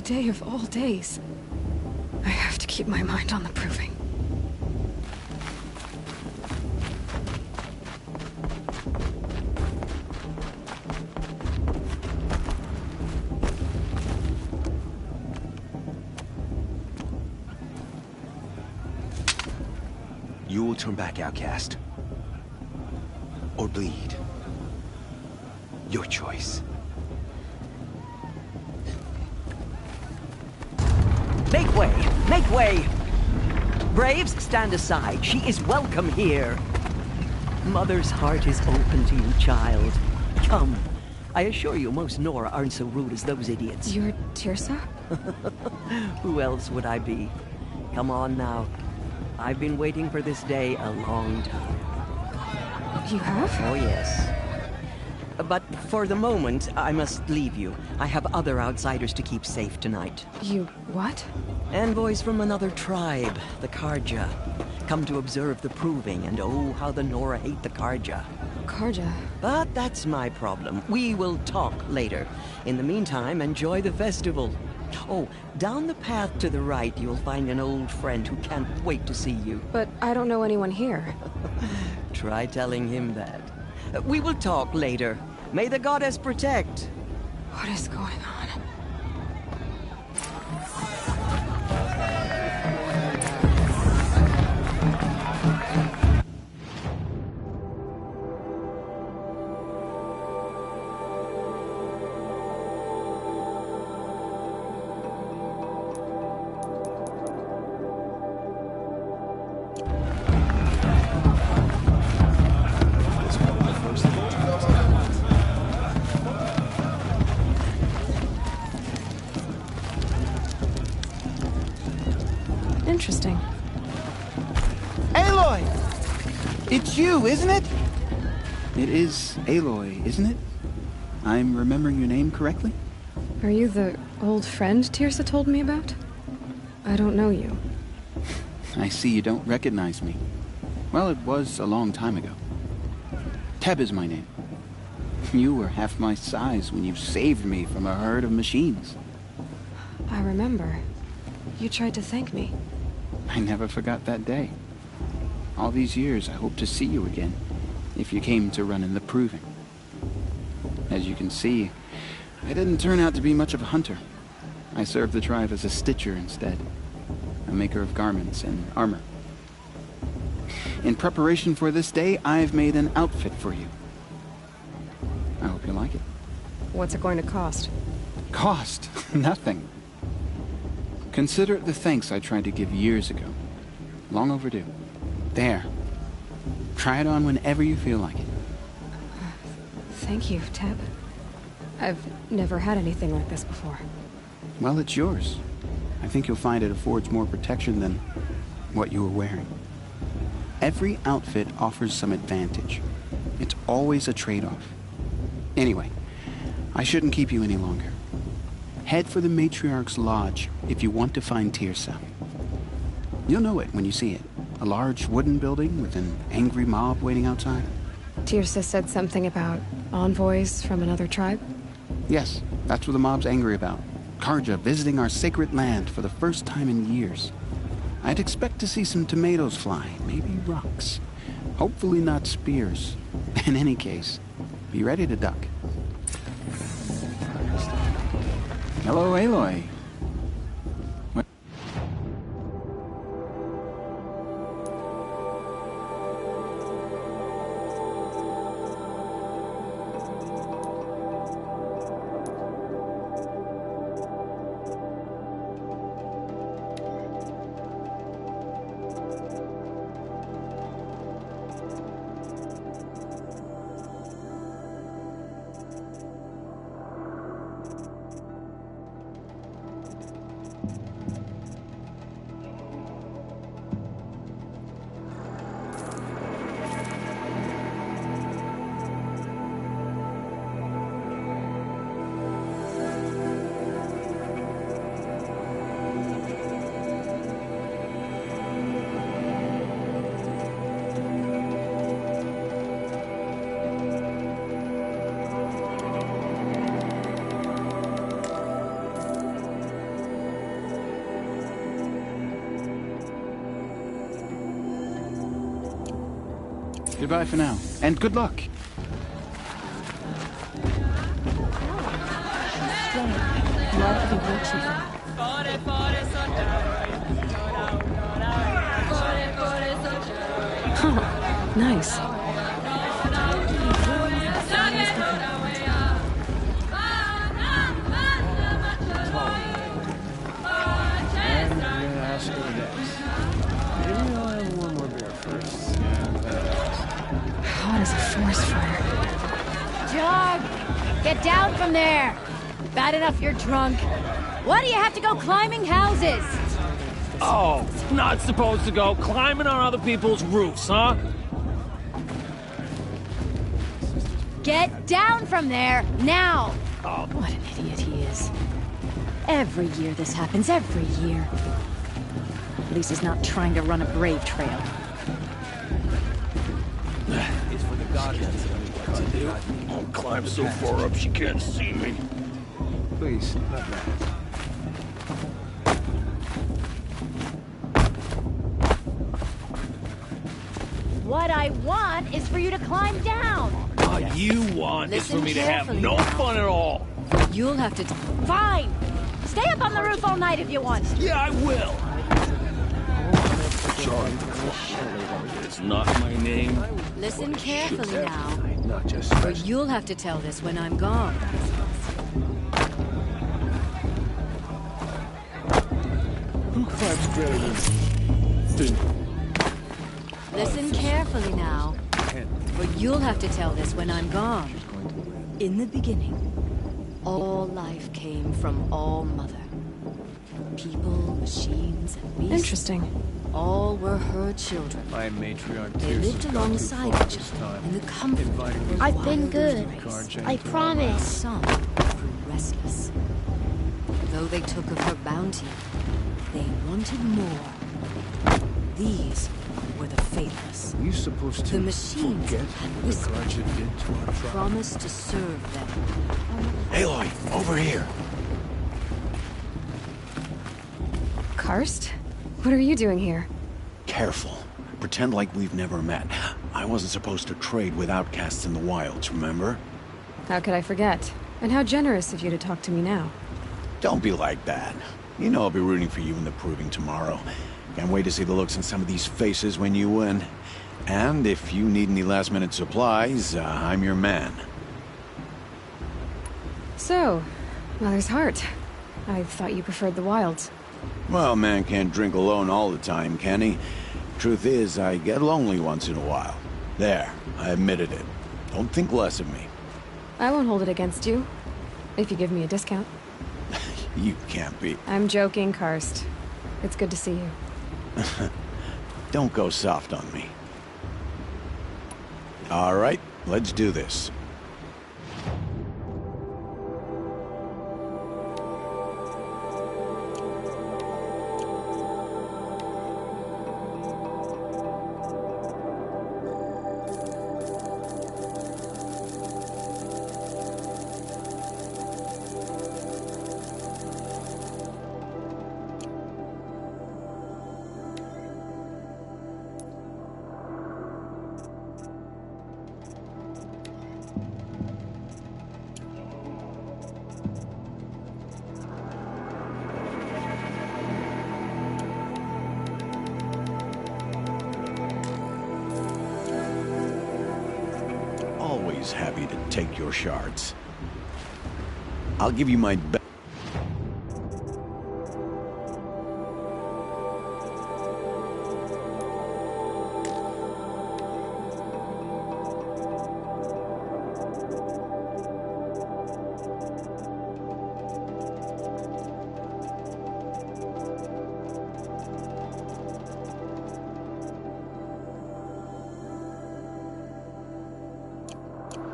Today of all days. I have to keep my mind on the proving. You will turn back, outcast. Or bleed. Your choice. Make way! Make way! Braves, stand aside. She is welcome here. Mother's heart is open to you, child. Come. I assure you, most Nora aren't so rude as those idiots. You're Tirsa? Who else would I be? Come on now. I've been waiting for this day a long time. You have? Oh, yes. But for the moment, I must leave you. I have other outsiders to keep safe tonight. You what? Envoys from another tribe, the Karja. Come to observe the proving, and oh, how the Nora hate the Karja. Karja? But that's my problem. We will talk later. In the meantime, enjoy the festival. Oh, down the path to the right, you'll find an old friend who can't wait to see you. But I don't know anyone here. Try telling him that. We will talk later. May the goddess protect. What is going on? Interesting. Aloy! It's you, isn't it? It is Aloy, isn't it? I'm remembering your name correctly? Are you the old friend Tirsa told me about? I don't know you. I see you don't recognize me. Well, it was a long time ago. Teb is my name. You were half my size when you saved me from a herd of machines. I remember. You tried to thank me. I never forgot that day. All these years, I hope to see you again, if you came to run in the proving. As you can see, I didn't turn out to be much of a hunter. I served the tribe as a stitcher instead, a maker of garments and armor. In preparation for this day, I've made an outfit for you. I hope you like it. What's it going to cost? Cost? Nothing. Consider it the thanks I tried to give years ago. Long overdue. There. Try it on whenever you feel like it. Thank you, Teb. I've never had anything like this before. Well, it's yours. I think you'll find it affords more protection than what you were wearing. Every outfit offers some advantage. It's always a trade-off. Anyway, I shouldn't keep you any longer. Head for the Matriarch's Lodge if you want to find Tirsa. You'll know it when you see it. A large wooden building with an angry mob waiting outside. Tirsa said something about envoys from another tribe? Yes, that's what the mob's angry about. Karja visiting our sacred land for the first time in years. I'd expect to see some tomatoes fly, maybe rocks. Hopefully not spears. In any case, be ready to duck. Hello, Aloy. Goodbye for now, and good luck. Love the work she's done. Oh, nice. Hot as a forest fire. Dog, get down from there. Bad enough you're drunk. Why do you have to go climbing houses? Oh, not supposed to go climbing on other people's roofs, huh? Get down from there, now! Oh, What an idiot he is. Every year this happens, every year. At least he's not trying to run a brave trail. it's for the goddess. What to do? I'll climb so far up she can't see me. Please, not that. What I want is for you to climb down. All you want is for Listen me to have carefully no now. fun at all. You'll have to... Fine! Stay up on the roof all night if you want. Yeah, I will. Sorry. It's not my name. Listen carefully now. Not just Or you'll have to tell this when I'm gone. Who climbs better than... Listen carefully now. For you'll have to tell this when I'm gone. In the beginning, all life came from All Mother. People, machines, and beasts. Interesting. All were her children. My matriarch They lived alongside each other in the comfort of the I've been wild good. race. I promise. Some grew restless. Though they took of her bounty, they wanted more. These were the faithless. You supposed to The machines forget had what the whispered, Guardian did to our tribe? promised to serve them. Aloy, over here. Karst? What are you doing here? Careful. Pretend like we've never met. I wasn't supposed to trade with outcasts in the wilds, remember? How could I forget? And how generous of you to talk to me now. Don't be like that. You know I'll be rooting for you in the proving tomorrow. Can't wait to see the looks on some of these faces when you win. And if you need any last-minute supplies, I'm your man. So, Mother's Heart. I thought you preferred the wilds. Well, man can't drink alone all the time, can he? Truth is, I get lonely once in a while. There, I admitted it. Don't think less of me. I won't hold it against you. If you give me a discount. You can't be. I'm joking, Karst. It's good to see you. Don't go soft on me. All right, let's do this. Always happy to take your shards. I'll give you my best.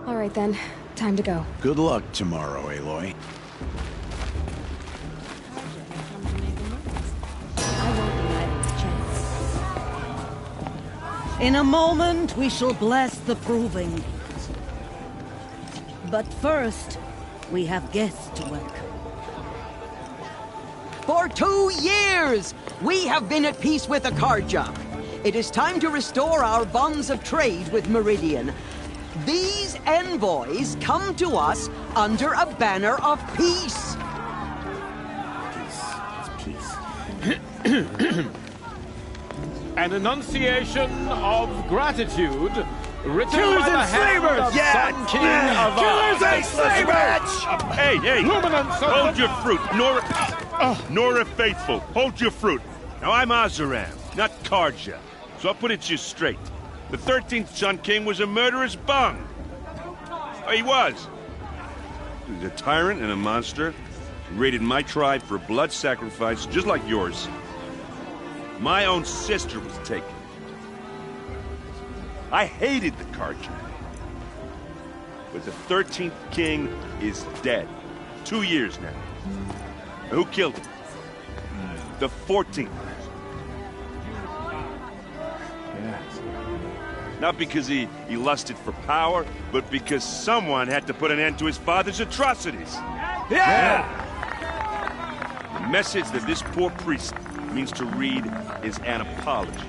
All right then, time to go. Good luck tomorrow, Aloy. I won't be letting this chance. In a moment, we shall bless the proving. But first, we have guests to welcome. For 2 years, we have been at peace with Akarja. it is time to restore our bonds of trade with Meridian. These envoys come to us under a banner of peace. An enunciation of gratitude written Killers by the and hand slavers! of Sun King of Killers and slavers! Hey, hey! Luminance of Hold the- your fruit, Nora Faithful. Hold your fruit. Now I'm Azaram, not Karja, so I'll put it to you straight. The 13th Sun King was a murderous bung. Oh, he was. He was a tyrant and a monster. He raided my tribe for blood sacrifice, just like yours. My own sister was taken. I hated the Karja. But the 13th king is dead. 2 years now. And who killed him? The 14th. Not because he lusted for power, but because someone had to put an end to his father's atrocities. Yeah! The message that this poor priest means to read is an apology.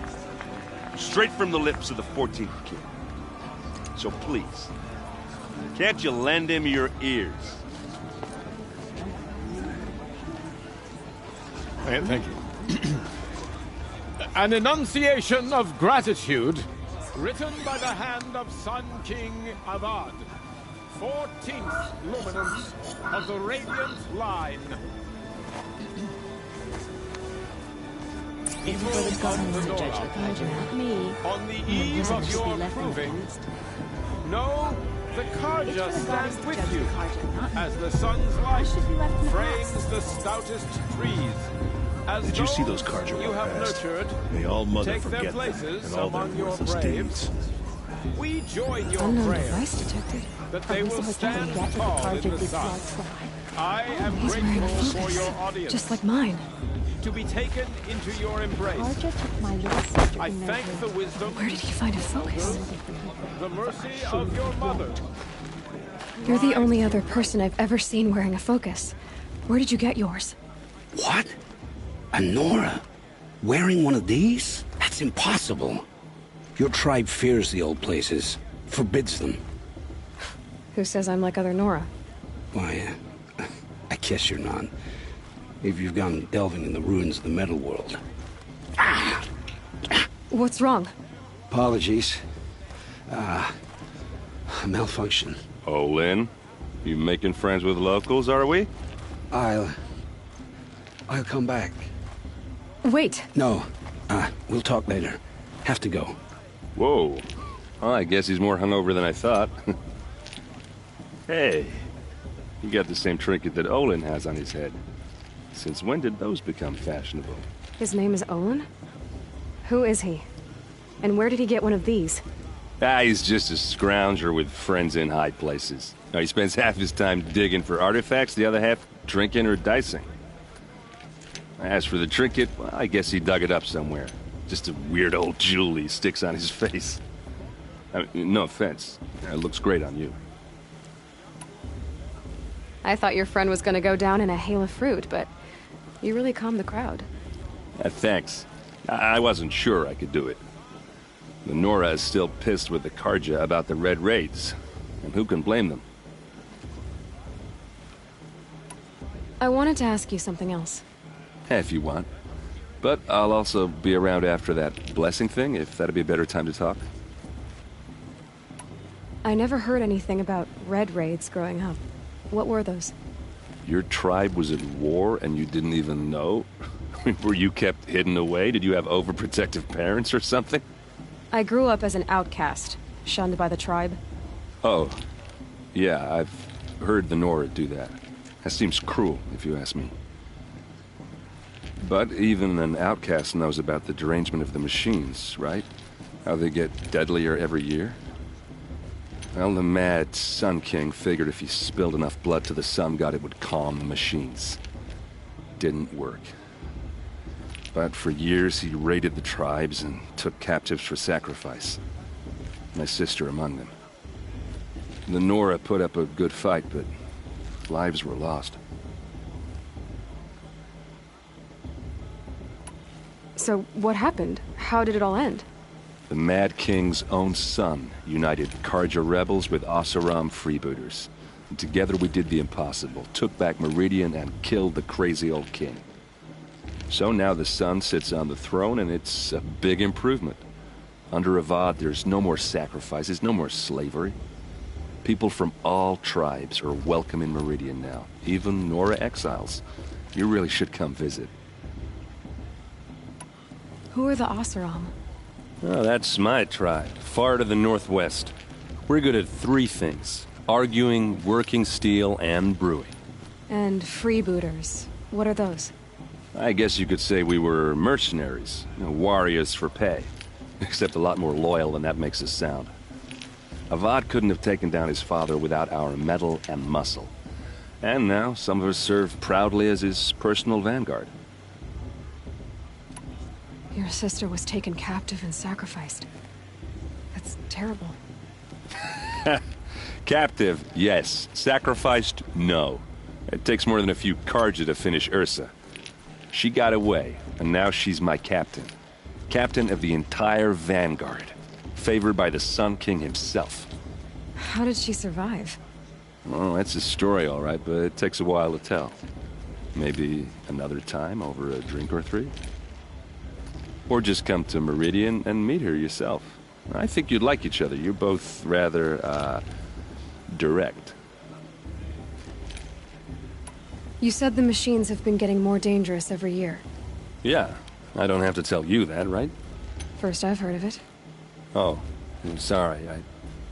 Straight from the lips of the 14th king. So please, can't you lend him your ears? Thank you. An enunciation of gratitude written by the hand of Sun King Avad, 14th luminance of the Radiant Line. Before the gods to judge the Karja, not me. On the eve of your proving, no, the Karja stands with you, as the sun's light frames the stoutest trees. As Did you see those Karja you have past? nurtured, May all mother take their forget them places and all their among your worthless braves. deeds. We join your Unknown prayers device detected. that they will stand tall in the sun. I am He's wearing a grateful for focus, your audience, just like mine. to be taken into your embrace. Karja took my little sister I in their thank room. the wisdom, Where did he find a focus? the mercy of your mother. You're the only other person I've ever seen wearing a focus. Where did you get yours? What? A Nora? Wearing one of these? That's impossible. Your tribe fears the old places, forbids them. Who says I'm like other Nora? Why, I guess you're not. If you've gone delving in the ruins of the metal world. What's wrong? Apologies. A malfunction. Oh, Lynn, you making friends with locals, are we? I'll come back. Wait! No, we'll talk later. Have to go. Whoa. Well, I guess he's more hungover than I thought. Hey, you got the same trinket that Olin has on his head. Since when did those become fashionable? His name is Olin? Who is he? And where did he get one of these? He's just a scrounger with friends in high places. Now, he spends half his time digging for artifacts, the other half drinking or dicing. As for the trinket, well, I guess he dug it up somewhere. Just a weird old jewel he sticks on his face. I mean, no offense. It looks great on you. I thought your friend was gonna go down in a hail of fruit, but you really calmed the crowd. Thanks. I wasn't sure I could do it. The Nora is still pissed with the Karja about the Red Raids. And who can blame them? I wanted to ask you something else. If you want. But I'll also be around after that blessing thing, if that'd be a better time to talk. I never heard anything about red raids growing up. What were those? Your tribe was at war and you didn't even know? Were you kept hidden away? Did you have overprotective parents or something? I grew up as an outcast, shunned by the tribe. Oh, yeah, I've heard the Nora do that. That seems cruel, if you ask me. But even an outcast knows about the derangement of the machines, right? How they get deadlier every year? Well, the mad Sun King figured if he spilled enough blood to the Sun God, it would calm the machines. Didn't work. But for years, he raided the tribes and took captives for sacrifice. My sister among them. The Nora put up a good fight, but lives were lost. So, what happened? How did it all end? The Mad King's own son united Karja rebels with Oseram freebooters. And together we did the impossible, took back Meridian and killed the crazy old king. So now the son sits on the throne, and it's a big improvement. Under Avad, there's no more sacrifices, no more slavery. People from all tribes are welcome in Meridian now, even Nora exiles. You really should come visit. Who are the Oseram? Oh, that's my tribe, far to the northwest. We're good at three things: arguing, working steel, and brewing. And freebooters. What are those? I guess you could say we were mercenaries, warriors for pay. Except a lot more loyal than that makes us sound. Avad couldn't have taken down his father without our metal and muscle. And now some of us serve proudly as his personal vanguard. Your sister was taken captive and sacrificed. That's terrible. Captive, yes. Sacrificed, no. It takes more than a few Karja to finish Ursa. She got away, and now she's my captain. Captain of the entire vanguard. Favored by the Sun King himself. How did she survive? Well, that's a story, all right, but it takes a while to tell. Maybe another time over a drink or three? Or just come to Meridian and meet her yourself. I think you'd like each other. You're both rather, direct. You said the machines have been getting more dangerous every year. Yeah, I don't have to tell you that, right? First I've heard of it. Oh, I'm sorry. I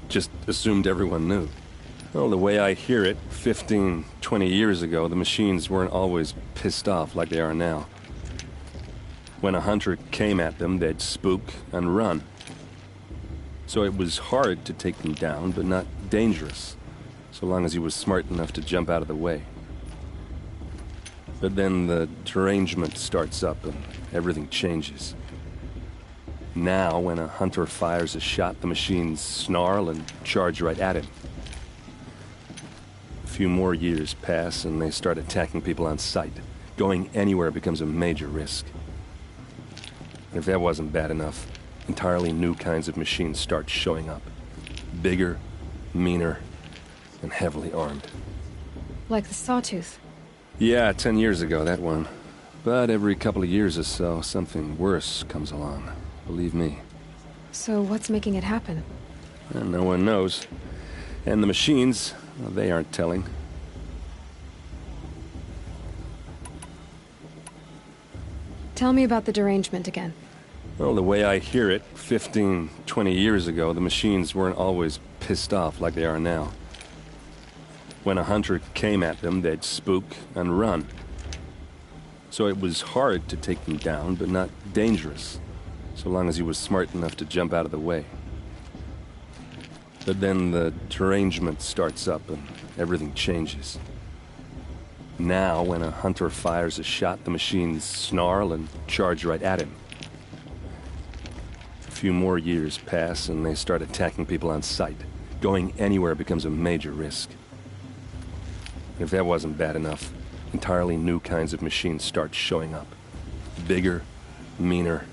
just assumed everyone knew. Well, the way I hear it, 15, 20 years ago, the machines weren't always pissed off like they are now. When a hunter came at them, they'd spook and run. So it was hard to take them down, but not dangerous, so long as he was smart enough to jump out of the way. But then the derangement starts up and everything changes. Now, when a hunter fires a shot, the machines snarl and charge right at him. A few more years pass and they start attacking people on sight. Going anywhere becomes a major risk. If that wasn't bad enough, entirely new kinds of machines start showing up. Bigger, meaner, and heavily armed. Like the Sawtooth. Yeah, 10 years ago, that one. But every couple of years or so, something worse comes along. Believe me. So what's making it happen? And no one knows. And the machines, well, they aren't telling. Tell me about the derangement again. Well, the way I hear it, 15, 20 years ago, the machines weren't always pissed off like they are now. When a hunter came at them, they'd spook and run. So it was hard to take them down, but not dangerous, so long as he was smart enough to jump out of the way. But then the derangement starts up and everything changes. Now, when a hunter fires a shot, the machines snarl and charge right at him. A few more years pass and they start attacking people on sight. Going anywhere becomes a major risk. If that wasn't bad enough, entirely new kinds of machines start showing up. Bigger, meaner,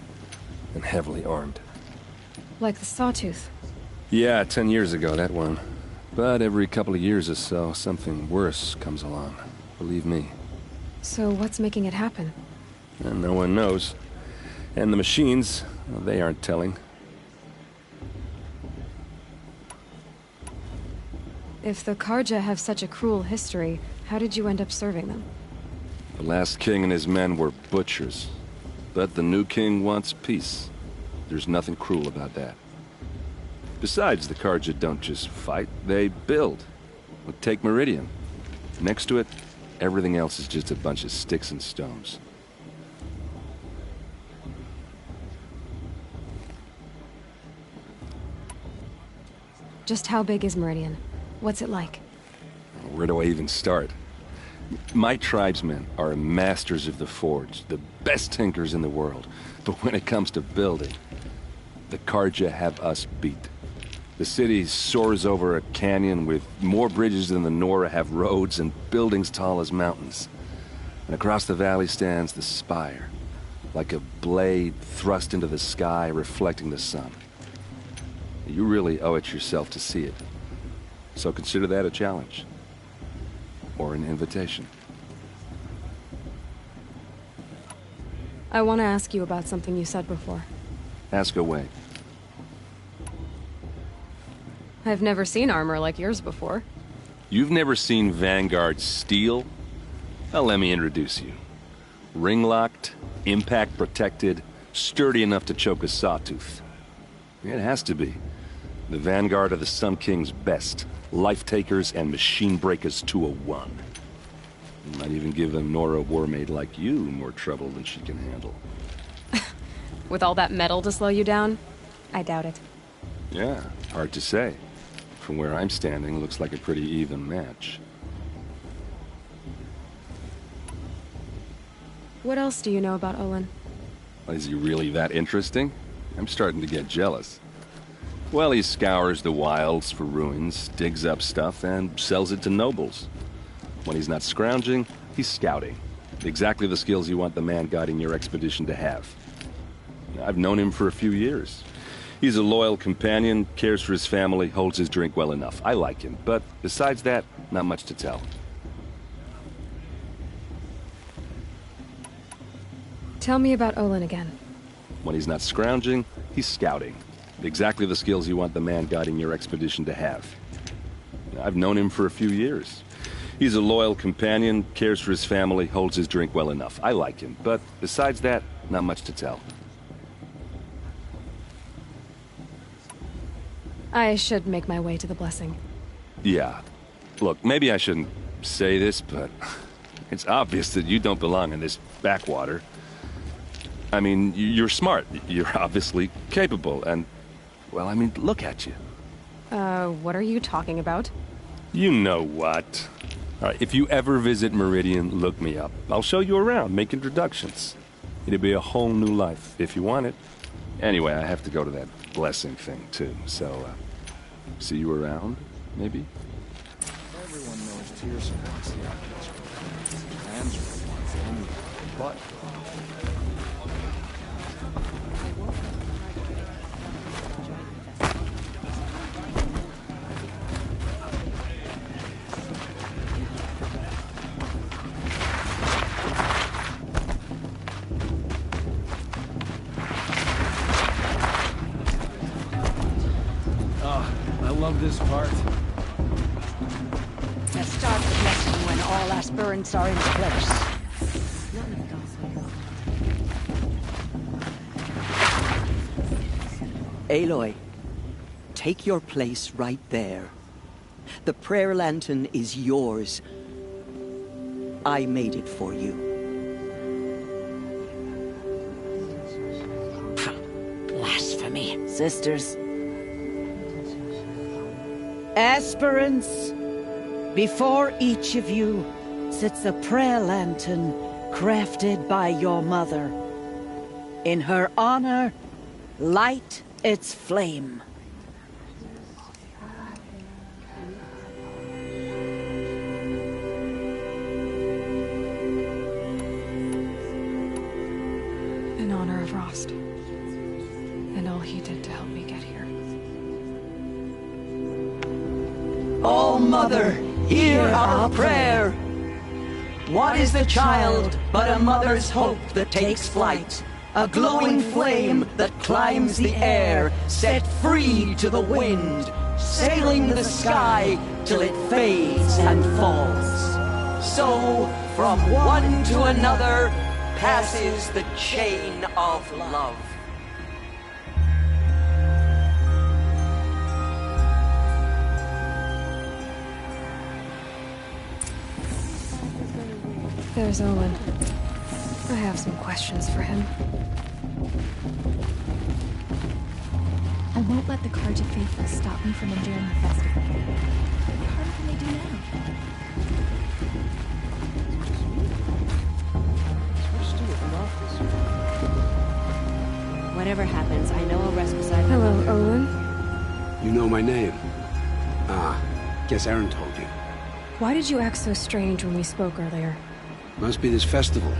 and heavily armed. Like the Sawtooth. Yeah, 10 years ago, that one. But every couple of years or so, something worse comes along. Believe me. So what's making it happen? And no one knows. And the machines, well, they aren't telling. If the Karja have such a cruel history, how did you end up serving them? The last king and his men were butchers. But the new king wants peace. There's nothing cruel about that. Besides, the Karja don't just fight, they build. Well, take Meridian. Next to it, everything else is just a bunch of sticks and stones. Just how big is Meridian? What's it like? Where do I even start? My tribesmen are masters of the forge, the best tinkers in the world. But when it comes to building, the Karja have us beat. The city soars over a canyon with more bridges than the Nora have roads and buildings tall as mountains. And across the valley stands the spire, like a blade thrust into the sky reflecting the sun. You really owe it yourself to see it. So consider that a challenge. Or an invitation. I want to ask you about something you said before. Ask away. I've never seen armor like yours before. You've never seen Vanguard steel? Well, let me introduce you. Ring-locked, impact-protected, sturdy enough to choke a sawtooth. It has to be. The Vanguard of the Sun King's best. Life-takers and machine breakers to a one. Might even give a Nora warmaid like you more trouble than she can handle. With all that metal to slow you down? I doubt it. Yeah, hard to say. From where I'm standing, looks like a pretty even match. What else do you know about Olin? Is he really that interesting? I'm starting to get jealous. Well, he scours the wilds for ruins, digs up stuff, and sells it to nobles. When he's not scrounging, he's scouting. Exactly the skills you want the man guiding your expedition to have. I've known him for a few years. He's a loyal companion, cares for his family, holds his drink well enough. I like him, but besides that, not much to tell. Tell me about Olin again. When he's not scrounging, he's scouting. Exactly the skills you want the man guiding your expedition to have. I've known him for a few years. He's a loyal companion, cares for his family, holds his drink well enough. I like him, but besides that, not much to tell. I should make my way to the blessing. Yeah. Look, maybe I shouldn't say this, but it's obvious that you don't belong in this backwater. I mean, you're smart. You're obviously capable, and, well, I mean, look at you. What are you talking about? You know what. All right, if you ever visit Meridian, look me up. I'll show you around, make introductions. It'll be a whole new life, if you want it. Anyway, I have to go to that blessing thing, too, so, see you around, maybe? Everyone knows Tierson wants the outcast. Lansford wants them, but... I love this part. Let's start the blessing when all aspirants are in place. Aloy, take your place right there. The prayer lantern is yours. I made it for you. Blasphemy, sisters. Aspirants, before each of you sits a prayer lantern crafted by your mother. In her honor, light its flame. In honor of Rost. And all he did to help me get here. Oh, Mother, hear our prayer. What is the child but a mother's hope that takes flight? A glowing flame that climbs the air, set free to the wind, sailing the sky till it fades and falls. So, from one to another, passes the chain of love. There's Olin. I have some questions for him. I won't let the Carja faithful stop me from enduring the festival. What harm can they do now? Whatever happens, I know I'll rest beside her. Hello, Olin. You know my name? Ah, guess Aaron told you. Why did you act so strange when we spoke earlier? Must be this festival.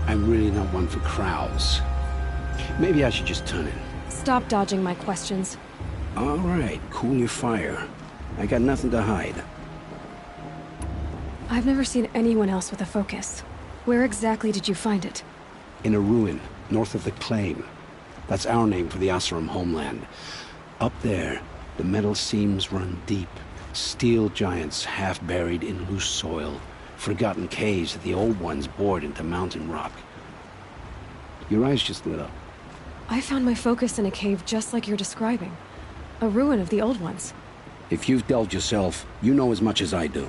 I'm really not one for crowds. Maybe I should just turn in. Stop dodging my questions. All right, cool your fire. I got nothing to hide. I've never seen anyone else with a focus. Where exactly did you find it? In a ruin, north of the Claim. That's our name for the Oseram homeland. Up there, the metal seams run deep. Steel giants half buried in loose soil. Forgotten caves that the old ones bored into mountain rock. Your eyes just lit up. I found my focus in a cave just like you're describing. A ruin of the old ones. If you've delved yourself, you know as much as I do.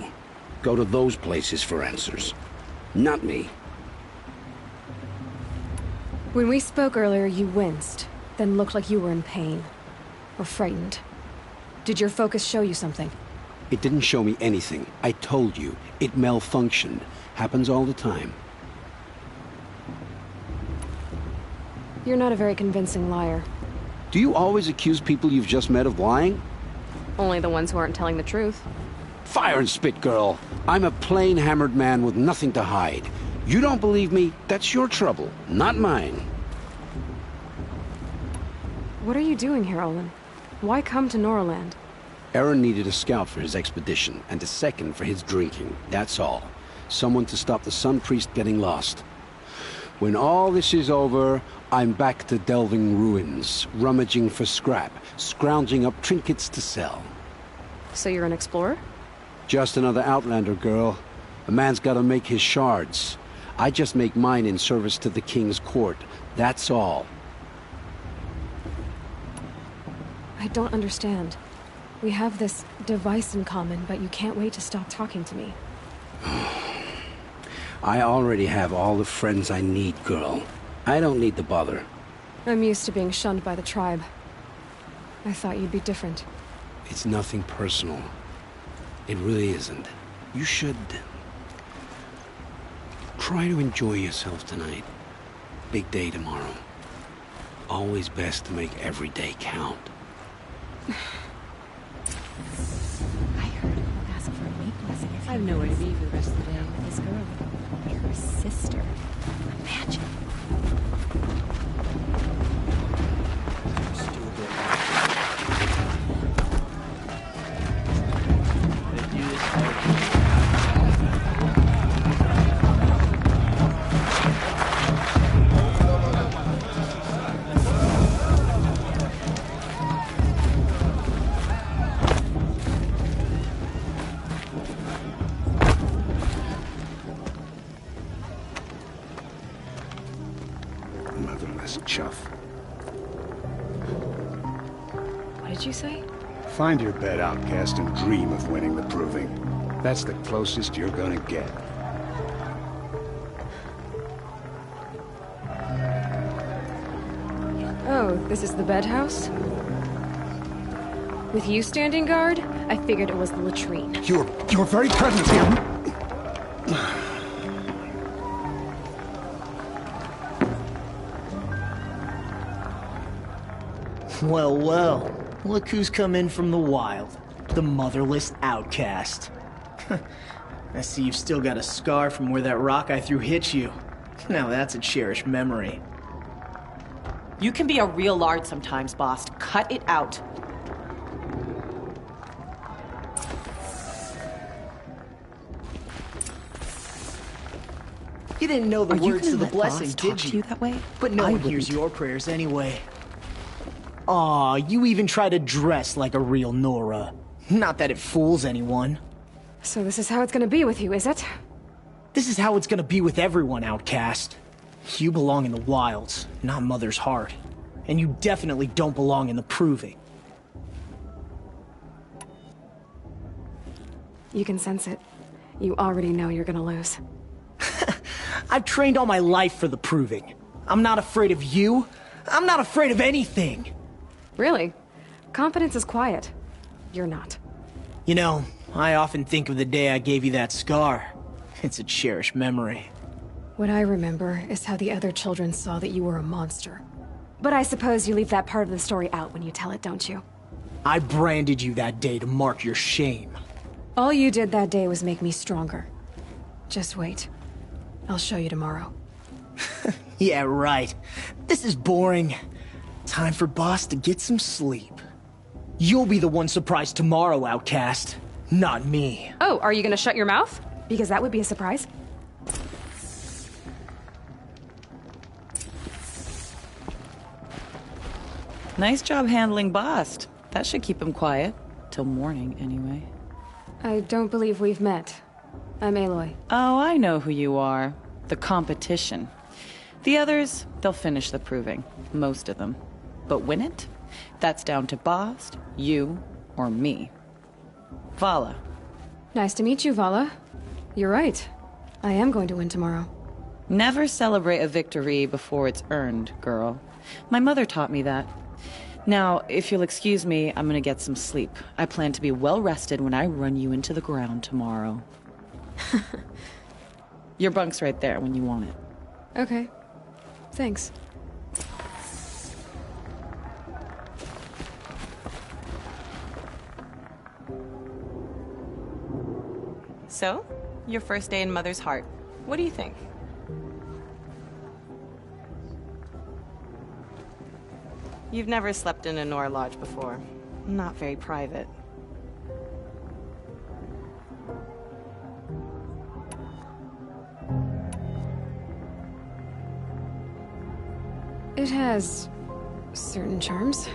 Go to those places for answers. Not me. When we spoke earlier, you winced, then looked like you were in pain. Or frightened. Did your focus show you something? It didn't show me anything. I told you. It malfunctioned. Happens all the time. You're not a very convincing liar. Do you always accuse people you've just met of lying? Only the ones who aren't telling the truth. Fire and spit, girl. I'm a plain hammered man with nothing to hide. You don't believe me? That's your trouble, not mine. What are you doing here, Olin? Why come to Noraland? Aaron needed a scout for his expedition, and a second for his drinking. That's all. Someone to stop the Sun Priest getting lost. When all this is over, I'm back to delving ruins, rummaging for scrap, scrounging up trinkets to sell. So you're an explorer? Just another Outlander, girl. A man's gotta make his shards. I just make mine in service to the King's court. That's all. I don't understand. We have this device in common, but you can't wait to stop talking to me. I already have all the friends I need, girl. I don't need the bother. I'm used to being shunned by the tribe. I thought you'd be different. It's nothing personal. It really isn't. You should... try to enjoy yourself tonight. Big day tomorrow. Always best to make every day count. I heard he'll ask for a mate blessing if I have nowhere to be for the rest of the day with this girl. Your sister. Imagine. Motherless chuff. What did you say? Find your bed, outcast, and dream of winning the proving. That's the closest you're gonna get. Oh, this is the bedhouse? With you standing guard, I figured it was the latrine. Your very presence here... Well, well. Look who's come in from the wild. The motherless outcast. I see you've still got a scar from where that rock I threw hit you. Now that's a cherished memory. You can be a real lard sometimes, boss. Cut it out. You didn't know the words to the blessing, did you? That way? But no one hears your prayers anyway. Aw, you even try to dress like a real Nora. Not that it fools anyone. So this is how it's gonna be with you, is it? This is how it's gonna be with everyone, outcast. You belong in the wilds, not Mother's heart. And you definitely don't belong in the proving. You can sense it. You already know you're gonna lose. I've trained all my life for the proving. I'm not afraid of you. I'm not afraid of anything. Really? Confidence is quiet. You're not. You know, I often think of the day I gave you that scar. It's a cherished memory. What I remember is how the other children saw that you were a monster. But I suppose you leave that part of the story out when you tell it, don't you? I branded you that day to mark your shame. All you did that day was make me stronger. Just wait. I'll show you tomorrow. Yeah, right. This is boring. Time for Boss to get some sleep. You'll be the one surprised tomorrow, outcast. Not me. Oh, are you gonna shut your mouth? Because that would be a surprise. Nice job handling Bast. That should keep him quiet. Till morning, anyway. I don't believe we've met. I'm Aloy. Oh, I know who you are. The competition. The others, they'll finish the proving. Most of them. But win it? That's down to Bast, you, or me. Vala. Nice to meet you, Vala. You're right. I am going to win tomorrow. Never celebrate a victory before it's earned, girl. My mother taught me that. Now, if you'll excuse me, I'm gonna get some sleep. I plan to be well rested when I run you into the ground tomorrow. Your bunk's right there when you want it. Okay. Thanks. So, your first day in Mother's Heart. What do you think? You've never slept in a Nora Lodge before. Not very private. It has certain charms.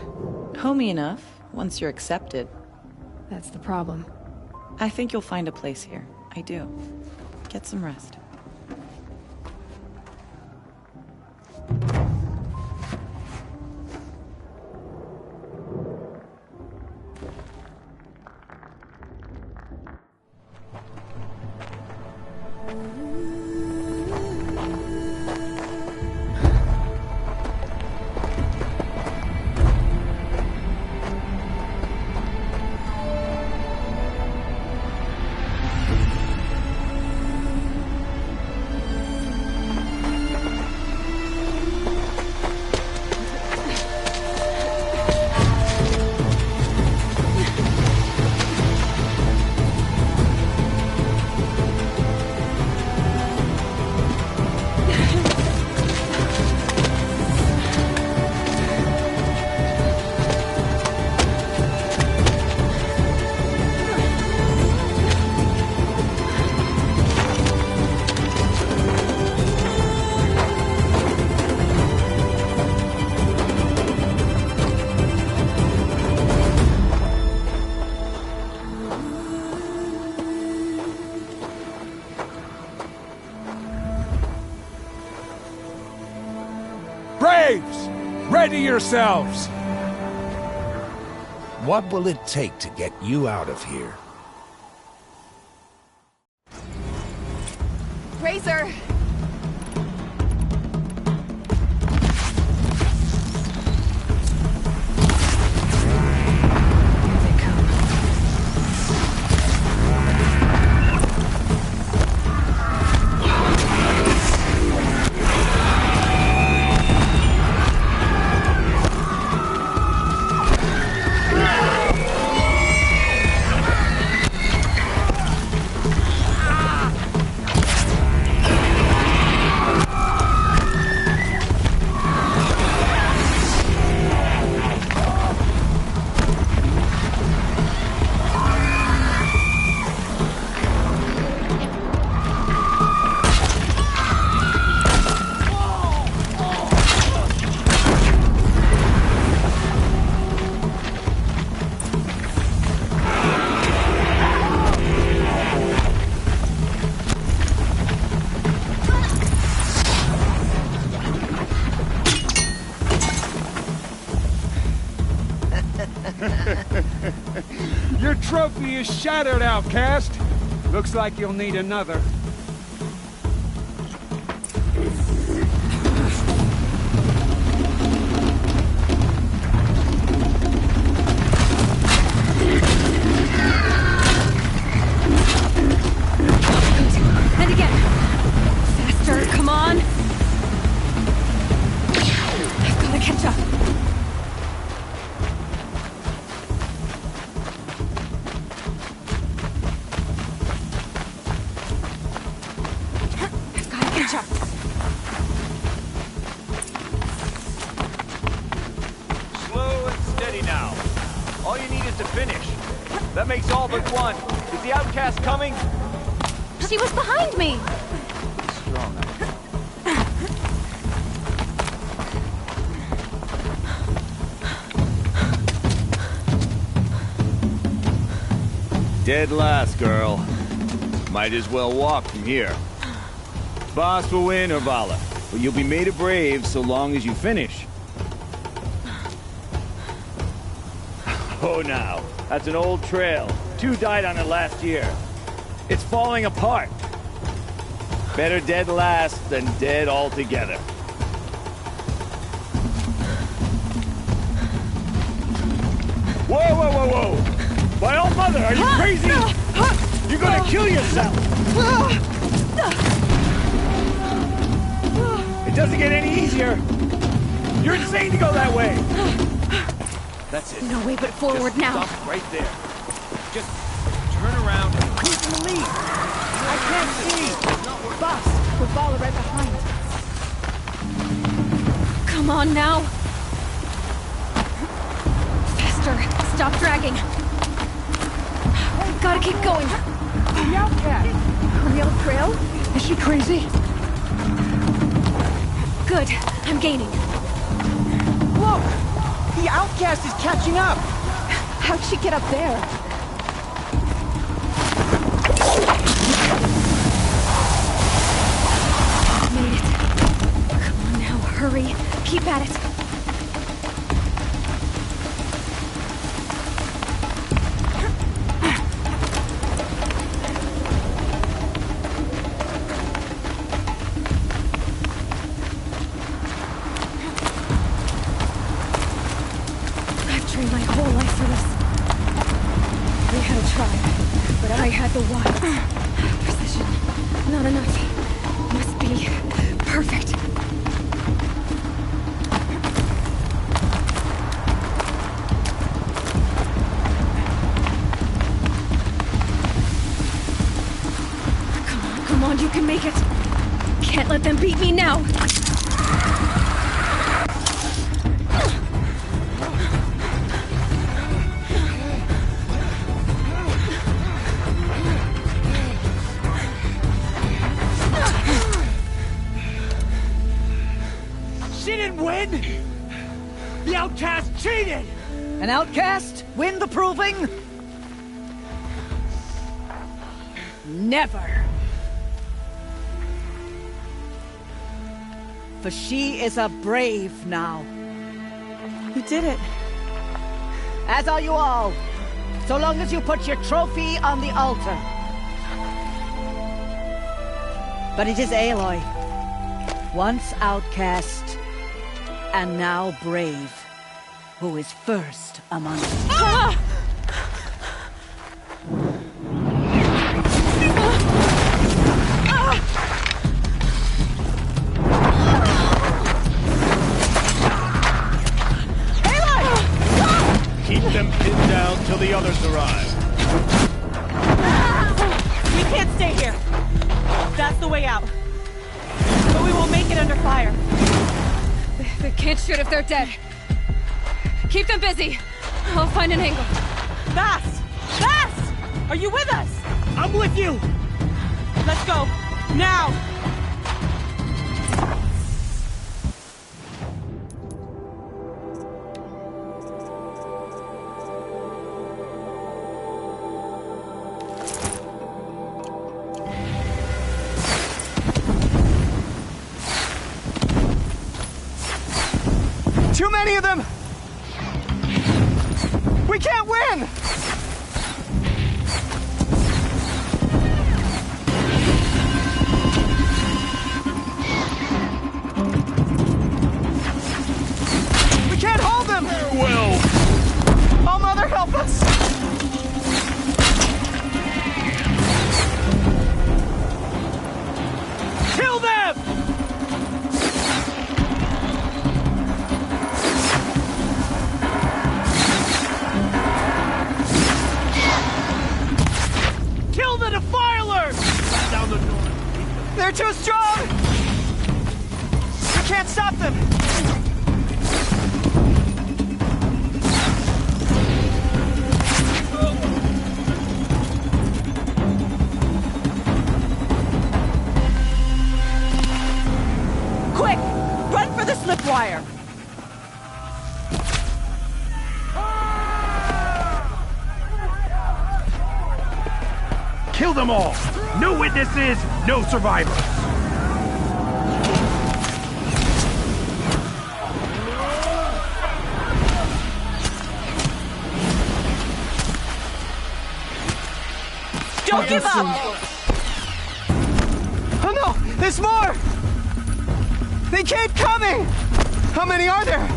Homey enough, once you're accepted. That's the problem. I think you'll find a place here. I do. Get some rest. Braves! Ready yourselves! What will it take to get you out of here? Razor! Your trophy is shattered, outcast. Looks like you'll need another. And again. Faster, come on. I've gotta catch up. Slow and steady now. All you need decided to finish. That makes all but one. Is the outcast coming? She was behind me! Strong. Dead last, girl. Might as well walk from here. Boss will win or Vala, but you'll be made a brave so long as you finish. Oh, now. That's an old trail. 2 died on it last year. It's falling apart. Better dead last than dead altogether. Whoa, whoa, whoa, whoa! My old mother, are you crazy? You're gonna kill yourself! It doesn't get any easier! You're insane to go that way! That's it. No way but forward Just now. Stop right there. Just turn around. Who's in the lead? I can't see! Boss, with Vala right behind. Come on now. Faster. Stop dragging. Gotta keep going. The outcast! On the old trail? Is she crazy? Good. I'm gaining. Look! The outcast is catching up! How'd she get up there? Made it. Come on now, hurry. Keep at it. My whole life for this. We had a tribe, but I had the one. Precision. Not enough. Must be perfect. Come on, you can make it. Can't let them beat me now. The outcast cheated! An outcast? Win the proving? Never. For she is a brave now. You did it. As are you all. So long as you put your trophy on the altar. But it is Aloy. Once outcast, and now brave, who is first among us. Ah! Keep them pinned down till the others arrive. We can't stay here. That's the way out. But we won't make it under fire. They can't shoot if they're dead. Keep them busy. I'll find an angle. Bass! Bass! Are you with us? I'm with you! Let's go. Now! Too many of them! We can't win! We can't hold them! Farewell! Oh, Mother, help us! Kill them! Kill the defilers! Down the door. They're too strong! We can't stop them! Kill them all! No witnesses, no survivors! Don't give up! Oh no! There's more! They keep coming! How many are there?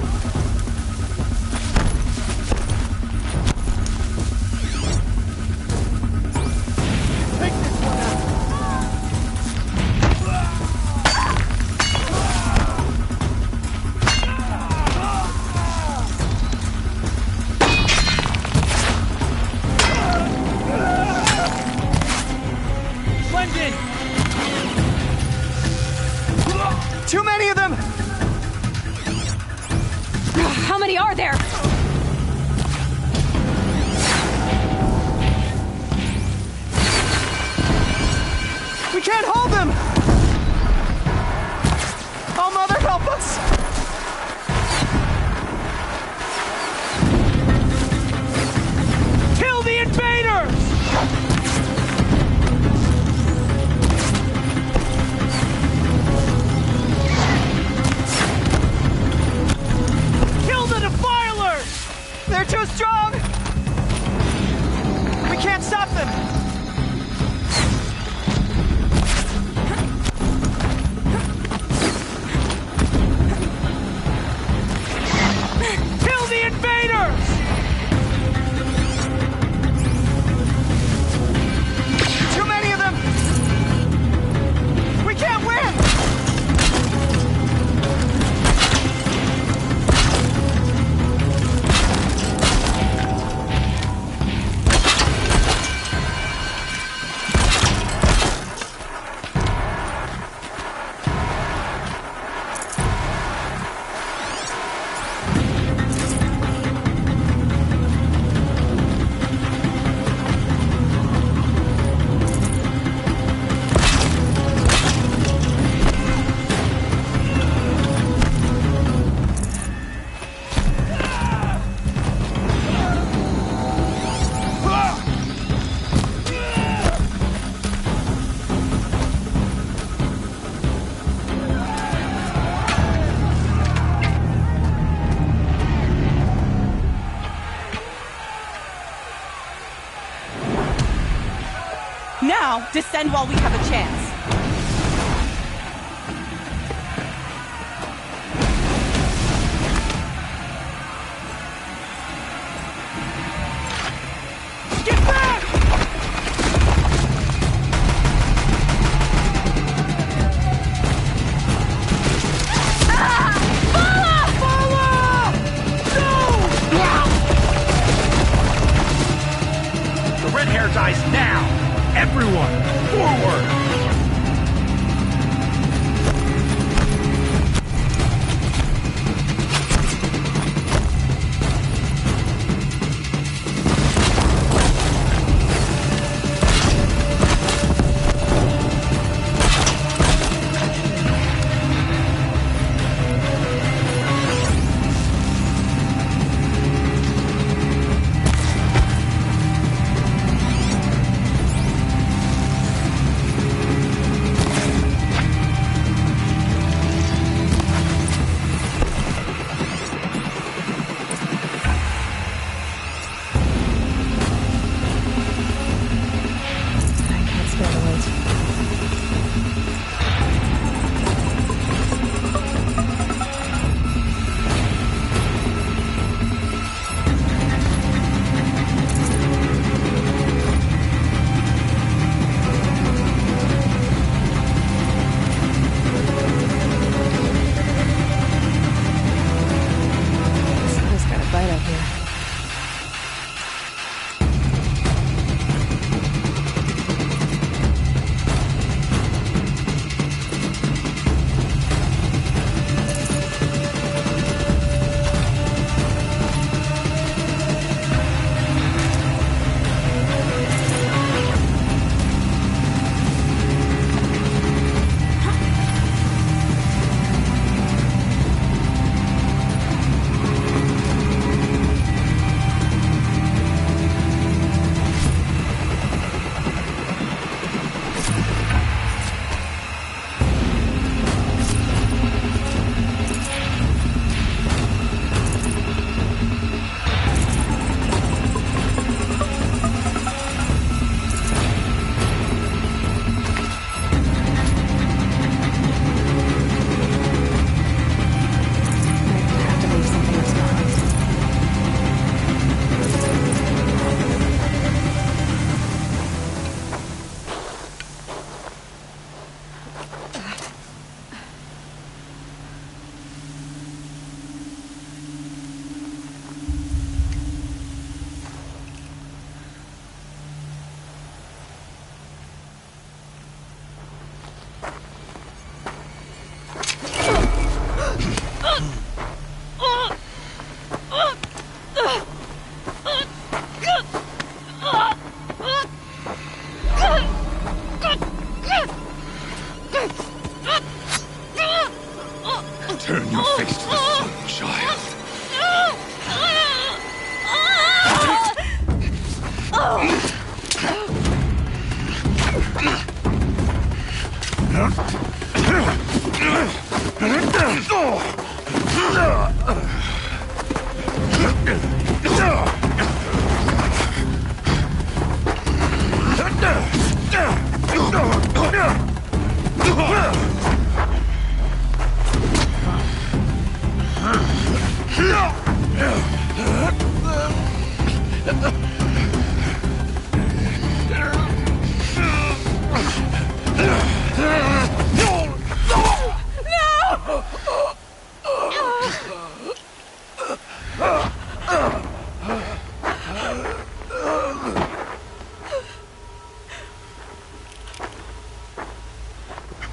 Too many of them! How many are there? We can't hold them! Oh, Mother, help us! Kill the invaders! Kill the defilers! They're too strong! We can't stop them! Kill the invaders! Too many of them! We can't win! Now, descend while we have a chance. Get back! The red hair dies now! Everyone, forward!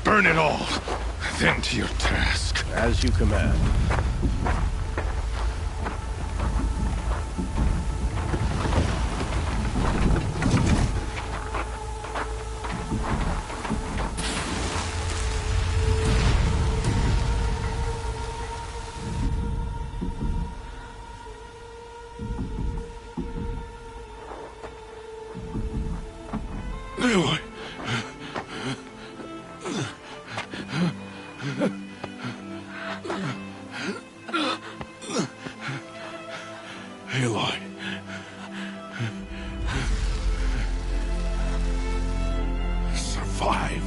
Burn it all, then to your task. As you command. Aloy. Aloy. Survive.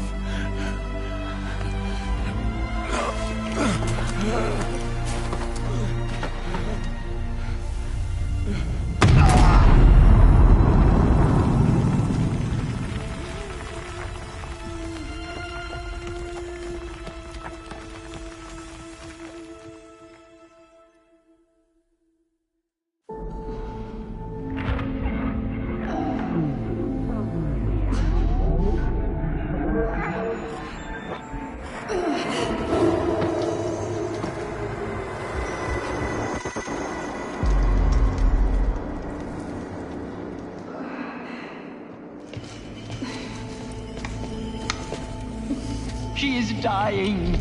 She is dying.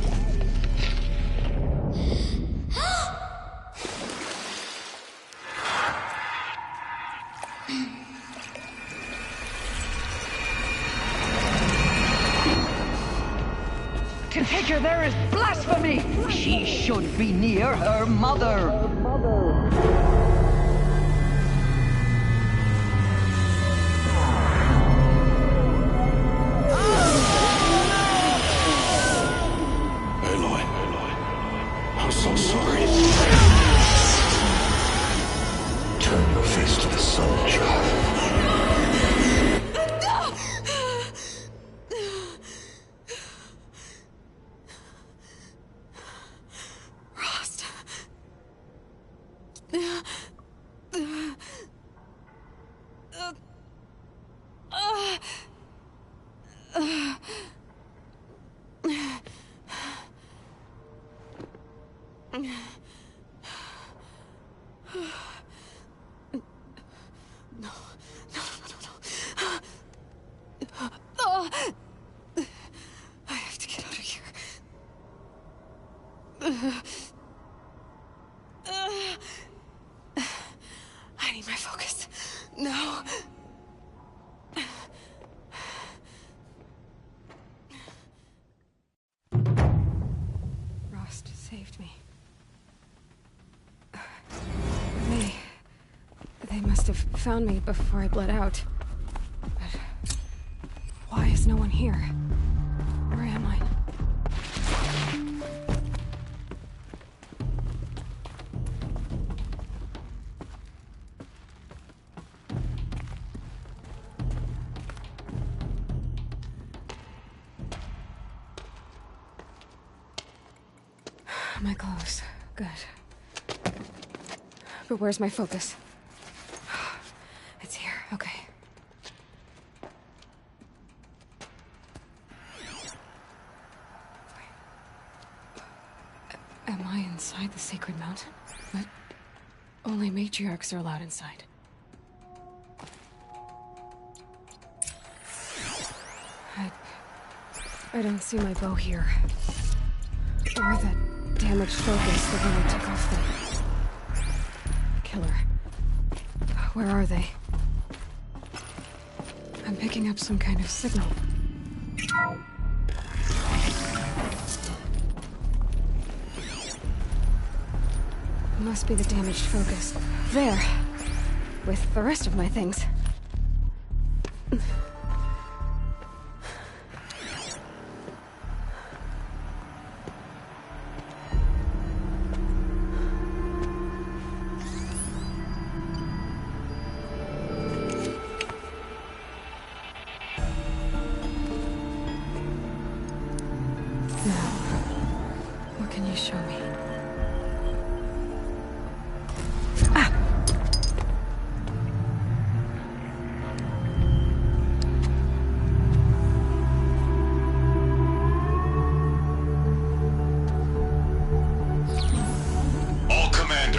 To take her there is blasphemy. She should be near her mother. I'm so sorry. Turn your face to the sun, child. Rost. I have to get out of here. I need my focus. No. Rost saved me. They must have found me before I bled out. But why is no one here? Where am I? My clothes. Good. But where's my focus? It's here. Okay. Am I inside the sacred mountain? But only matriarchs are allowed inside. I don't see my bow here. Or that damaged focus, the one I took off the killer. Where are they? I'm picking up some kind of signal. Must be the damaged focus. There! With the rest of my things.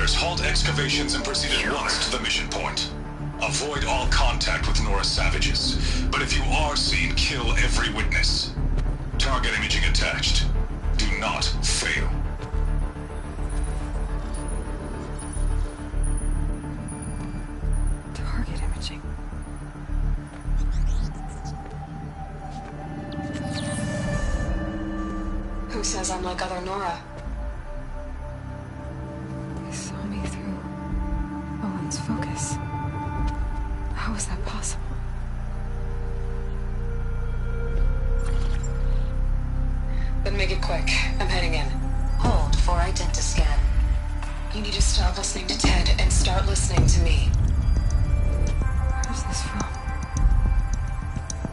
Defenders, halt excavations and proceed at once to the mission point. Avoid all contact with Nora savages, but if you are seen, kill every witness. Target imaging attached. Do not fail. Target imaging. Who says I'm like other Nora? They saw me through Owen's focus. How is that possible? Then make it quick. I'm heading in. Hold for identiscan. You need to stop listening to Ted and start listening to me. Where's this from?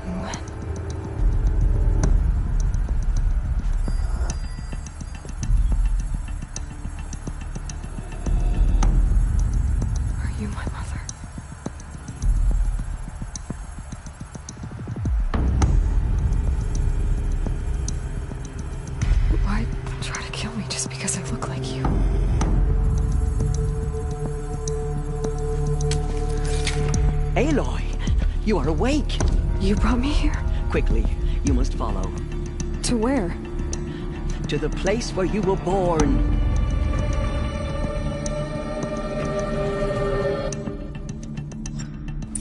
And when? Are you my mother? Why try to kill me just because I look like you? Aloy, you are awake. You brought me here? Quickly, you must follow. To where? To the place where you were born.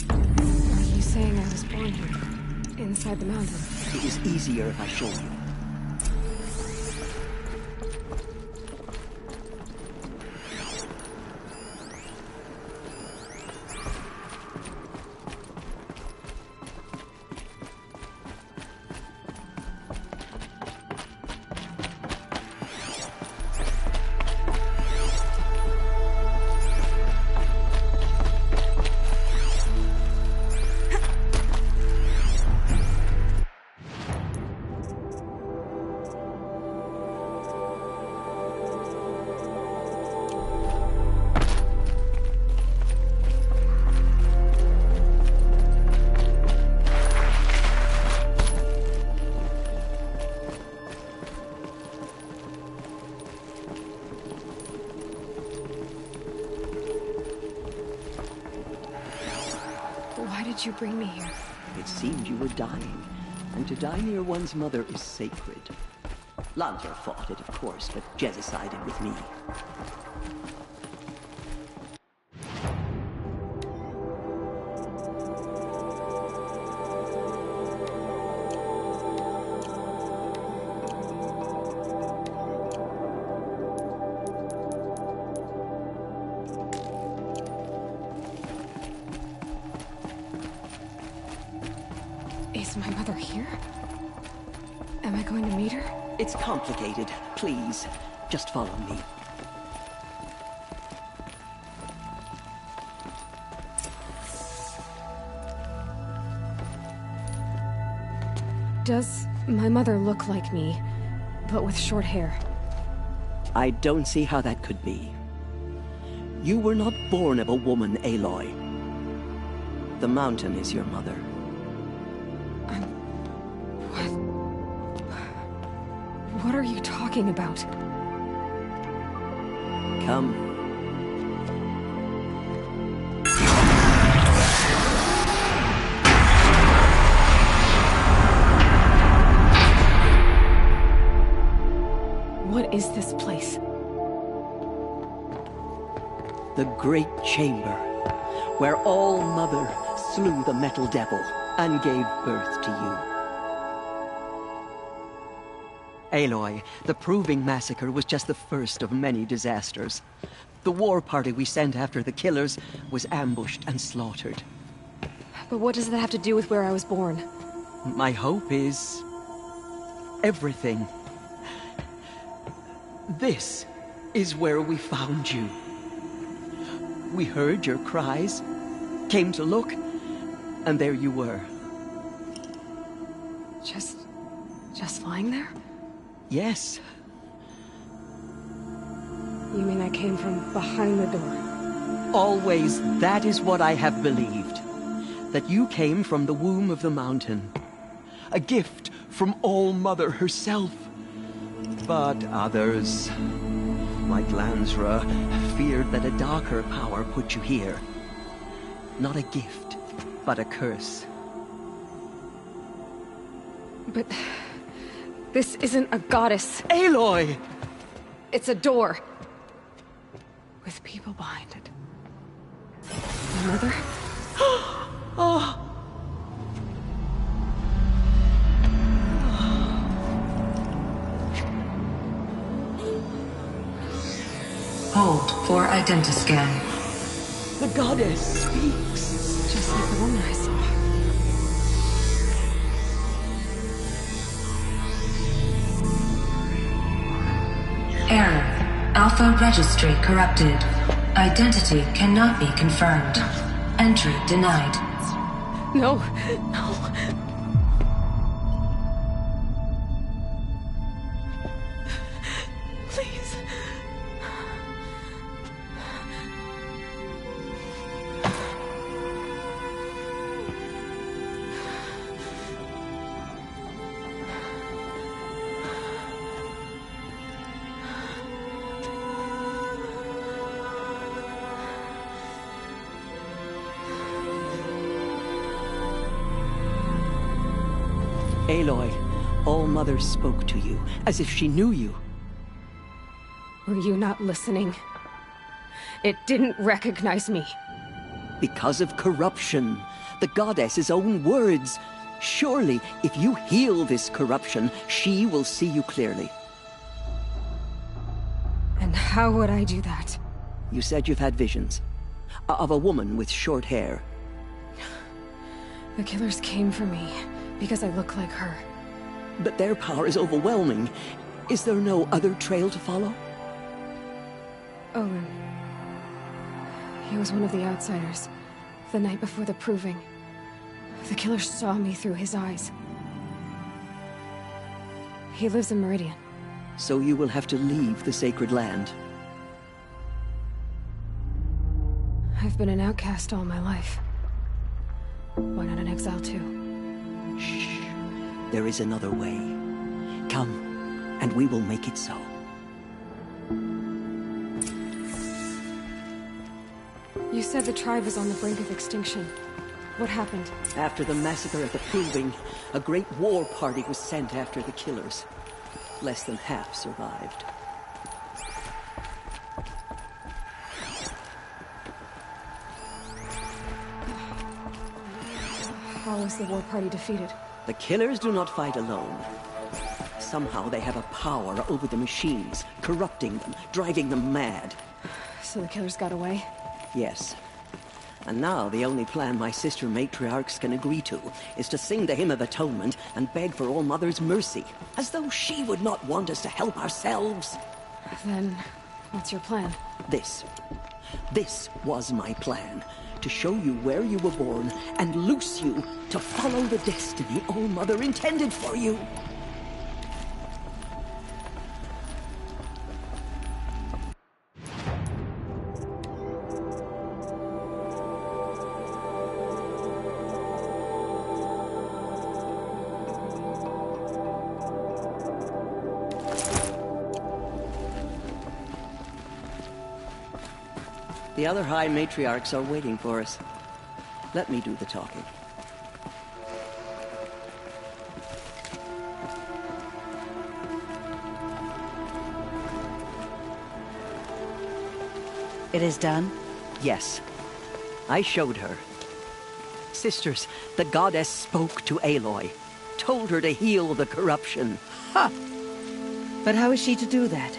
Are you saying I was born here? Inside the mountain? It is easier if I show you. Why did you bring me here? It seemed you were dying, and to die near one's mother is sacred. Lancer fought it, of course, but Jezza sided with me. Is my mother here? Am I going to meet her? It's complicated. Please, just follow me. Does my mother look like me, but with short hair? I don't see how that could be. You were not born of a woman, Aloy. The mountain is your mother. What are you talking about? Come. What is this place? The Great Chamber, where All Mother slew the Metal Devil and gave birth to you. Aloy, the Proving Massacre was just the first of many disasters. The war party we sent after the killers was ambushed and slaughtered. But what does that have to do with where I was born? My hope is... everything. This is where we found you. We heard your cries, came to look, and there you were. Just lying there? Yes. You mean I came from behind the door? Always, that is what I have believed. That you came from the womb of the mountain. A gift from All Mother herself. But others... like Lansra, feared that a darker power put you here. Not a gift, but a curse. But this isn't a goddess. Aloy! It's a door. With people behind it. My mother? Oh! Hold for identiscan. The goddess speaks. Just like the woman I saw. Error. Alpha registry corrupted. Identity cannot be confirmed. Entry denied. No, no. Please. Aloy, All Mother spoke to you, as if she knew you. Were you not listening? It didn't recognize me. Because of corruption. The goddess's own words. Surely, if you heal this corruption, she will see you clearly. And how would I do that? You said you've had visions. Of a woman with short hair. The killers came for me. Because I look like her. But their power is overwhelming. Is there no other trail to follow? Owen. He was one of the outsiders. The night before the proving. The killer saw me through his eyes. He lives in Meridian. So you will have to leave the sacred land. I've been an outcast all my life. Why not an exile too? Shh. There is another way. Come, and we will make it so. You said the tribe was on the brink of extinction. What happened? After the massacre at the Proving, a great war party was sent after the killers. Less than half survived. How was the war party defeated? The killers do not fight alone. Somehow they have a power over the machines, corrupting them, driving them mad. So the killers got away? Yes. And now the only plan my sister matriarchs can agree to is to sing the Hymn of Atonement and beg for All Mother's mercy, as though she would not want us to help ourselves. Then, what's your plan? This was my plan. To show you where you were born and loose you to follow the destiny All Mother intended for you. The other High Matriarchs are waiting for us. Let me do the talking. It is done? Yes. I showed her. Sisters, the goddess spoke to Aloy. Told her to heal the corruption. Ha! But how is she to do that?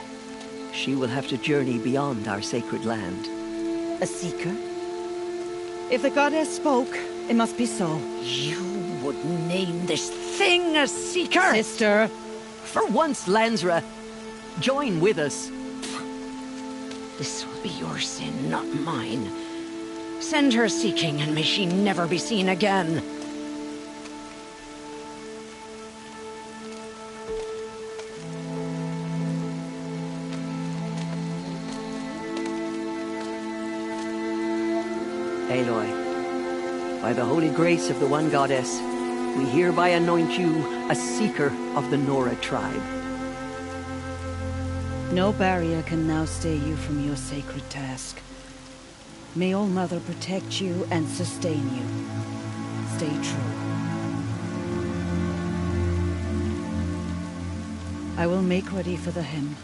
She will have to journey beyond our sacred land. A seeker? If the goddess spoke, it must be so. You would name this thing a seeker? Sister! For once, Lansra, join with us. This will be your sin, not mine. Send her seeking, and may she never be seen again. Aloy, by the holy grace of the one goddess, we hereby anoint you a seeker of the Nora tribe. No barrier can now stay you from your sacred task. May All Mother protect you and sustain you. Stay true. I will make ready for the hymn.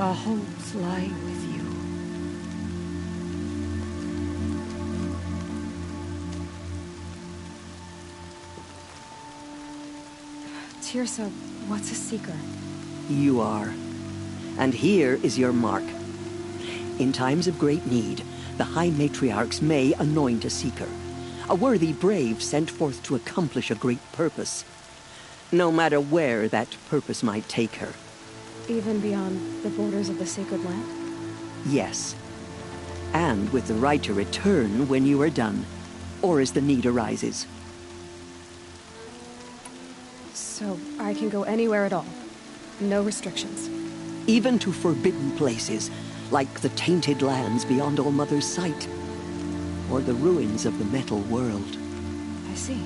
Our hopes lie with you. Tirsa, what's a seeker? You are. And here is your mark. In times of great need, the High Matriarchs may anoint a seeker. A worthy brave sent forth to accomplish a great purpose. No matter where that purpose might take her. Even beyond the borders of the sacred land? Yes. And with the right to return when you are done, or as the need arises. So I can go anywhere at all? No restrictions? Even to forbidden places, like the tainted lands beyond All Mother's sight. Or the ruins of the metal world. I see.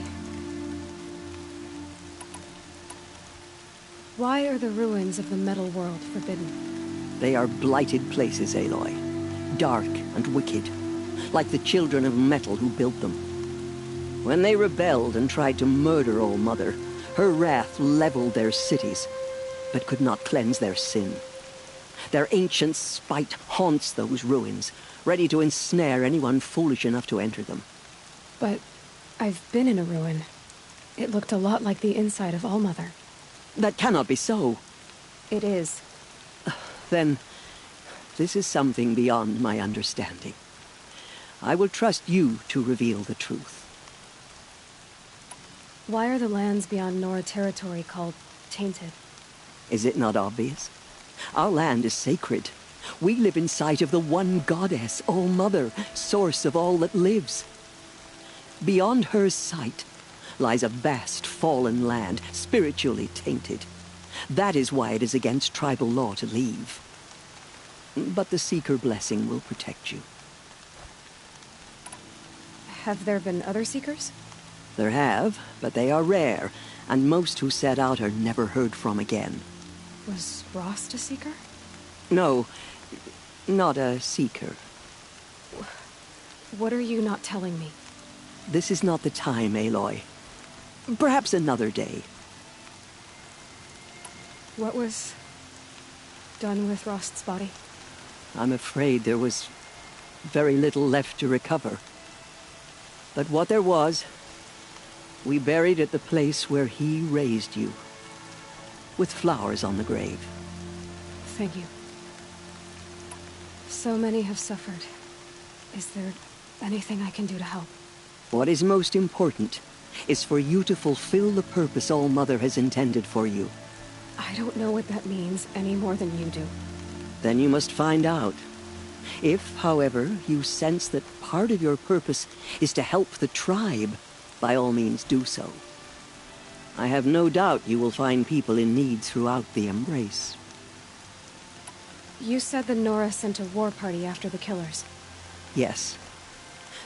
Why are the ruins of the metal world forbidden? They are blighted places, Aloy. Dark and wicked. Like the children of metal who built them. When they rebelled and tried to murder All Mother, her wrath leveled their cities, but could not cleanse their sin. Their ancient spite haunts those ruins, ready to ensnare anyone foolish enough to enter them. But I've been in a ruin. It looked a lot like the inside of All Mother. That cannot be so. It is. Then, this is something beyond my understanding. I will trust you to reveal the truth. Why are the lands beyond Nora territory called tainted? Is it not obvious? Our land is sacred. We live in sight of the one goddess, All Mother, source of all that lives. Beyond her sight lies a vast fallen land, spiritually tainted. That is why it is against tribal law to leave. But the Seeker blessing will protect you. Have there been other Seekers? There have, but they are rare, and most who set out are never heard from again. Was Rost a Seeker? No, not a Seeker. What are you not telling me? This is not the time, Aloy. Perhaps another day. What was done with Rost's body? I'm afraid there was very little left to recover. But what there was, we buried at the place where he raised you, with flowers on the grave. Thank you. So many have suffered. Is there anything I can do to help? What is most important is for you to fulfill the purpose All Mother has intended for you. I don't know what that means any more than you do. Then you must find out. If, however, you sense that part of your purpose is to help the tribe, by all means do so. I have no doubt you will find people in need throughout the Embrace. You said the Nora sent a war party after the killers. Yes.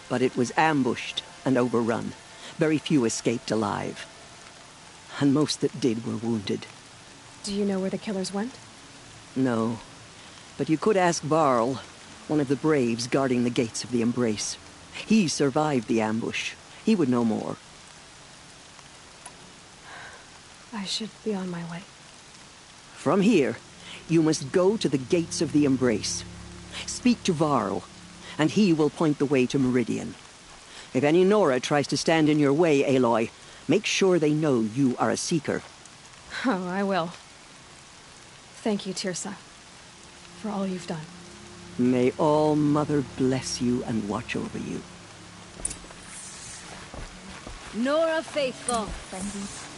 But it was ambushed and overrun. Very few escaped alive. And most that did were wounded. Do you know where the killers went? No. But you could ask Varl, one of the braves guarding the gates of the Embrace. He survived the ambush. He would know more. I should be on my way. From here, you must go to the gates of the Embrace. Speak to Varl, and he will point the way to Meridian. If any Nora tries to stand in your way, Aloy, make sure they know you are a Seeker. Oh, I will. Thank you, Tirsa, for all you've done. May All Mother bless you and watch over you. Nora faithful,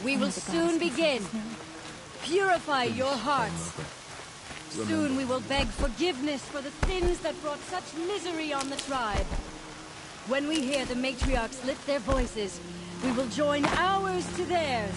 we will soon begin. Purify your hearts. Soon we will beg forgiveness for the sins that brought such misery on the tribe. When we hear the matriarchs lift their voices, we will join ours to theirs.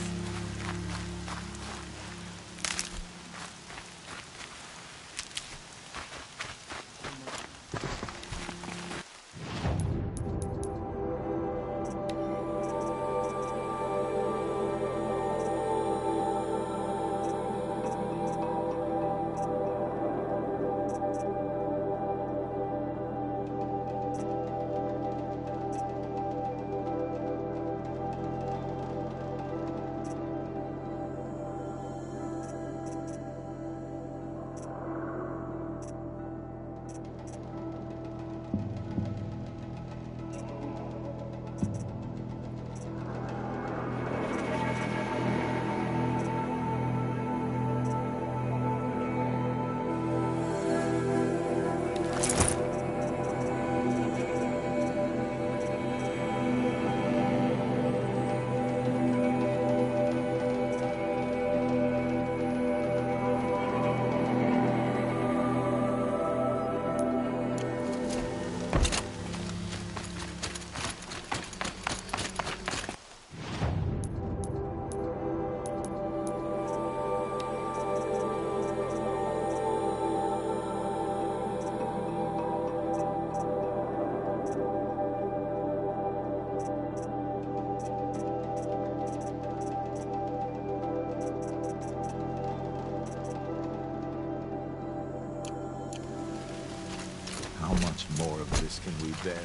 more of this can we bear?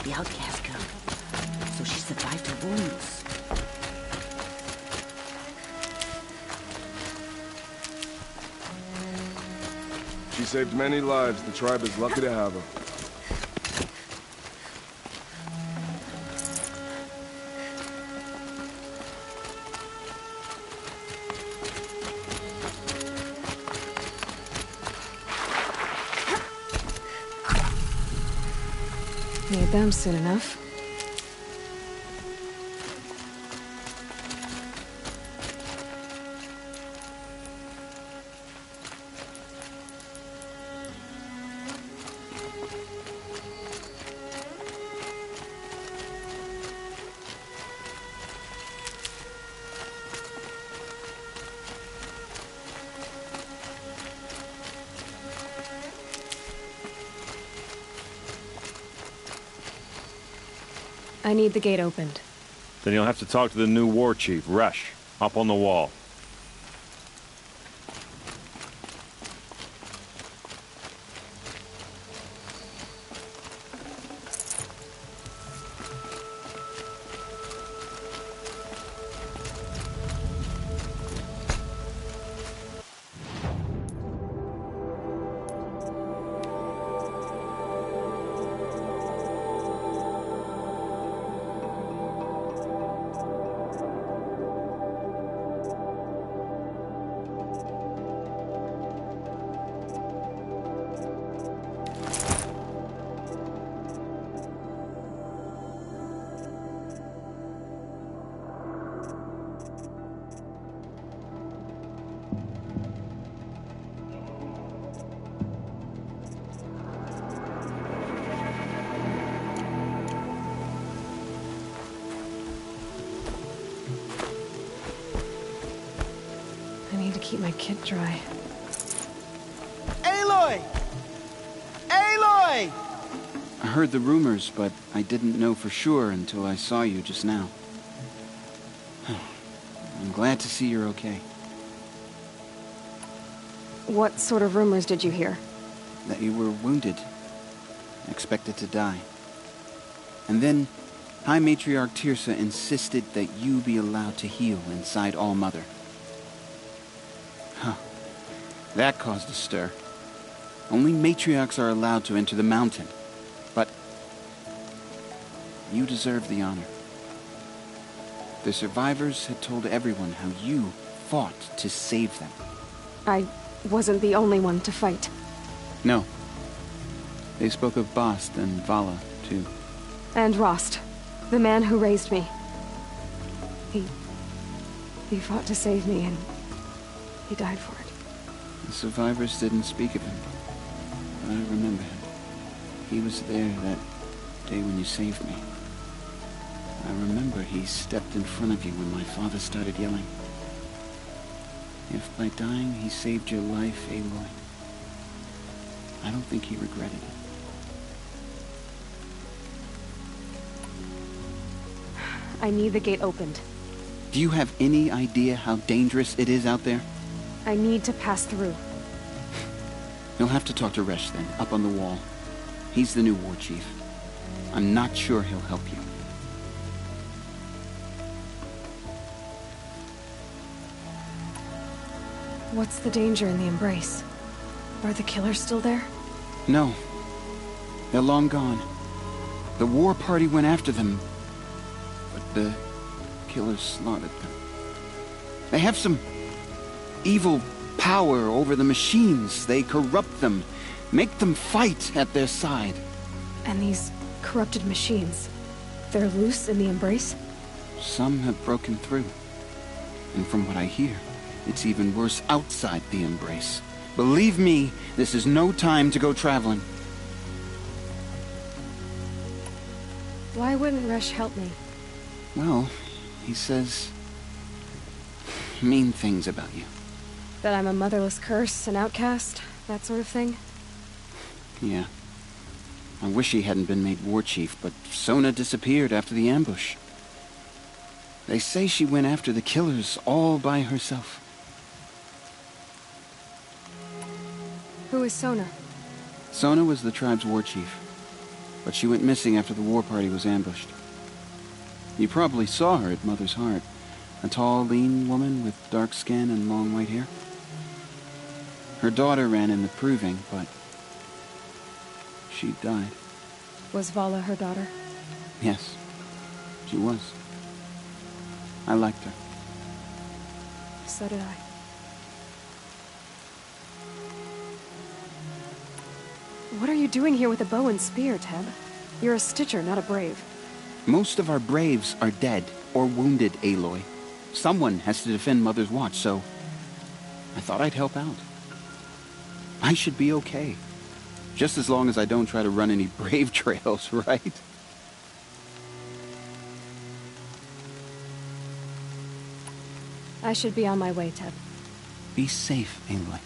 The outcast girl. So she survived her wounds. She saved many lives. The tribe is lucky to have her. Need them soon enough. I need the gate opened. Then you'll have to talk to the new war chief, Resh, up on the wall. Keep my kit dry. Aloy! Aloy! I heard the rumors, but I didn't know for sure until I saw you just now. I'm glad to see you're okay. What sort of rumors did you hear? That you were wounded, expected to die. And then, High Matriarch Tirsa insisted that you be allowed to heal inside All-Mother. Huh. That caused a stir. Only matriarchs are allowed to enter the mountain. But you deserve the honor. The survivors had told everyone how you fought to save them. I wasn't the only one to fight. No. They spoke of Bast and Vala, too. And Rost, the man who raised me. He fought to save me, and he died for it. The survivors didn't speak of him, but I remember him. He was there that day when you saved me. I remember he stepped in front of you when my father started yelling. If by dying he saved your life, Aloy, I don't think he regretted it. I need the gate opened. Do you have any idea how dangerous it is out there? I need to pass through. You'll have to talk to Resh then, up on the wall. He's the new war chief. I'm not sure he'll help you. What's the danger in the embrace? Are the killers still there? No. They're long gone. The war party went after them, but the killers slaughtered them. They have some evil power over the machines. They corrupt them, make them fight at their side. And these corrupted machines, they're loose in the embrace? Some have broken through. And from what I hear, it's even worse outside the embrace. Believe me, this is no time to go traveling. Why wouldn't Resh help me? Well, he says mean things about you. That I'm a motherless curse, an outcast, that sort of thing? Yeah. I wish he hadn't been made war chief, but Sona disappeared after the ambush. They say she went after the killers all by herself. Who is Sona? Sona was the tribe's war chief, but she went missing after the war party was ambushed. You probably saw her at Mother's Heart. A tall, lean woman with dark skin and long white hair. Her daughter ran in the proving, but she died. Was Vala her daughter? Yes, she was. I liked her. So did I. What are you doing here with a bow and spear, Teb? You're a Stitcher, not a Brave. Most of our Braves are dead or wounded, Aloy. Someone has to defend Mother's Watch, so I thought I'd help out. I should be okay. Just as long as I don't try to run any Brave trails, right? I should be on my way, Teb. Be safe, Aloy.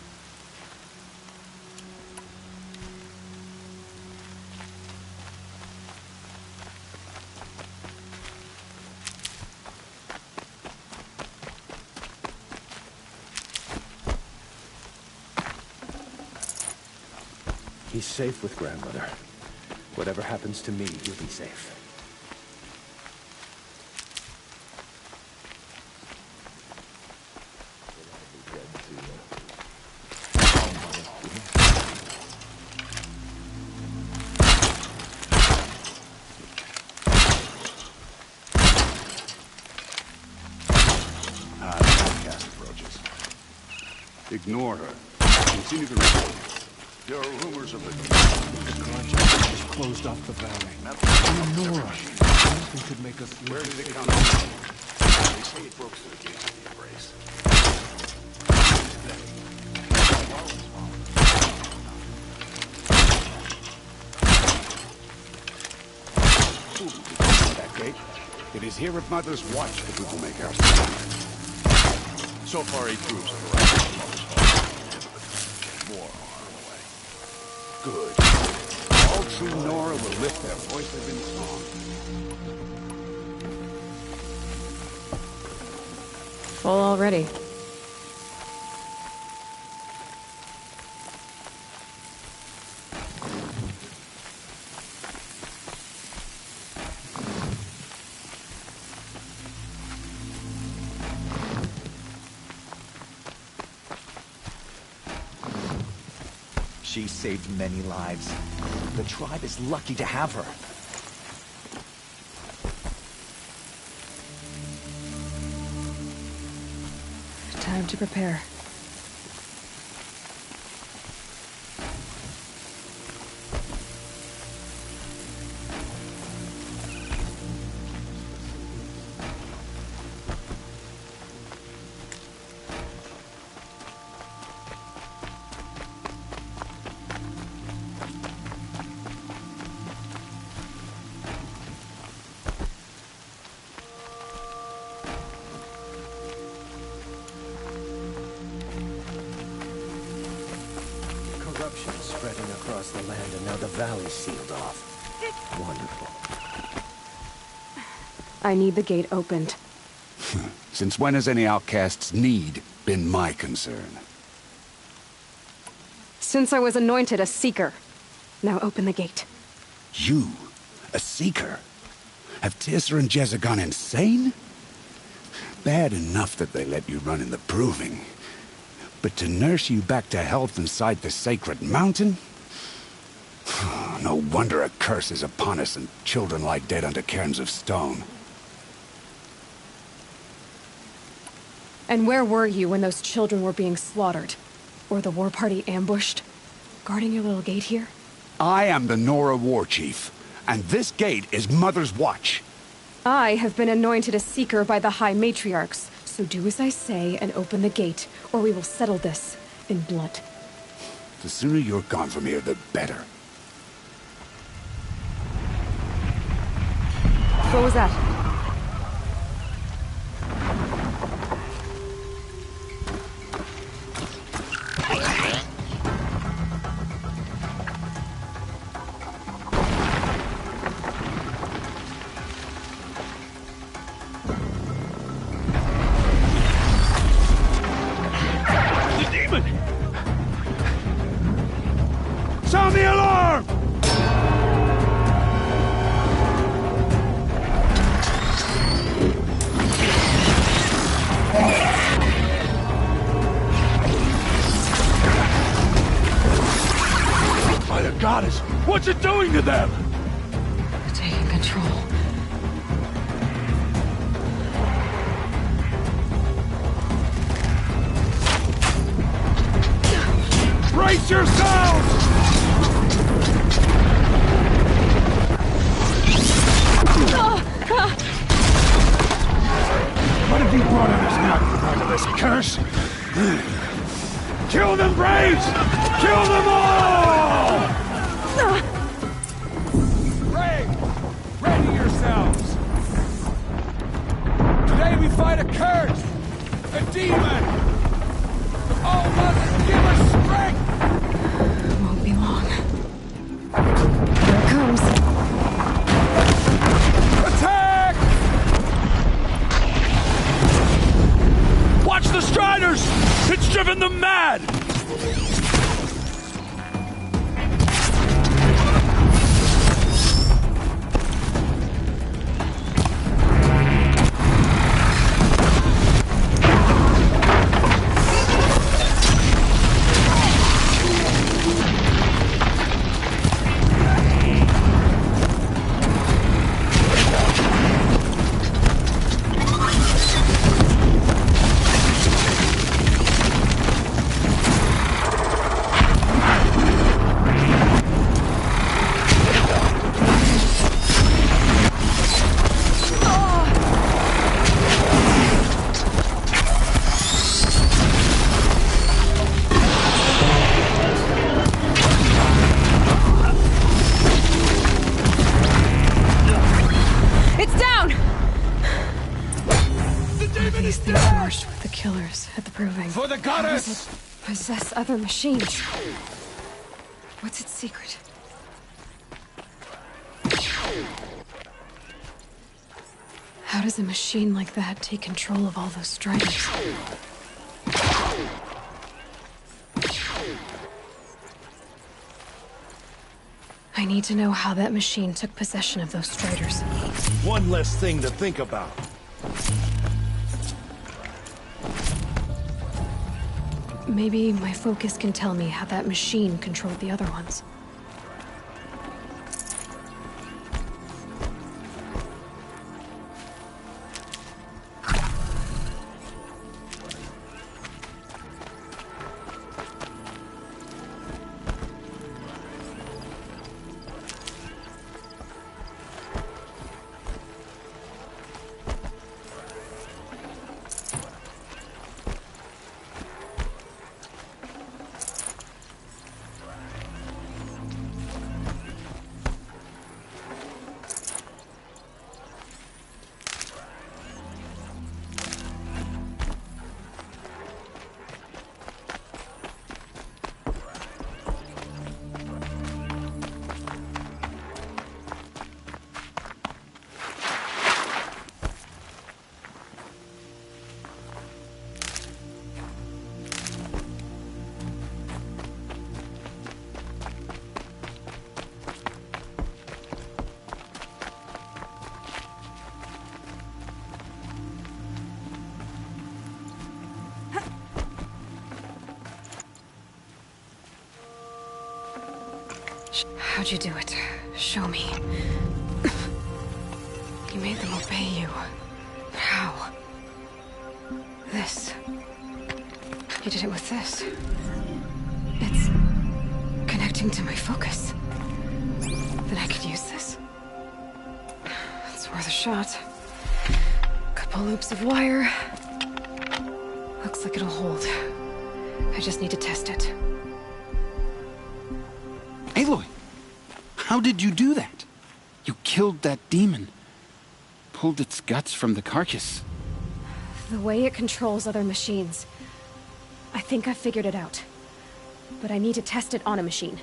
He's safe with Grandmother. Whatever happens to me, he'll be safe. Ignore her. Continue the report. There are rumors of the Karja just closed off the valley. And Nora, nothing could make us leave. Where did it come from? They say it broke through the gates of the embrace. That gate? It is here at Mother's Watch that we will make our stand. So far, 8 troops have arrived at Mother's Watch. More are on the way. Good. All true Nora will lift their voices in song. Full already. She saved many lives. The tribe is lucky to have her. Time to prepare. Corruption spreading across the land, and now the valley's sealed off. Wonderful. I need the gate opened. Since when has any outcast's need been my concern? Since I was anointed a Seeker. Now open the gate. You? A Seeker? Have Teersa and Jezza gone insane? Bad enough that they let you run in the proving. But to nurse you back to health inside the sacred mountain? No wonder a curse is upon us and children lie dead under cairns of stone. And where were you when those children were being slaughtered? Or the war party ambushed? Guarding your little gate here? I am the Nora War Chief, and this gate is Mother's Watch. I have been anointed a Seeker by the High Matriarchs, so do as I say and open the gate, or we will settle this in blood. The sooner you're gone from here, the better. What was that? to them! Taking control. Brace yourselves! What have you brought on us now, part of this curse? Kill them, Braves! Kill them all! Brave! Ready yourselves! Today we fight a curse! A demon! All must give us strength! Won't be long. Here it comes. Attack! Watch the Striders! It's driven them mad! These things marched with the killers at the Proving. For the goddess! How does it possess other machines? What's its secret? How does a machine like that take control of all those Striders? I need to know how that machine took possession of those Striders. One less thing to think about. Maybe my focus can tell me how that machine controlled the other ones. How'd you do it? Show me. You made them obey you. How? This. You did it with this. It's connecting to my focus. Then I could use this. It's worth a shot. Couple loops of wire. Looks like it'll hold. I just need to test it. Aloy! How did you do that? You killed that demon. Pulled its guts from the carcass. The way it controls other machines. I think I figured it out. But I need to test it on a machine.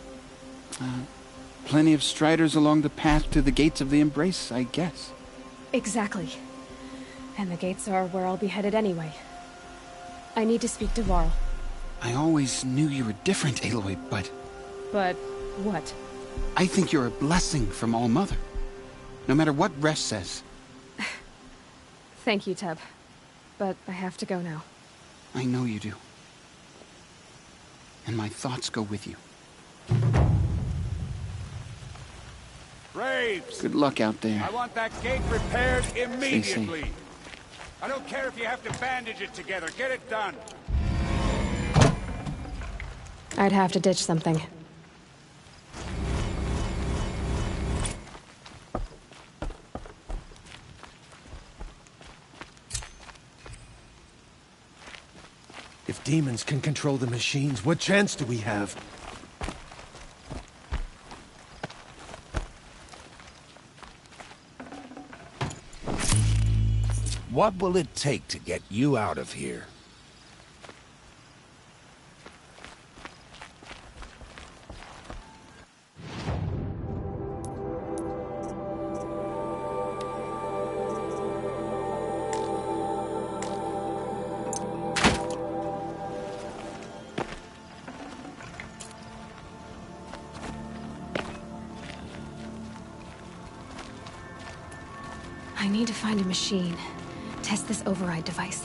Plenty of Striders along the path to the gates of the Embrace, I guess. Exactly. And the gates are where I'll be headed anyway. I need to speak to Varl. I always knew you were different, Aloy, but... But what? I think you're a blessing from All-Mother. No matter what Resh says. Thank you, Teb. But I have to go now. I know you do. And my thoughts go with you. Braves! Good luck out there. I want that gate repaired immediately. I don't care if you have to bandage it together. Get it done. I'd have to ditch something. If demons can control the machines, what chance do we have? What will it take to get you out of here? I need to find a machine. Test this override device.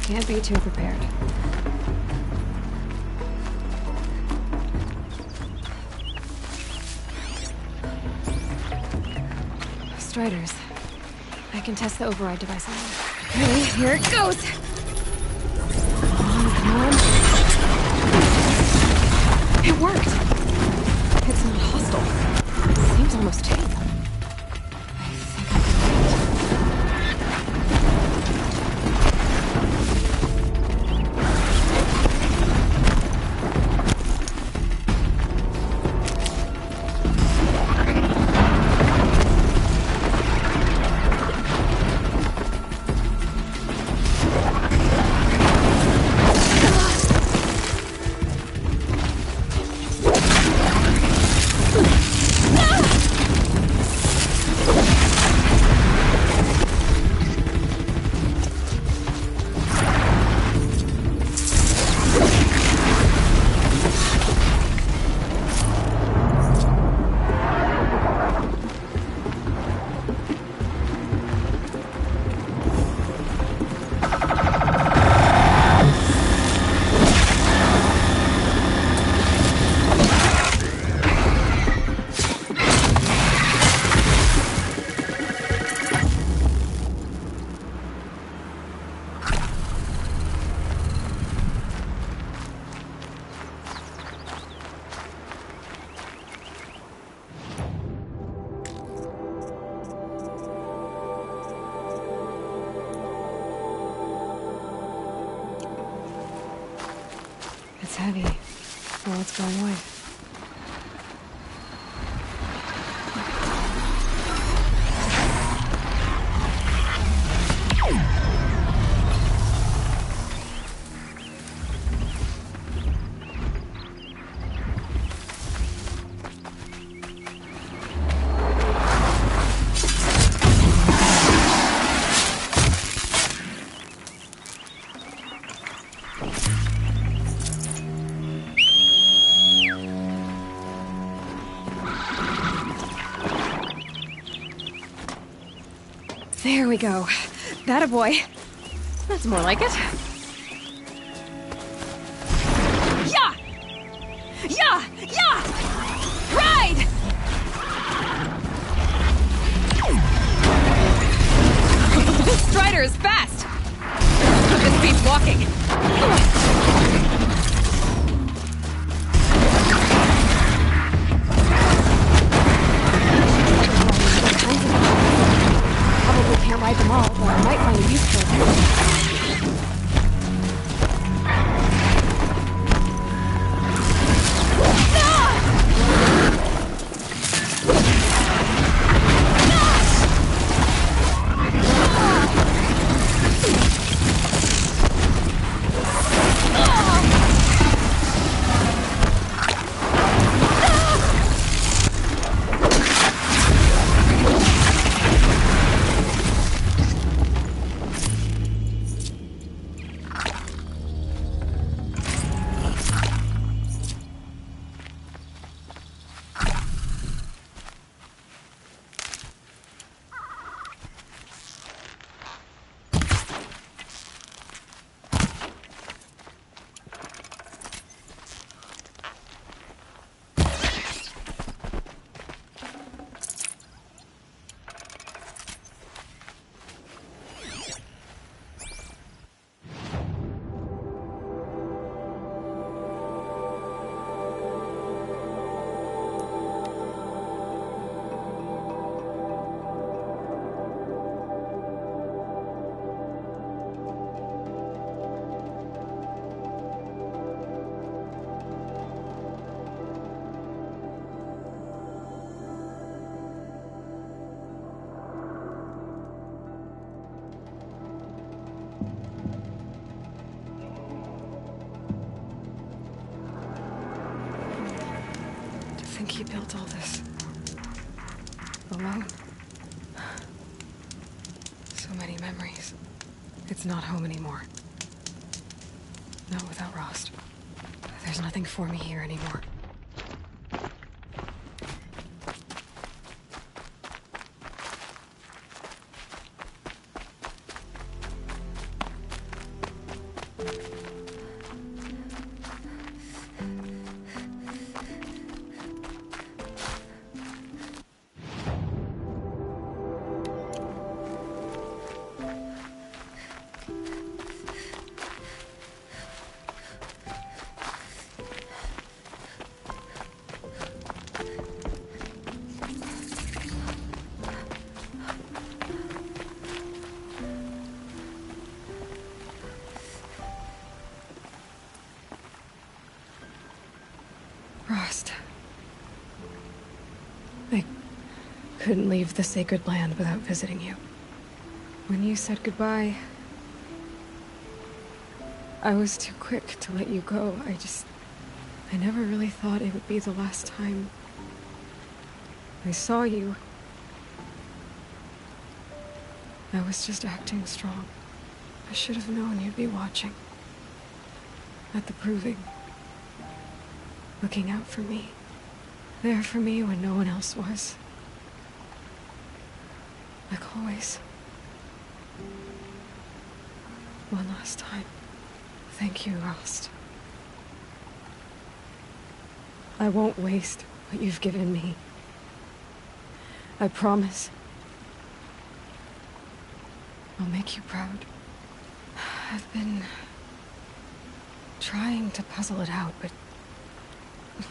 Can't be too prepared. Striders. I can test the override device on them. Okay, here it goes! Come on. It worked! It's not hostile. It seems almost tame. It's heavy. Well, it's going away. There we go. That a boy. That's more like it. Yeah! Yeah! Yeah! Ride! This Strider is fast! This beats walking. Can't ride them all, but I might find a use for them. Think he built all this alone? So many memories. It's not home anymore. Not without Rost. There's nothing for me here anymore. couldn't leave the sacred land without visiting you. When you said goodbye, I was too quick to let you go. I never really thought it would be the last time I saw you. I was just acting strong. I should have known you'd be watching. At the proving. Looking out for me. There for me when no one else was. Like always. One last time. Thank you, Rost. I won't waste what you've given me. I promise. I'll make you proud. I've been trying to puzzle it out, but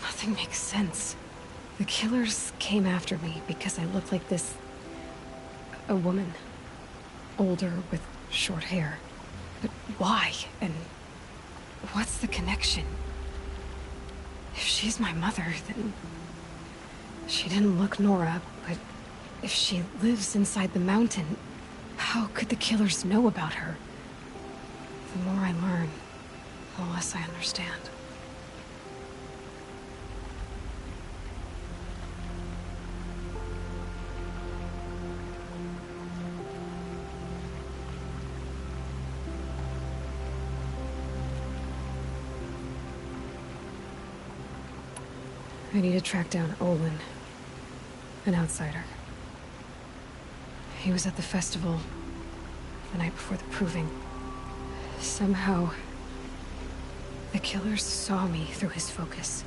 nothing makes sense. The killers came after me because I looked like this... a woman. Older with short hair. But why? And what's the connection? If she's my mother, then... she didn't look Nora, but if she lives inside the mountain, how could the killers know about her? The more I learn, the less I understand. I need to track down Olin, an outsider. He was at the festival the night before the proving. Somehow, the killers saw me through his focus.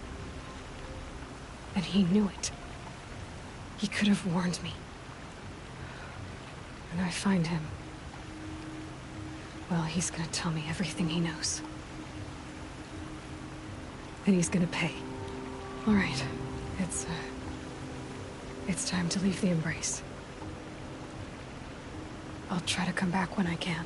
And he knew it. He could have warned me. When I find him, well, he's gonna tell me everything he knows. And he's gonna pay. All right, it's time to leave the Embrace. I'll try to come back when I can.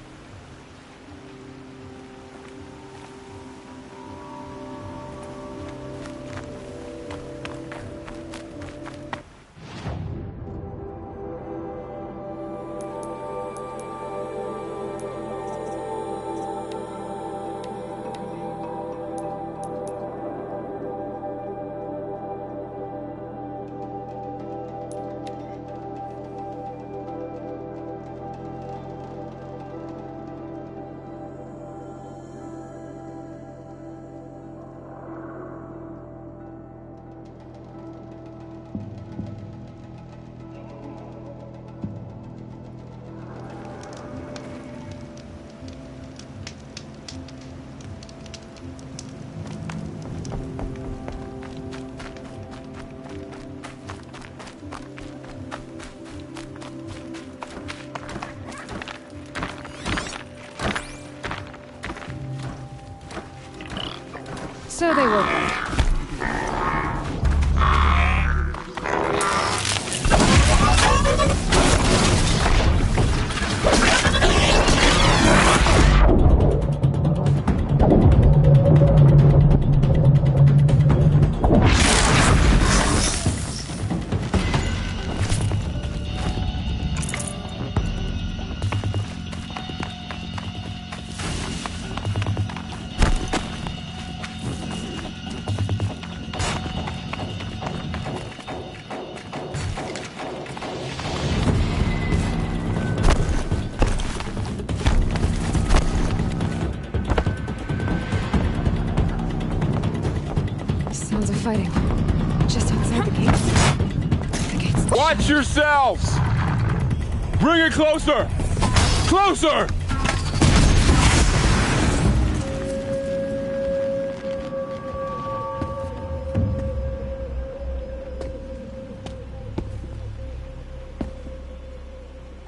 So they woke up. Fighting. Just outside the gates. Watch yourselves! Bring it closer! Closer!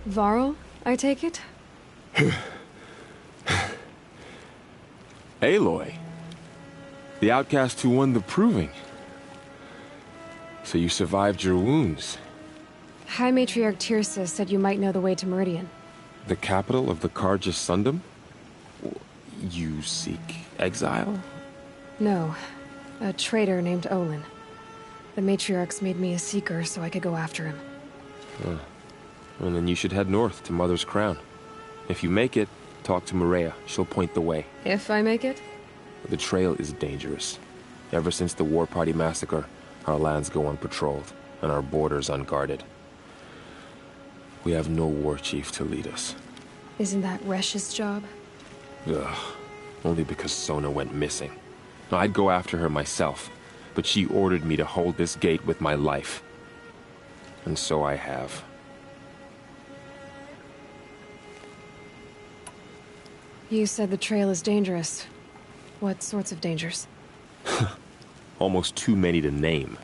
Varl, I take it? Aloy. The outcast who won the proving. So you survived your wounds. High Matriarch Tirsa said you might know the way to Meridian. The capital of the Karja Sundom? You seek exile? No. A traitor named Olin. The Matriarchs made me a seeker so I could go after him. And then you should head north to Mother's Crown. If you make it, talk to Maria. She'll point the way. If I make it? The trail is dangerous. Ever since the War Party massacre, our lands go unpatrolled, and our borders unguarded. We have no war chief to lead us. Isn't that Resh's job? Ugh. Only because Sona went missing. I'd go after her myself, but she ordered me to hold this gate with my life. And so I have. You said the trail is dangerous. What sorts of dangers? Almost too many to name.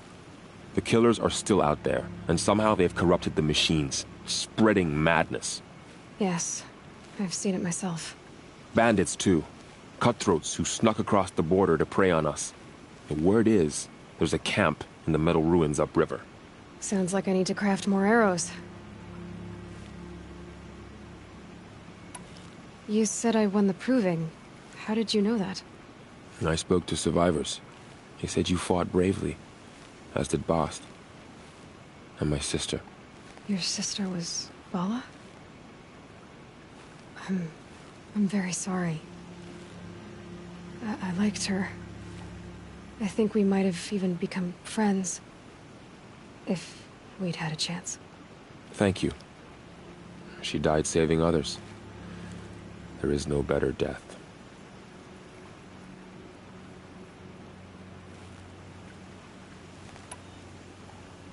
The killers are still out there, and somehow they've corrupted the machines, spreading madness. Yes, I've seen it myself. Bandits, too. Cutthroats who snuck across the border to prey on us. The word is, there's a camp in the metal ruins upriver. Sounds like I need to craft more arrows. You said I won the proving. How did you know that? And I spoke to survivors. They said you fought bravely, as did Bast. And my sister. Your sister was Bala? I'm very sorry. I liked her. I think we might have even become friends. If we'd had a chance. Thank you. She died saving others. There is no better death.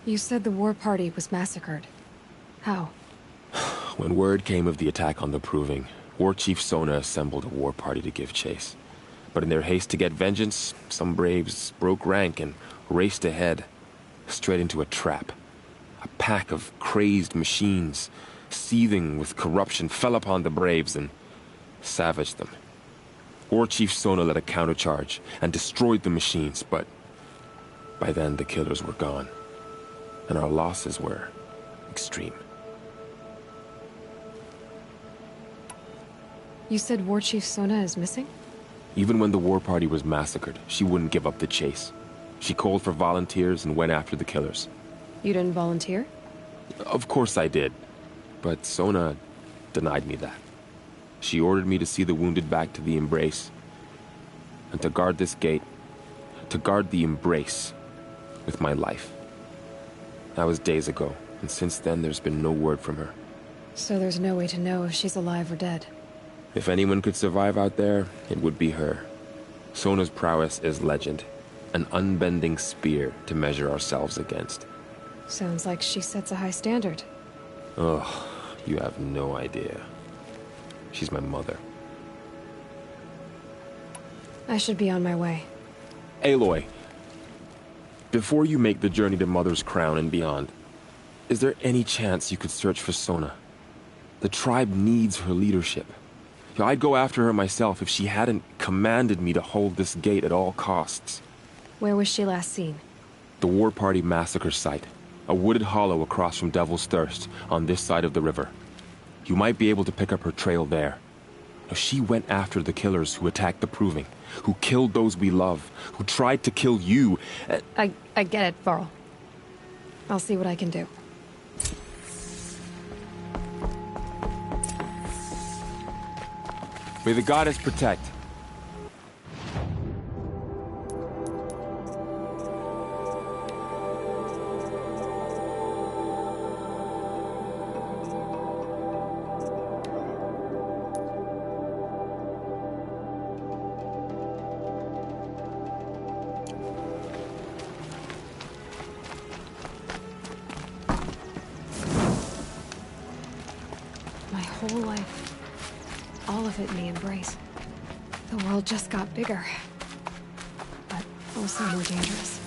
You said the war party was massacred. How? When word came of the attack on the Proving, War Chief Sona assembled a war party to give chase. But in their haste to get vengeance, some braves broke rank and raced ahead, straight into a trap. A pack of crazed machines, seething with corruption, fell upon the braves and savaged them. War Chief Sona led a countercharge and destroyed the machines, but by then the killers were gone, and our losses were extreme. You said War Chief Sona is missing? Even when the war party was massacred, she wouldn't give up the chase. She called for volunteers and went after the killers. You didn't volunteer? Of course I did, but Sona denied me that. She ordered me to see the wounded back to the Embrace, and to guard this gate, to guard the Embrace with my life. That was days ago, and since then there's been no word from her. So there's no way to know if she's alive or dead. If anyone could survive out there, it would be her. Sona's prowess is legend, an unbending spear to measure ourselves against. Sounds like she sets a high standard. Oh, you have no idea. She's my mother. I should be on my way. Aloy, before you make the journey to Mother's Crown and beyond, is there any chance you could search for Sona? The tribe needs her leadership. I'd go after her myself if she hadn't commanded me to hold this gate at all costs. Where was she last seen? The War Party massacre site. A wooded hollow across from Devil's Thirst, on this side of the river. You might be able to pick up her trail there. She went after the killers who attacked the Proving, who killed those we love, who tried to kill you. I get it, Varl. I'll see what I can do. May the goddess protect. My whole life. All of it in the Embrace. The world just got bigger. But also more dangerous.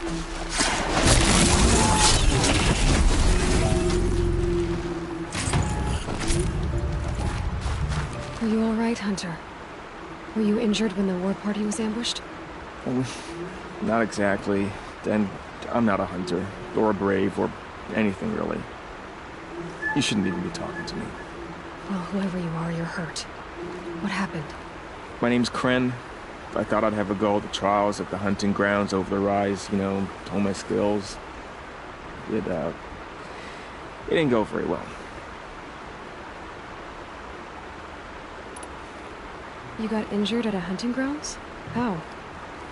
Are you all right, Hunter? Were you injured when the war party was ambushed? Not exactly. And I'm not a hunter, or a brave, or anything really. You shouldn't even be talking to me. Well, whoever you are, you're hurt. What happened? My name's Kren. I thought I'd have a go at the trials at the hunting grounds over the rise, you know, hone my skills. It didn't go very well. You got injured at a hunting grounds? How?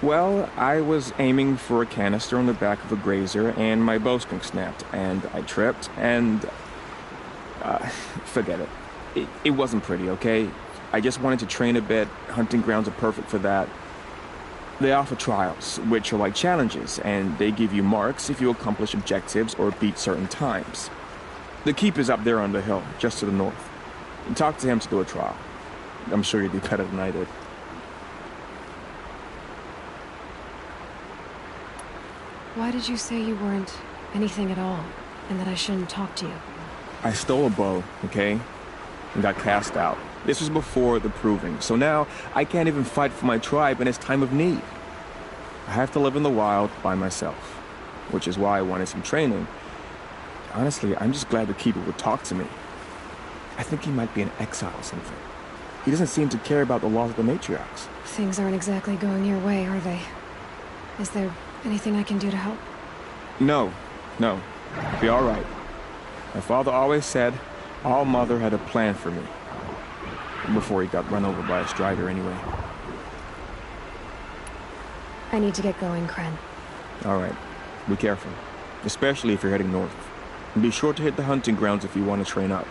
Well, I was aiming for a canister on the back of a grazer, and my bowstring snapped, and I tripped, and... forget it. It wasn't pretty, okay? I just wanted to train a bit. Hunting grounds are perfect for that. They offer trials, which are like challenges, and they give you marks if you accomplish objectives or beat certain times. The keeper's up there on the hill, just to the north. Talk to him to do a trial. I'm sure you'd be better than I did. Why did you say you weren't anything at all, and that I shouldn't talk to you? I stole a bow, okay? And got cast out. This was before the proving, so now I can't even fight for my tribe in its time of need. I have to live in the wild by myself, which is why I wanted some training. Honestly, I'm just glad the keeper would talk to me. I think he might be in exile or something. He doesn't seem to care about the laws of the matriarchs. Things aren't exactly going your way, are they? Is there anything I can do to help? No. I'll be all right. My father always said All Mother had a plan for me. Before he got run over by a strider anyway. I need to get going, Kren. All right. Be careful. Especially if you're heading north. And be sure to hit the hunting grounds if you want to train up.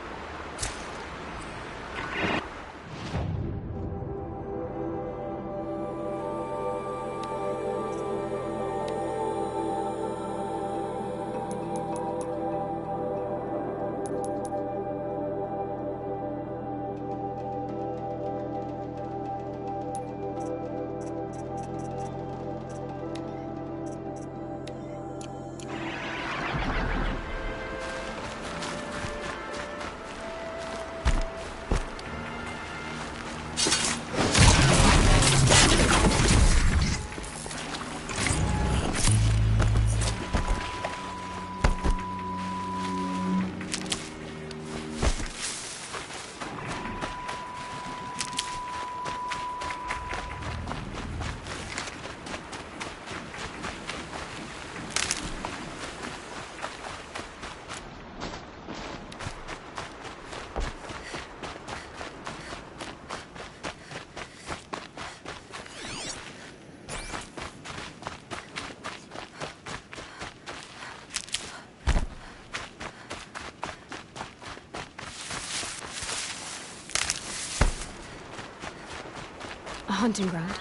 A hunting ground.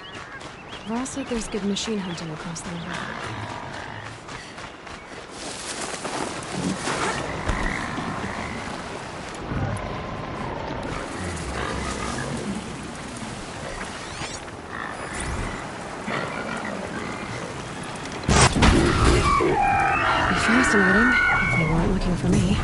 Varl said there's good machine hunting across the river. Fascinating, if they weren't looking for me.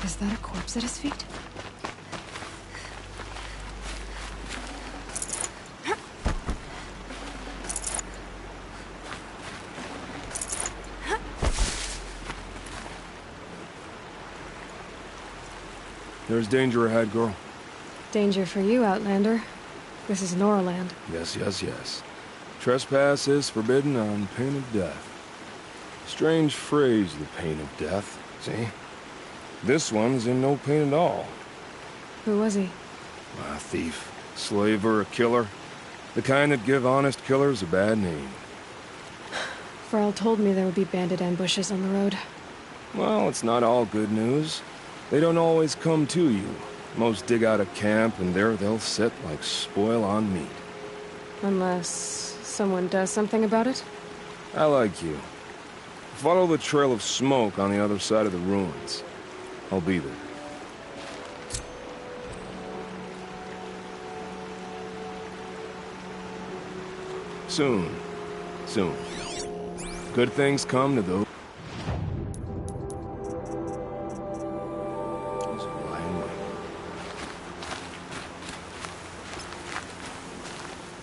Is that a corpse at his feet? There's danger ahead, girl. Danger for you, Outlander. This is Noraland. Yes, yes, yes. Trespass is forbidden on pain of death. Strange phrase, the pain of death. See? This one's in no pain at all. Who was he? A thief, slaver, a killer. The kind that give honest killers a bad name. Farrell told me there would be bandit ambushes on the road. Well, it's not all good news. They don't always come to you. Most dig out a camp, and there they'll sit like spoil on meat. Unless someone does something about it? I like you. Follow the trail of smoke on the other side of the ruins. I'll be there. Soon. Soon. Good things come to those.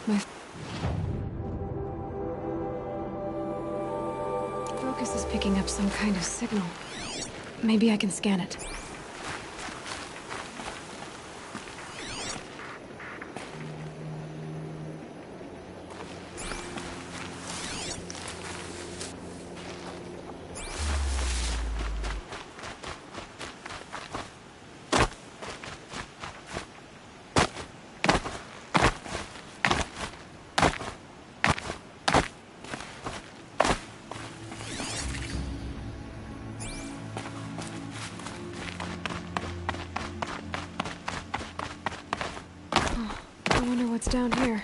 My focus is picking up some kind of signal. Maybe I can scan it. I wonder what's down here.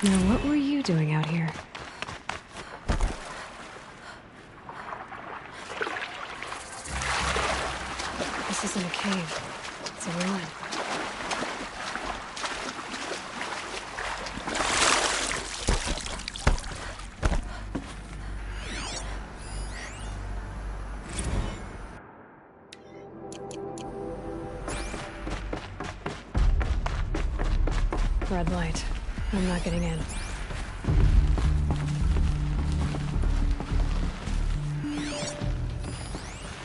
Now, what were you doing out here? This isn't a cave. It's a ruin. Red light. I'm not getting in.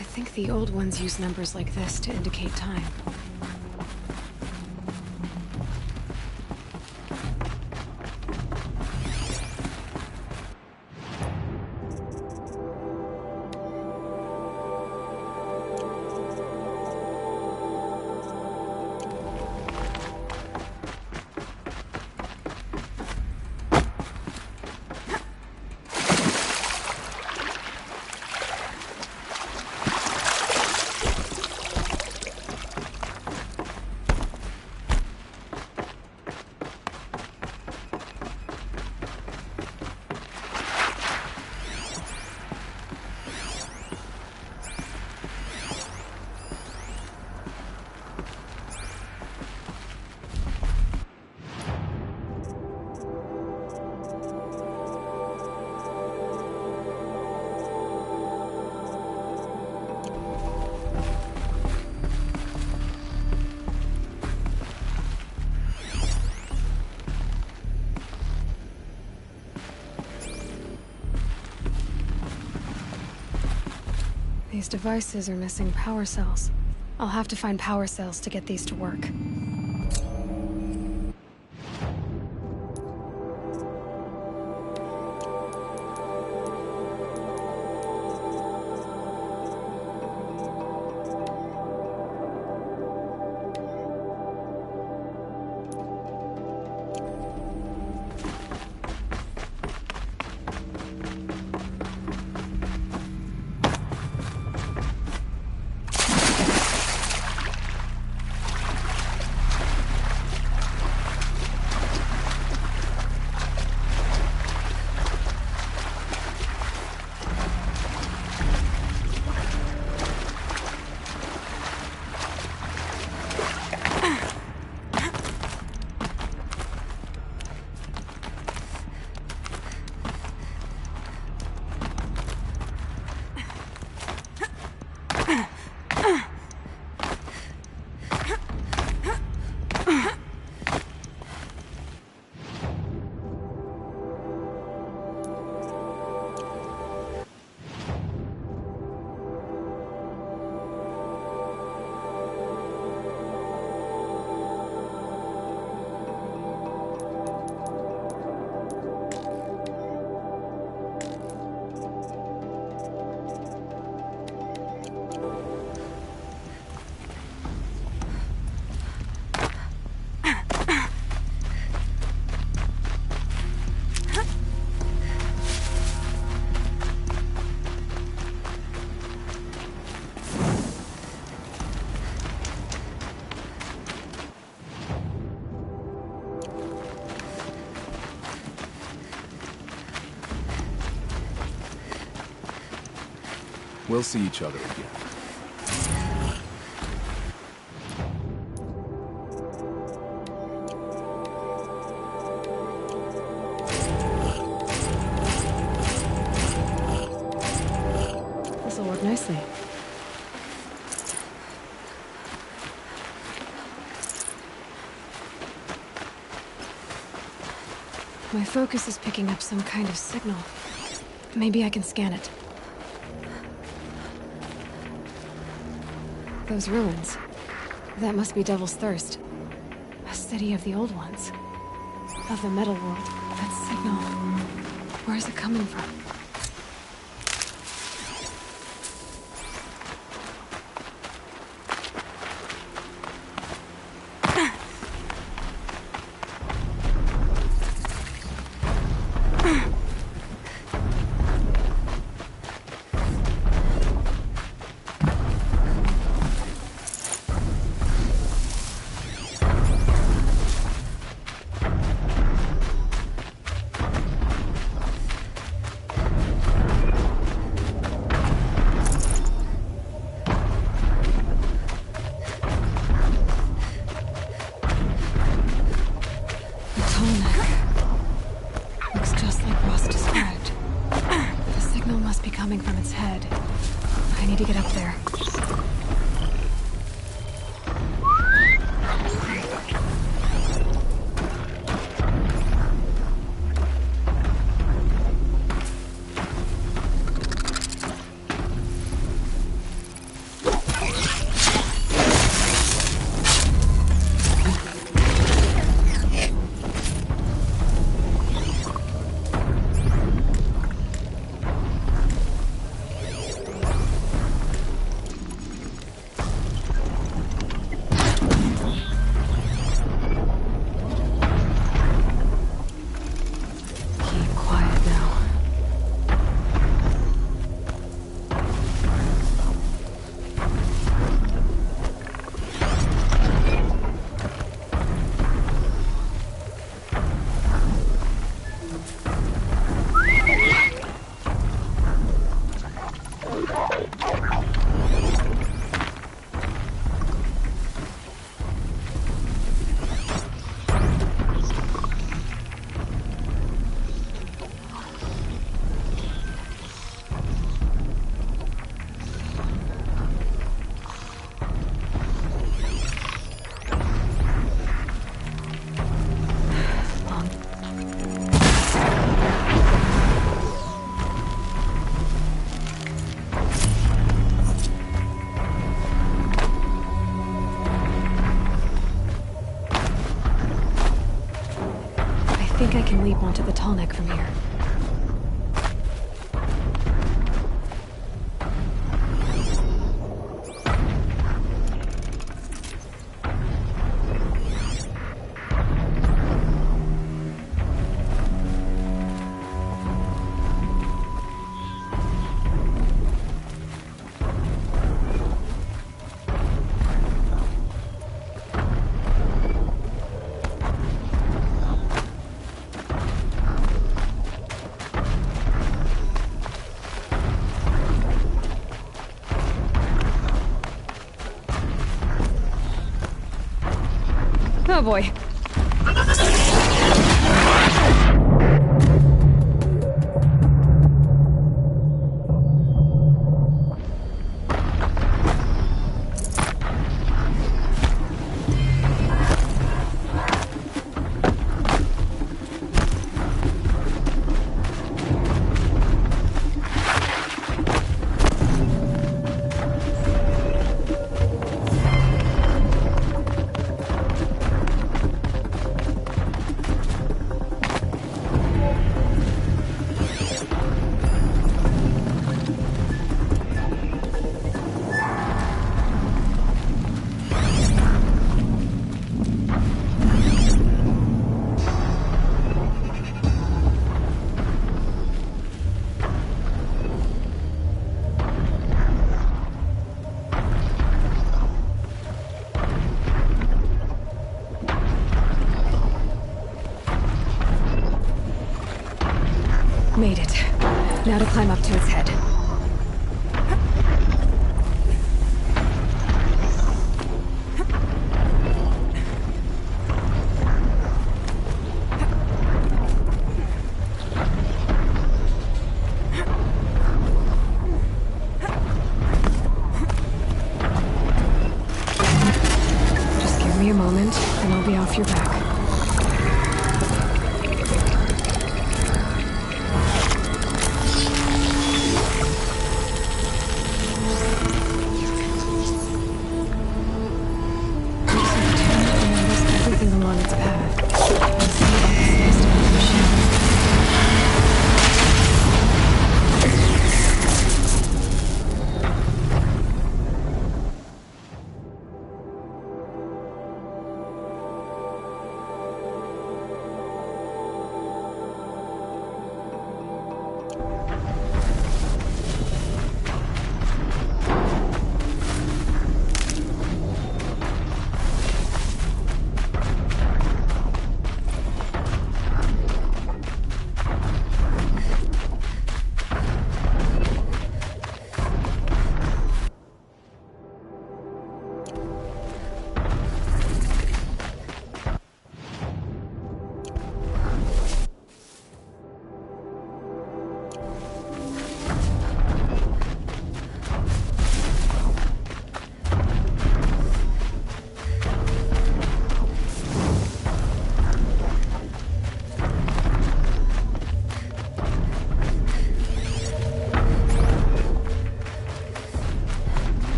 I think the old ones use numbers like this to indicate time. These devices are missing power cells. I'll have to find power cells to get these to work. We'll see each other again. This'll work nicely. My focus is picking up some kind of signal. Maybe I can scan it. Those ruins. That must be Devil's Thirst. A city of the old ones. Of the metal world. That signal. Where is it coming from? Coming from its head. I need to get up there. I think I can leap onto the tall neck from here. Oh boy. Made it. Now to climb up to its head.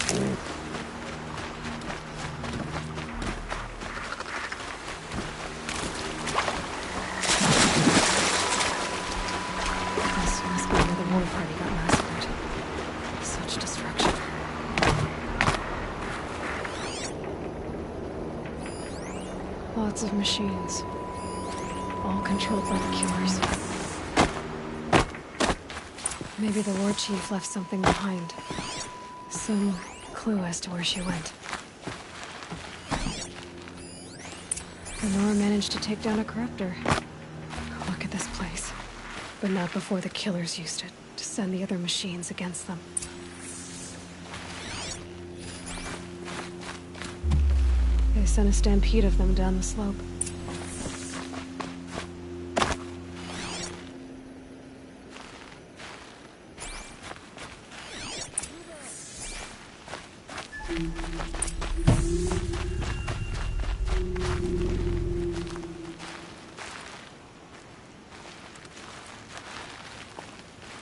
This must be where the war party got massacred. Such destruction. Lots of machines. All controlled by the killers. Maybe the war chief left something behind. Some clue as to where she went. Lenore managed to take down a corruptor. Look at this place. But not before the killers used it to send the other machines against them. They sent a stampede of them down the slope.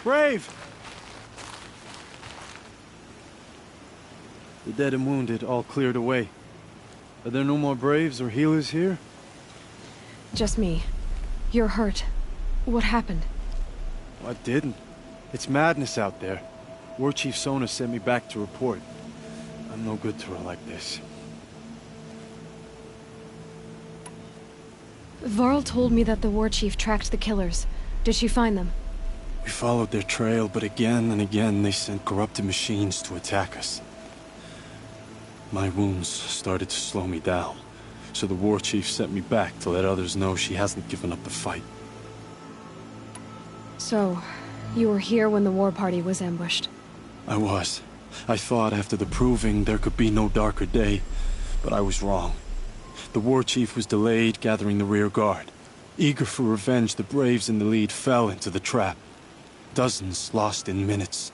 Brave! The dead and wounded all cleared away. Are there no more Braves or healers here? Just me. You're hurt. What happened? I didn't. It's madness out there. War Chief Sona sent me back to report. I'm no good to her like this. Varl told me that the war chief tracked the killers. Did she find them? We followed their trail, but again and again they sent corrupted machines to attack us. My wounds started to slow me down, so the war chief sent me back to let others know she hasn't given up the fight. So, you were here when the war party was ambushed? I was. I thought after the proving there could be no darker day, but I was wrong. The war chief was delayed gathering the rear guard. Eager for revenge, the Braves in the lead fell into the trap. Dozens lost in minutes.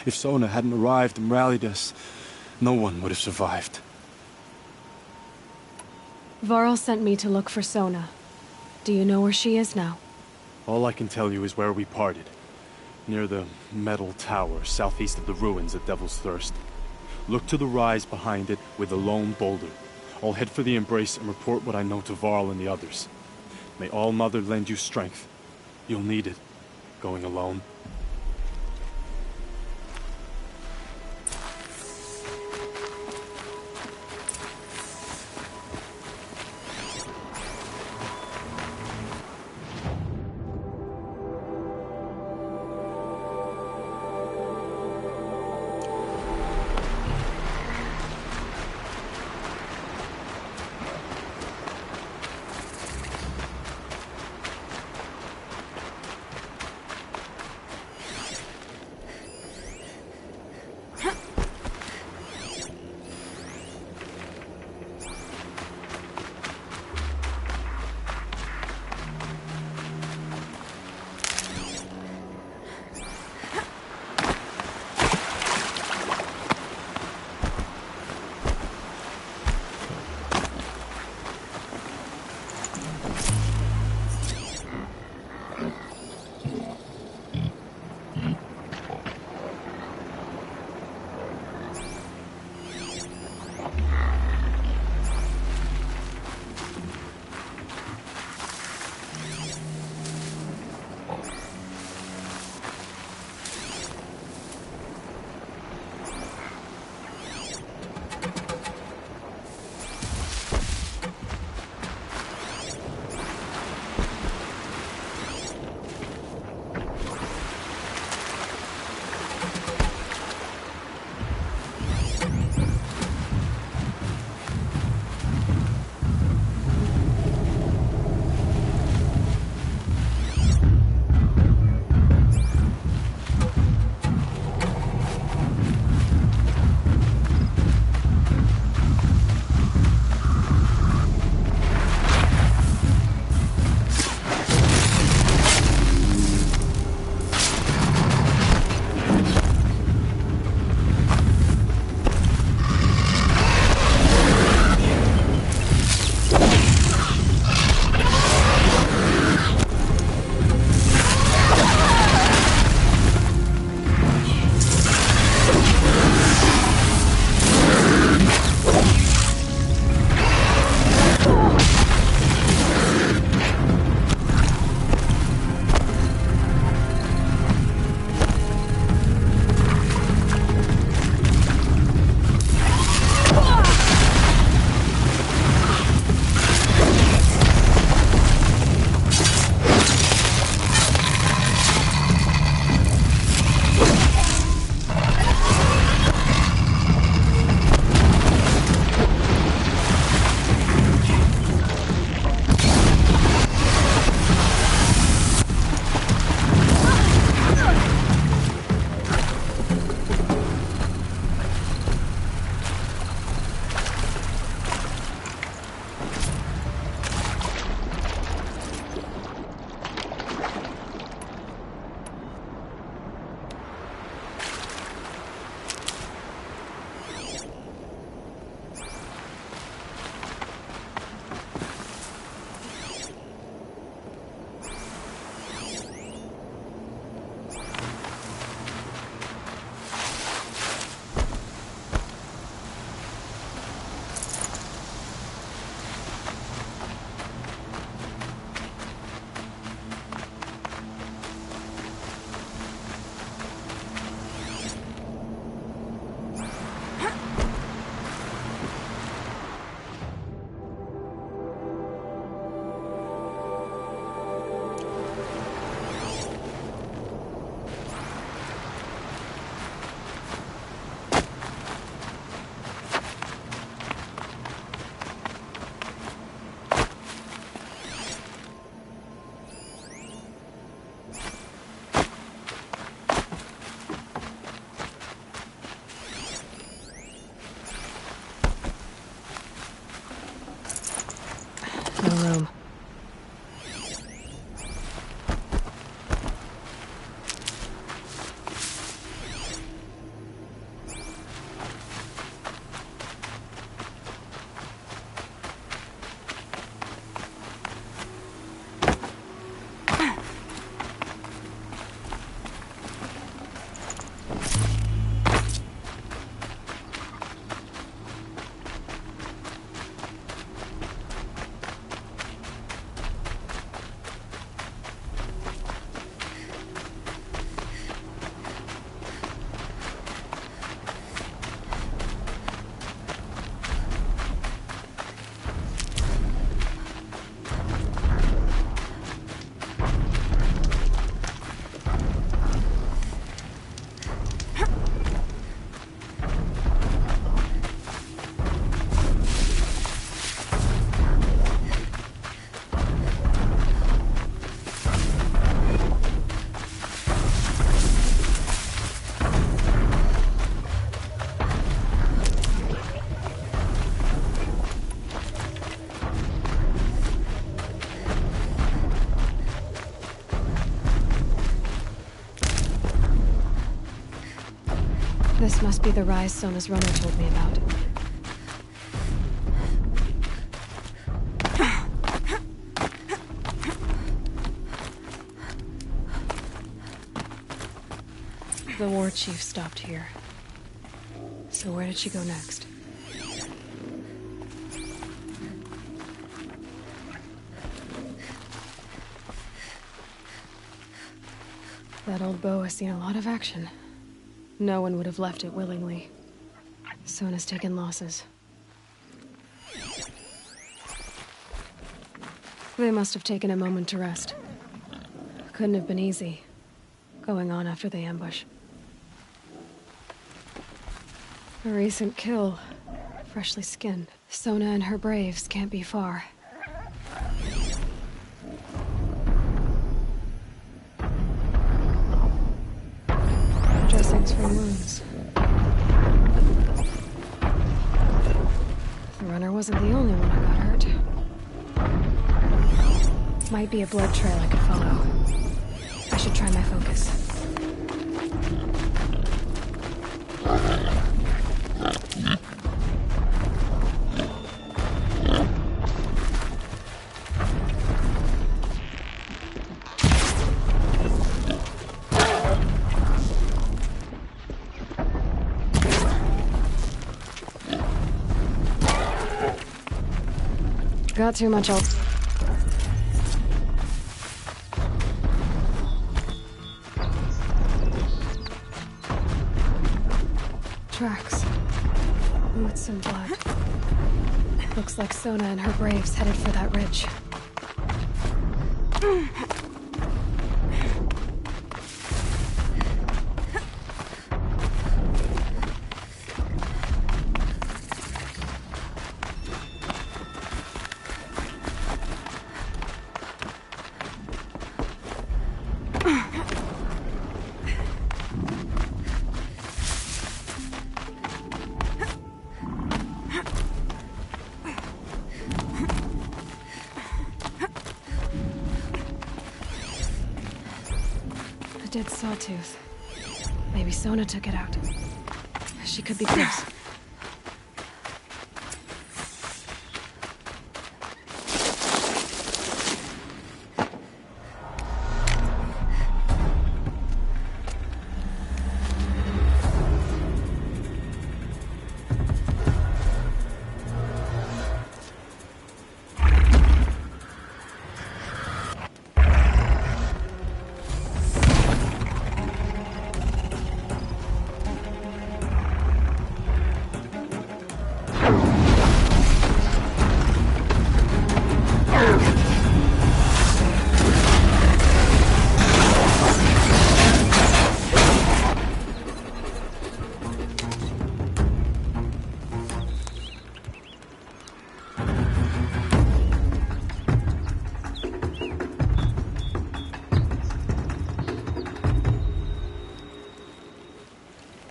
If Sona hadn't arrived and rallied us, no one would have survived. Varl sent me to look for Sona. Do you know where she is now? All I can tell you is where we parted. Near the metal tower, southeast of the ruins at Devil's Thirst. Look to the rise behind it with a lone boulder. I'll head for the embrace and report what I know to Varl and the others. May All Mother lend you strength. You'll need it, going alone. This must be the rise Sona's runner told me about. The war chief stopped here. So where did she go next? That old bow has seen a lot of action. No one would have left it willingly. Sona's taken losses. They must have taken a moment to rest. Couldn't have been easy, going on after the ambush. A recent kill, freshly skinned. Sona and her braves can't be far. Dressings for wounds. The runner wasn't the only one who got hurt. Might be a blood trail I could follow. I should try my focus. Got too much else. Tracks. Boots and blood. Looks like Sona and her braves headed for that ridge. A dead sawtooth. Maybe Sona took it out. She could be close.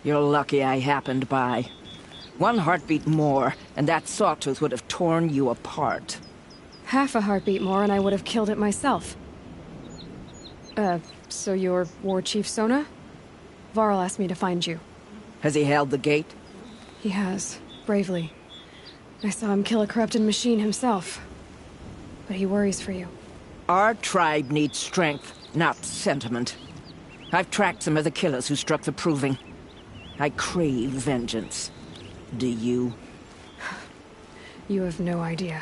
You're lucky I happened by. One heartbeat more, and that sawtooth would have torn you apart. Half a heartbeat more and I would have killed it myself. So you're War Chief Sona? Varl asked me to find you. Has he held the gate? He has, bravely. I saw him kill a corrupted machine himself. But he worries for you. Our tribe needs strength, not sentiment. I've tracked some of the killers who struck the Proving. I crave vengeance. Do you? You have no idea.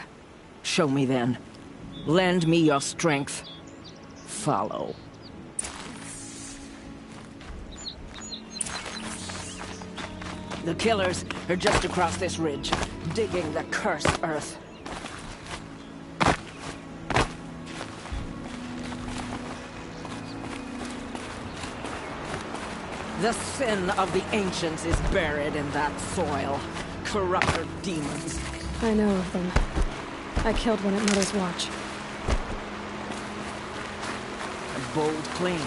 Show me then. Lend me your strength. Follow. The killers are just across this ridge, digging the cursed earth. The sin of the ancients is buried in that soil. Corrupter demons. I know of them. I killed one at Mother's Watch. A bold claim.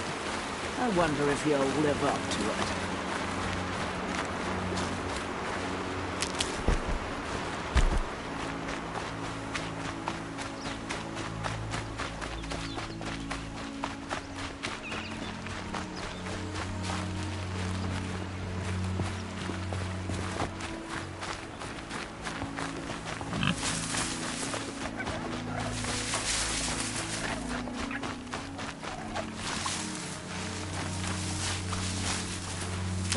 I wonder if he'll live up to it.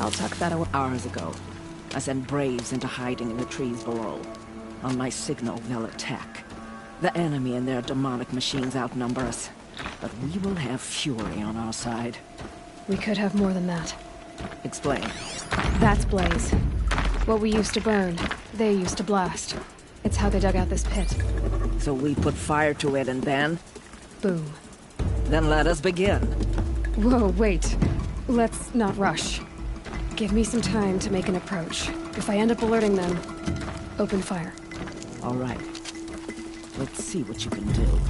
I'll tuck that away. Hours ago, I sent Braves into hiding in the trees below. On my signal, they'll attack. The enemy and their demonic machines outnumber us, but we will have fury on our side. We could have more than that. Explain. That's Blaze. What we used to burn, they used to blast. It's how they dug out this pit. So we put fire to it and then? Boom. Then let us begin. Whoa, wait. Let's not rush. Give me some time to make an approach. If I end up alerting them, open fire. All right. Let's see what you can do.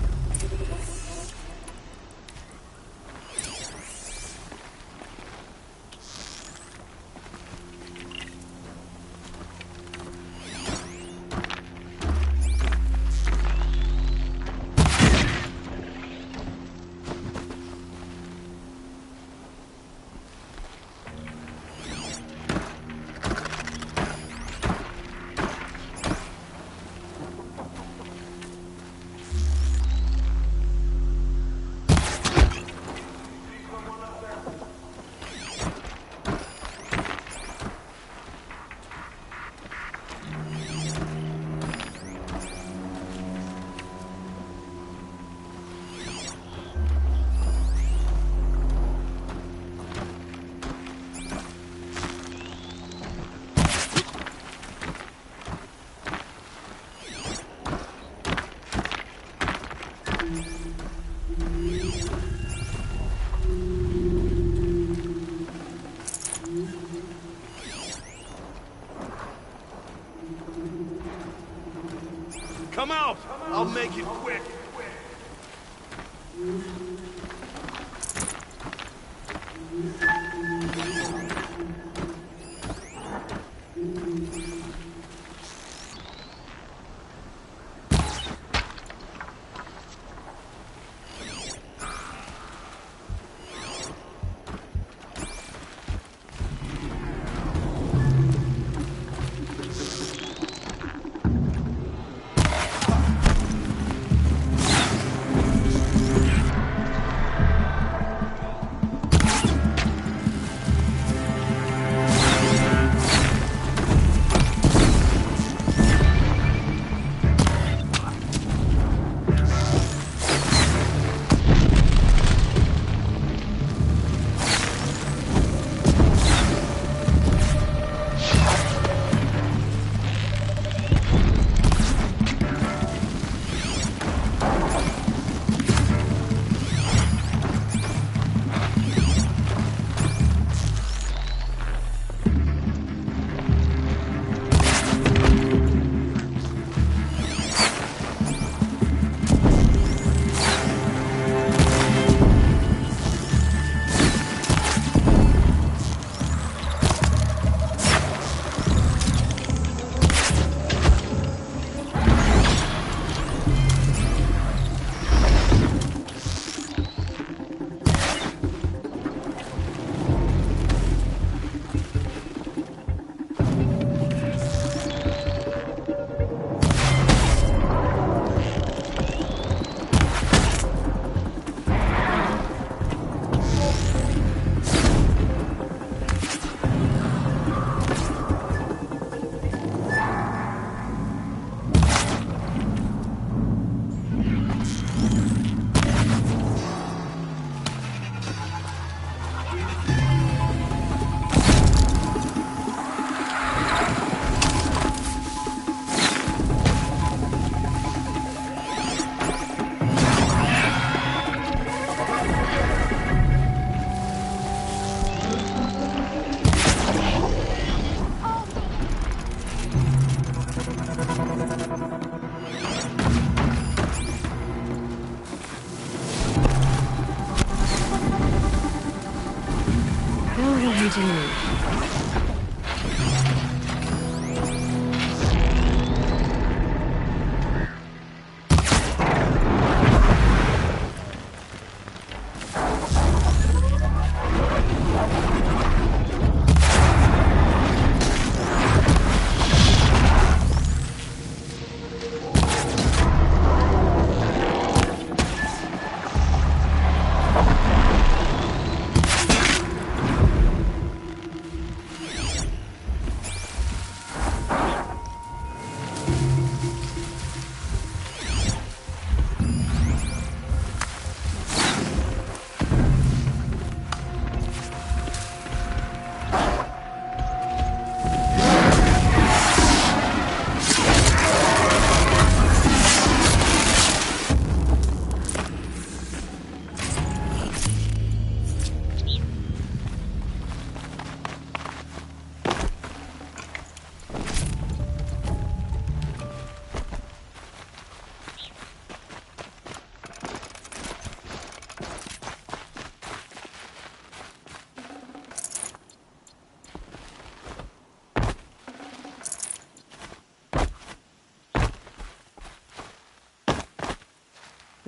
Come out! I'll make it quick!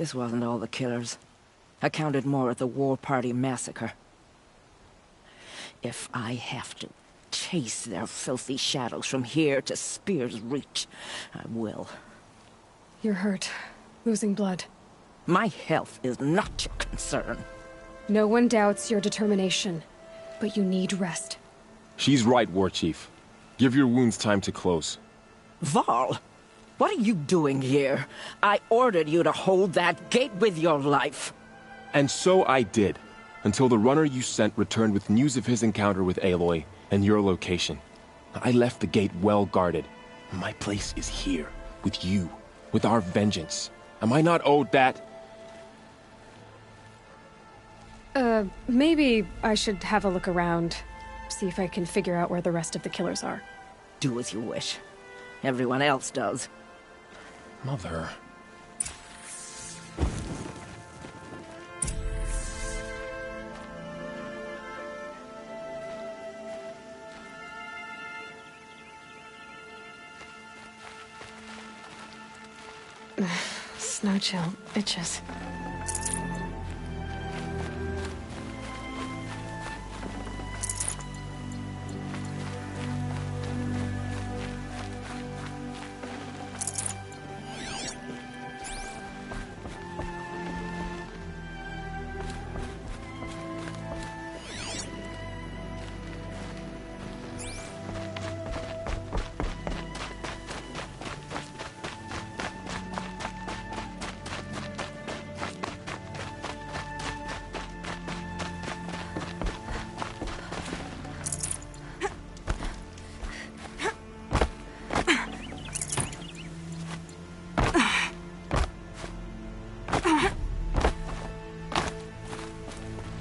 This wasn't all the killers. I counted more at the War Party massacre. If I have to chase their filthy shadows from here to Spear's Reach, I will. You're hurt. Losing blood. My health is not your concern. No one doubts your determination, but you need rest. She's right, War Chief. Give your wounds time to close. Varl, what are you doing here? I ordered you to hold that gate with your life. And so I did, until the runner you sent returned with news of his encounter with Aloy and your location. I left the gate well guarded. My place is here, with you, with our vengeance. Am I not owed that? Maybe I should have a look around. See if I can figure out where the rest of the killers are. Do as you wish. Everyone else does. Mother... Snow chill itches.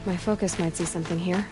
My focus might see something here.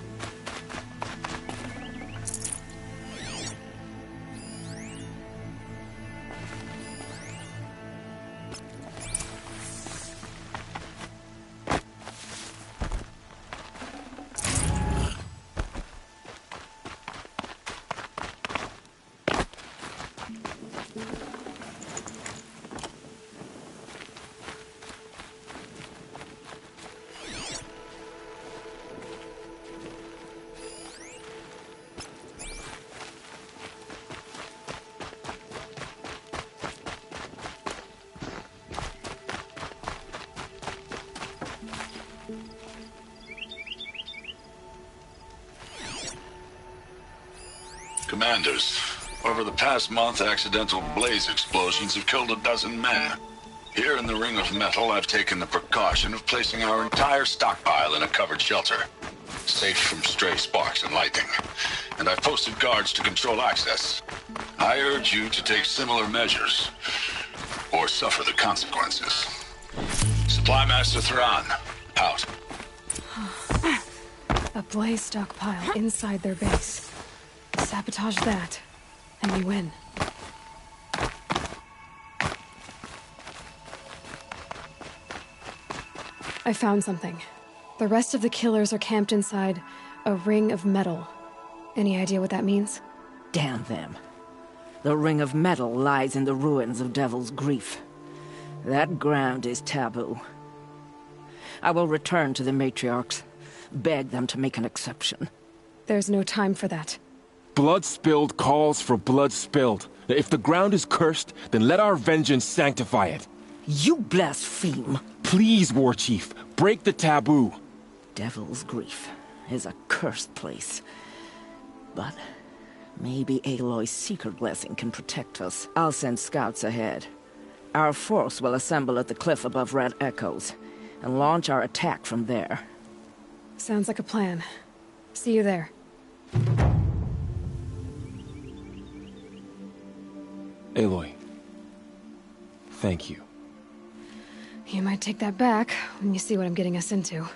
Commanders, over the past month, accidental blaze explosions have killed 12 men. Here in the Ring of Metal, I've taken the precaution of placing our entire stockpile in a covered shelter, safe from stray sparks and lightning, and I've posted guards to control access. I urge you to take similar measures, or suffer the consequences. Supply Master Thrawn, out. A blaze stockpile inside their base. Sabotage that, and we win. I found something. The rest of the killers are camped inside a ring of metal. Any idea what that means? Damn them. The Ring of Metal lies in the ruins of Devil's Grief. That ground is taboo. I will return to the matriarchs, beg them to make an exception. There's no time for that. Blood spilled calls for blood spilled. If the ground is cursed, then let our vengeance sanctify it. You blaspheme. Please, War Chief, break the taboo. Devil's Grief is a cursed place. But maybe Aloy's secret blessing can protect us. I'll send scouts ahead. Our force will assemble at the cliff above Red Echoes, and launch our attack from there. Sounds like a plan. See you there. Aloy, thank you. You might take that back when you see what I'm getting us into.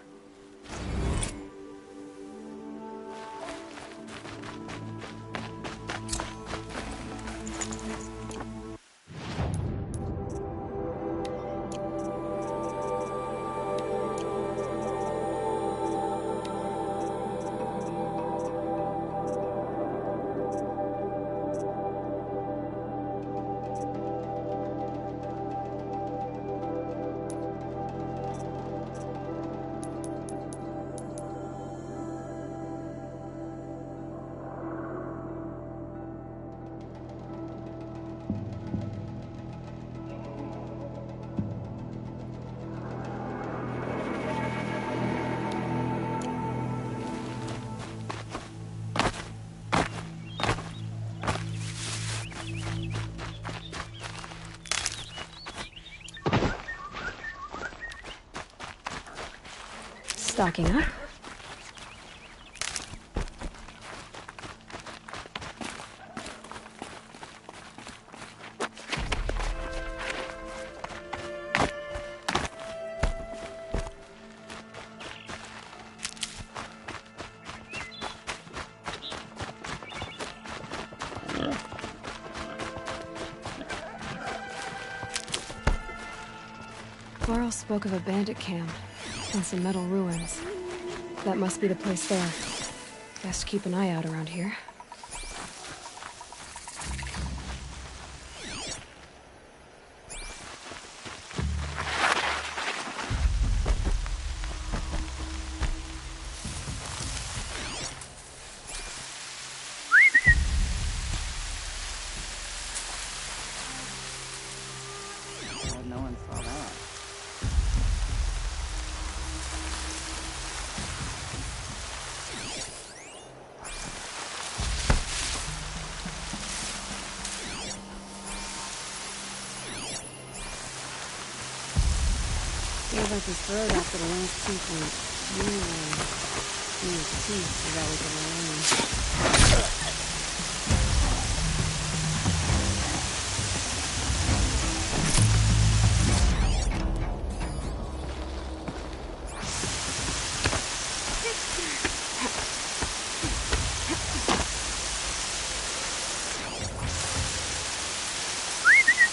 Stocking up. Varl spoke of a bandit camp and some metal ruins. That must be the place there. Best keep an eye out around here. No one saw that. Feels like his throat after the last tooth went. Anyway, his teeth, so that was a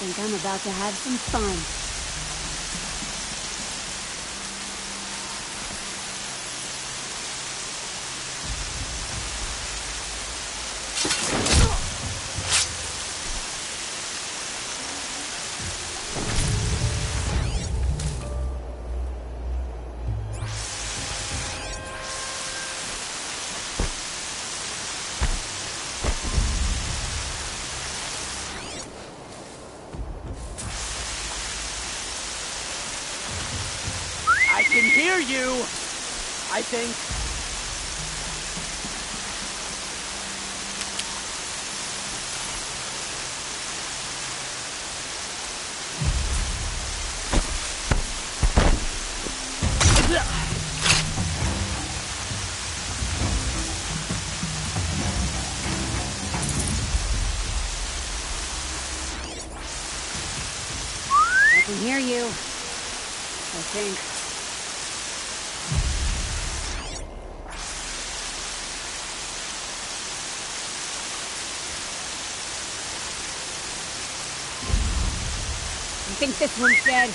Think I'm about to have some fun. I can hear you! I think. I can hear you. I think. I think this one's dead.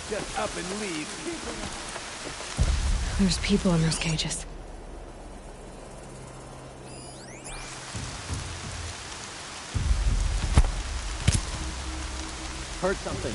Just up and leave. There's people in those cages. Heard something.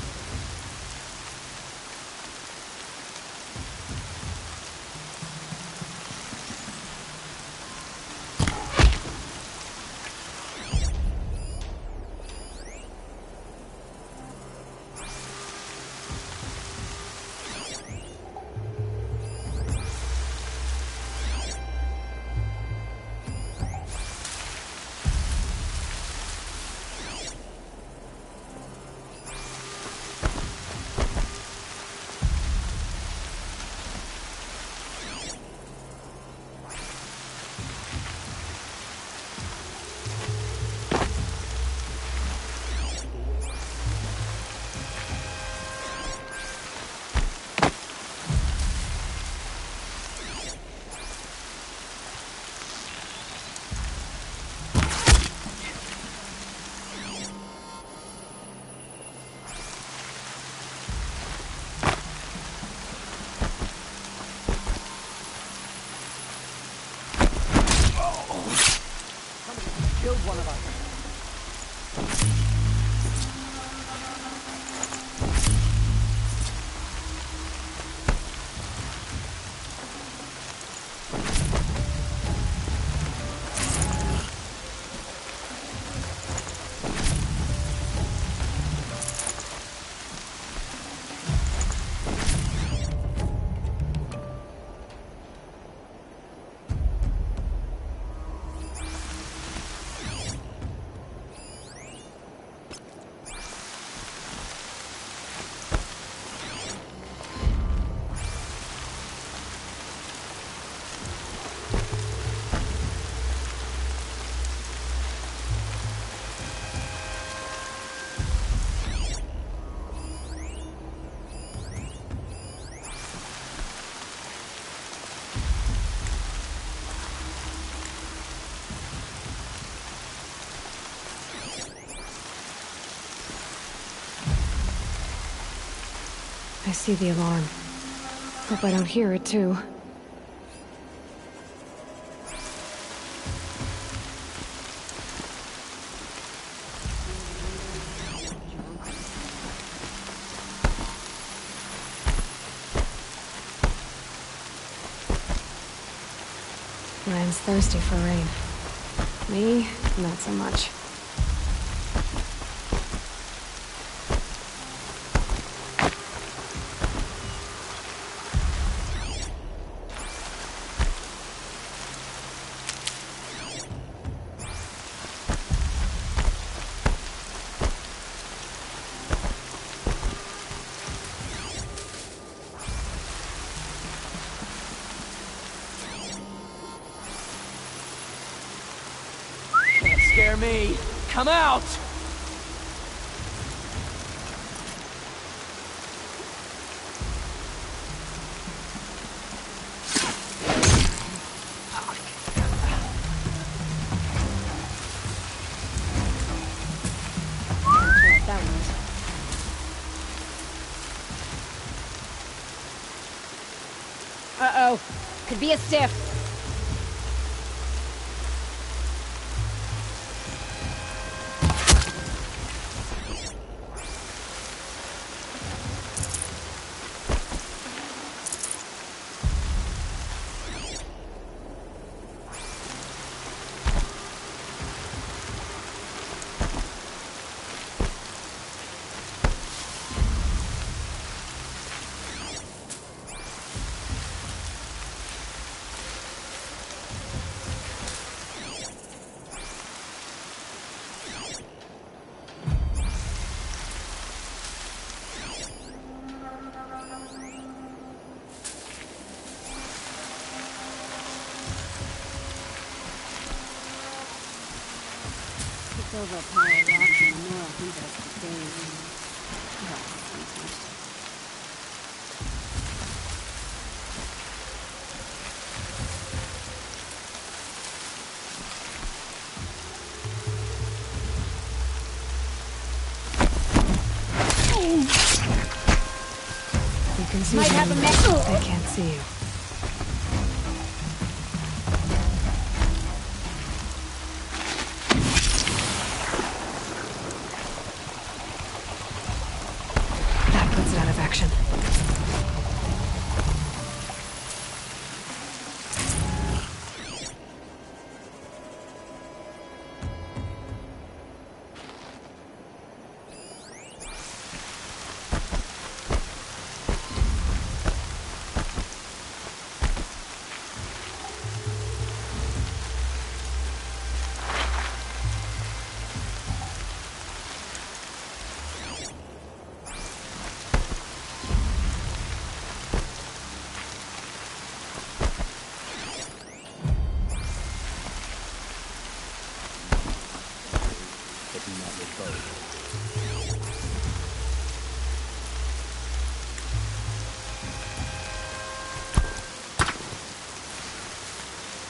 I see the alarm. Hope I don't hear it, too. Land's thirsty for rain. Me, not so much. Scare me! Come out! Uh-oh. Could be a stiff. Over a pile of rocks and more, I think that's the thing. You can see Might them, have a mess. they can't see you.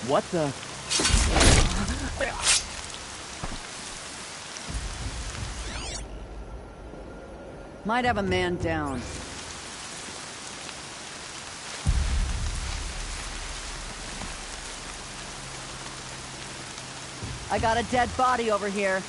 What the? Might have a man down. I got a dead body over here.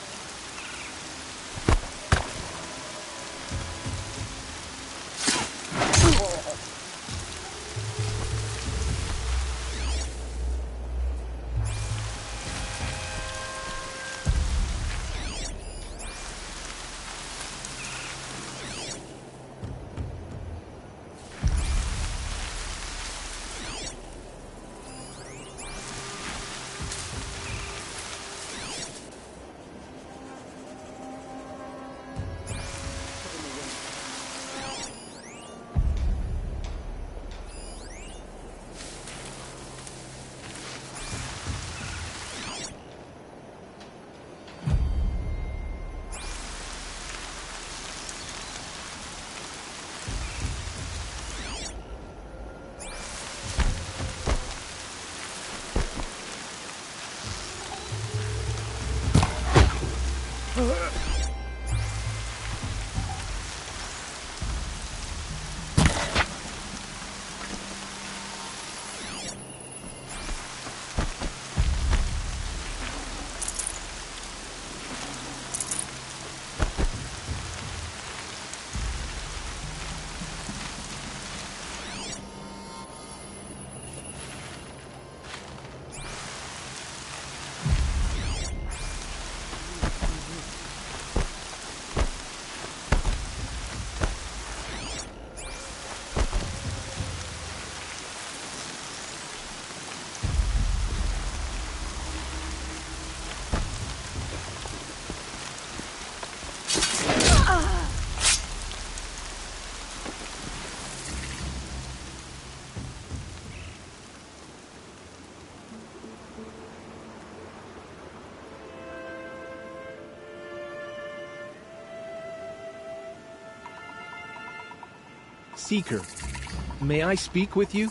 Seeker, may I speak with you?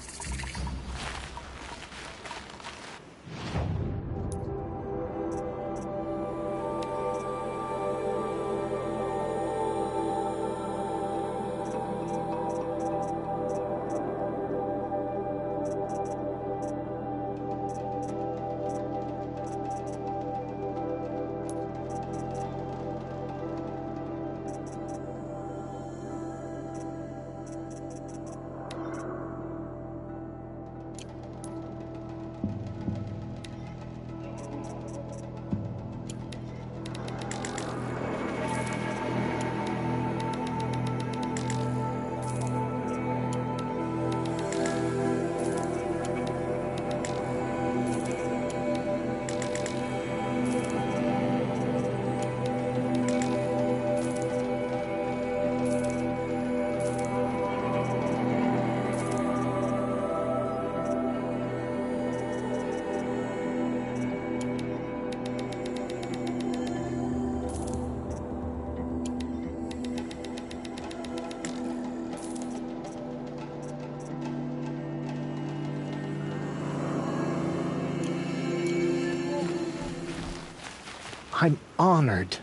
I'm honored.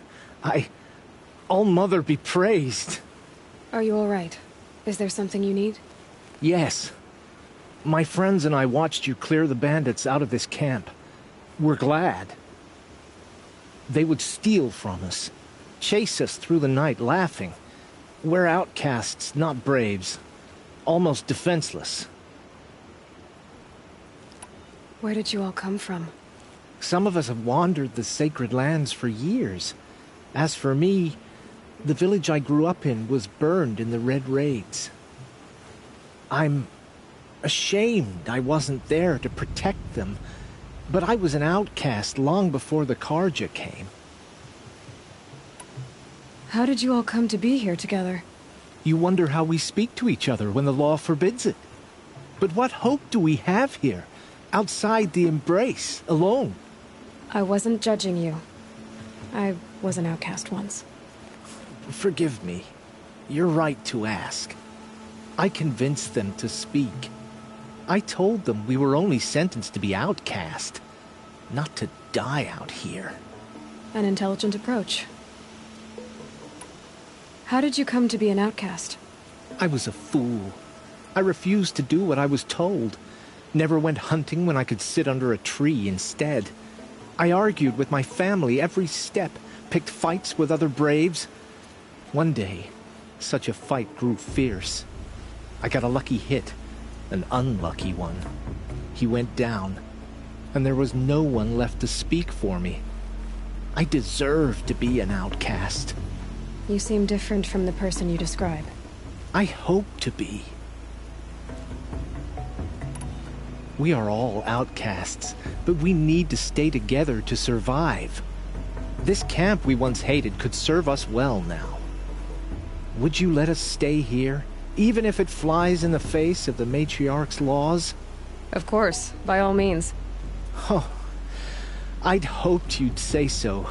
All-Mother be praised. Are you all right? Is there something you need? Yes. My friends and I watched you clear the bandits out of this camp. We're glad. They would steal from us, chase us through the night laughing. We're outcasts, not braves. Almost defenseless. Where did you all come from? Some of us have wandered the sacred lands for years. As for me, the village I grew up in was burned in the Red Raids. I'm ashamed I wasn't there to protect them, but I was an outcast long before the Karja came. How did you all come to be here together? You wonder how we speak to each other when the law forbids it. But what hope do we have here, outside the embrace, alone? I wasn't judging you. I was an outcast once. Forgive me. You're right to ask. I convinced them to speak. I told them we were only sentenced to be outcast, not to die out here. An intelligent approach. How did you come to be an outcast? I was a fool. I refused to do what I was told. Never went hunting when I could sit under a tree instead. I argued with my family every step, picked fights with other braves. One day, such a fight grew fierce. I got a lucky hit, an unlucky one. He went down, and there was no one left to speak for me. I deserved to be an outcast. You seem different from the person you describe. I hope to be. We are all outcasts, but we need to stay together to survive. This camp we once hated could serve us well now. Would you let us stay here, even if it flies in the face of the matriarch's laws? Of course, by all means. Oh, I'd hoped you'd say so.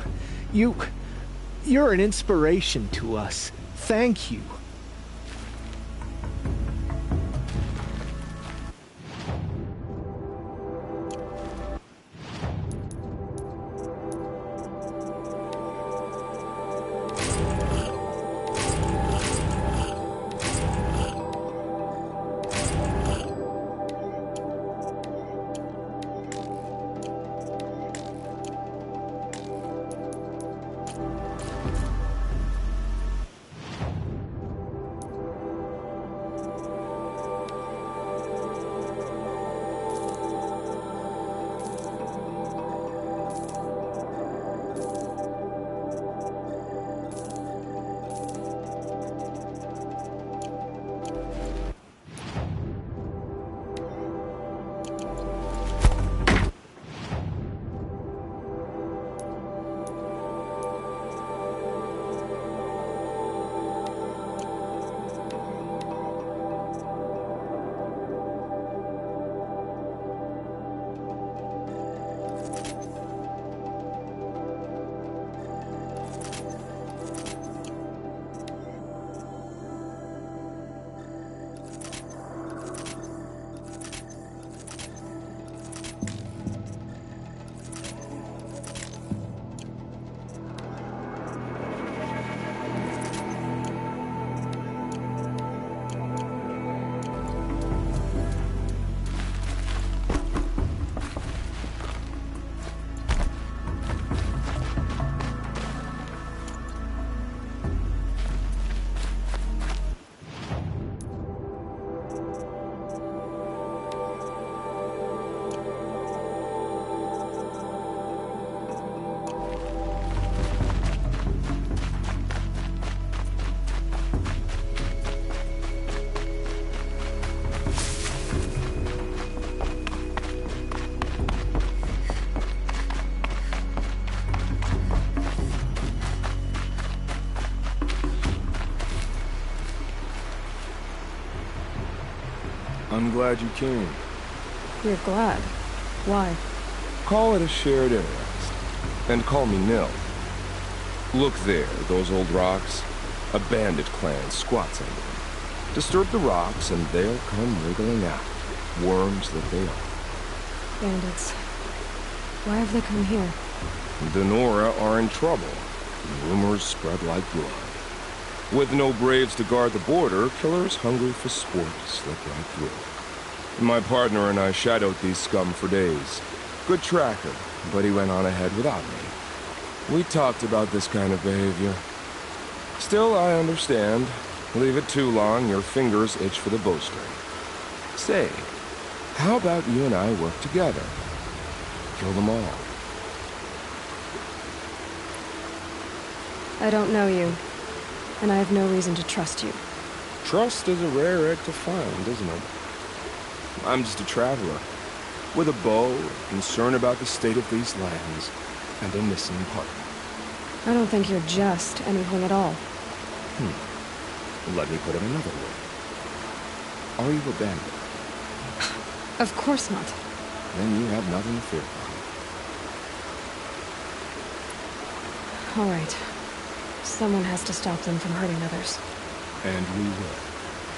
You're an inspiration to us. Thank you. I'm glad you came. You're glad. Why? Call it a shared interest. And call me Nil. Look there, those old rocks. A bandit clan squats under them. Disturb the rocks and they'll come wriggling out. Worms that they are. Bandits. Why have they come here? The Nora are in trouble. Rumors spread like blood. With no braves to guard the border, killers hungry for sport slip right through. My partner and I shadowed these scum for days. Good tracker, but he went on ahead without me. We talked about this kind of behavior. Still, I understand. Leave it too long, your fingers itch for the bowstring. Say, how about you and I work together? Kill them all. I don't know you, and I have no reason to trust you. Trust is a rare egg to find, isn't it? I'm just a traveler, with a bow, concerned about the state of these lands, and a missing partner. I don't think you're just anything at all. Let me put it another way. Are you a bandit? Of course not. Then you have nothing to fear from. All right. Someone has to stop them from hurting others. And we will.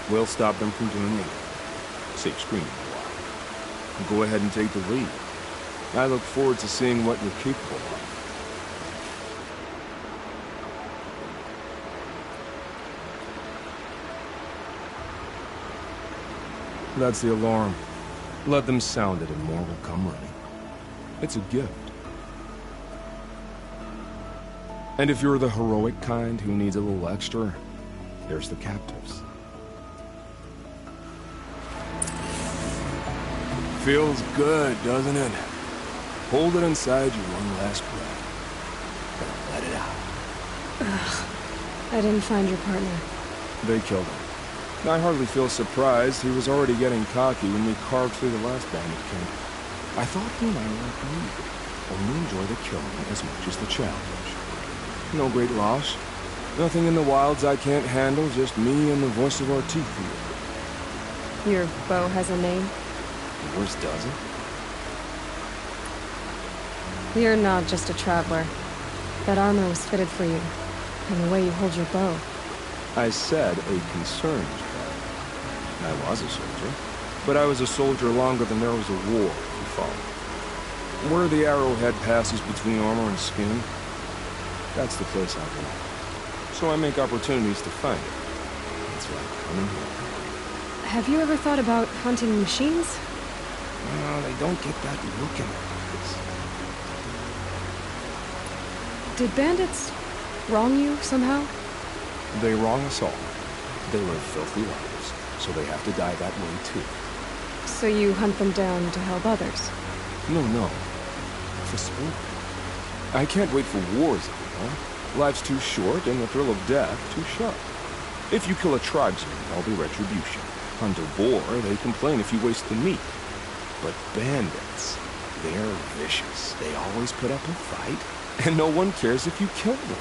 We'll stop them from doing anything. Save screaming a while. Go ahead and take the lead. I look forward to seeing what you're capable of. That's the alarm. Let them sound it and more will come running. It's a gift. And if you're the heroic kind who needs a little extra, there's the captives. Feels good, doesn't it? Hold it inside you one last breath. Then let it out. Ugh. I didn't find your partner. They killed him. I hardly feel surprised. He was already getting cocky when we carved through the last bandit camp. I thought he and I were agreed. Only enjoy the killing as much as the challenge. No great loss. Nothing in the wilds I can't handle, just me and the voice of our teeth here. Your bow has a name? Yours doesn't? You're not just a traveler. That armor was fitted for you. And the way you hold your bow. I said a concerned traveler. I was a soldier. But I was a soldier longer than there was a war, if you follow. Where the arrowhead passes between armor and skin, that's the place I go. So I make opportunities to find it. That's why I'm coming here. Have you ever thought about hunting machines? No, they don't get that look in their eyes. Did bandits wrong you somehow? They wrong us all. They live filthy lives, so they have to die that way too. So you hunt them down to help others? No. For sport. I can't wait for wars anymore. Life's too short and the thrill of death too sharp. If you kill a tribesman, there'll be retribution. Hunt a boar, they complain if you waste the meat. But bandits, they're vicious. They always put up a fight, and no one cares if you kill them.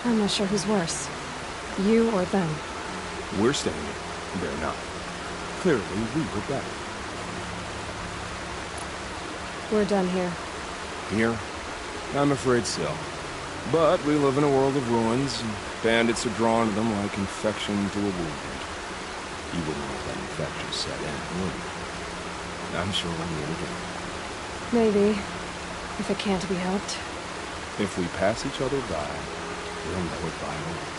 I'm not sure who's worse. You or them. We're staying in. They're not. Clearly, we were better. We're done here. Here? I'm afraid so. But we live in a world of ruins, and bandits are drawn to them like infection to a wound. You wouldn't let that infection set in, would you? I'm sure we'll meet again. Maybe. If it can't be helped. If we pass each other by, we'll know it by now.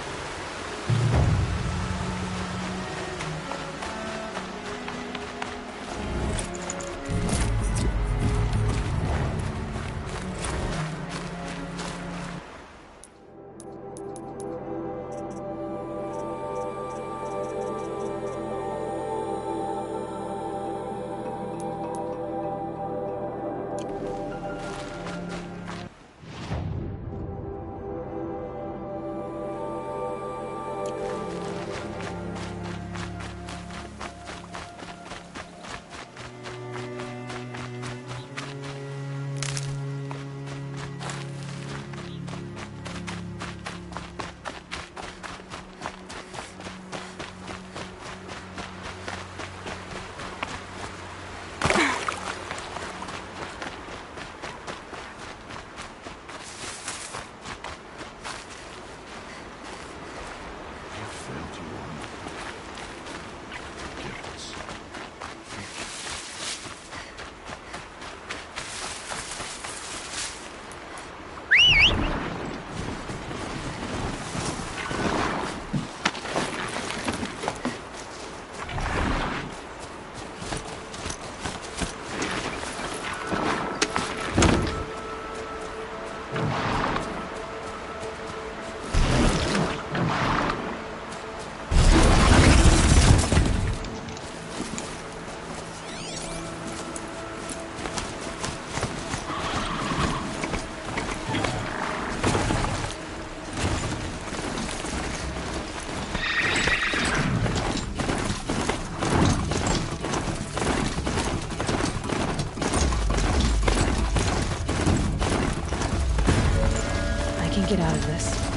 get out of this.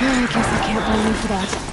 I guess I can't blame you for that.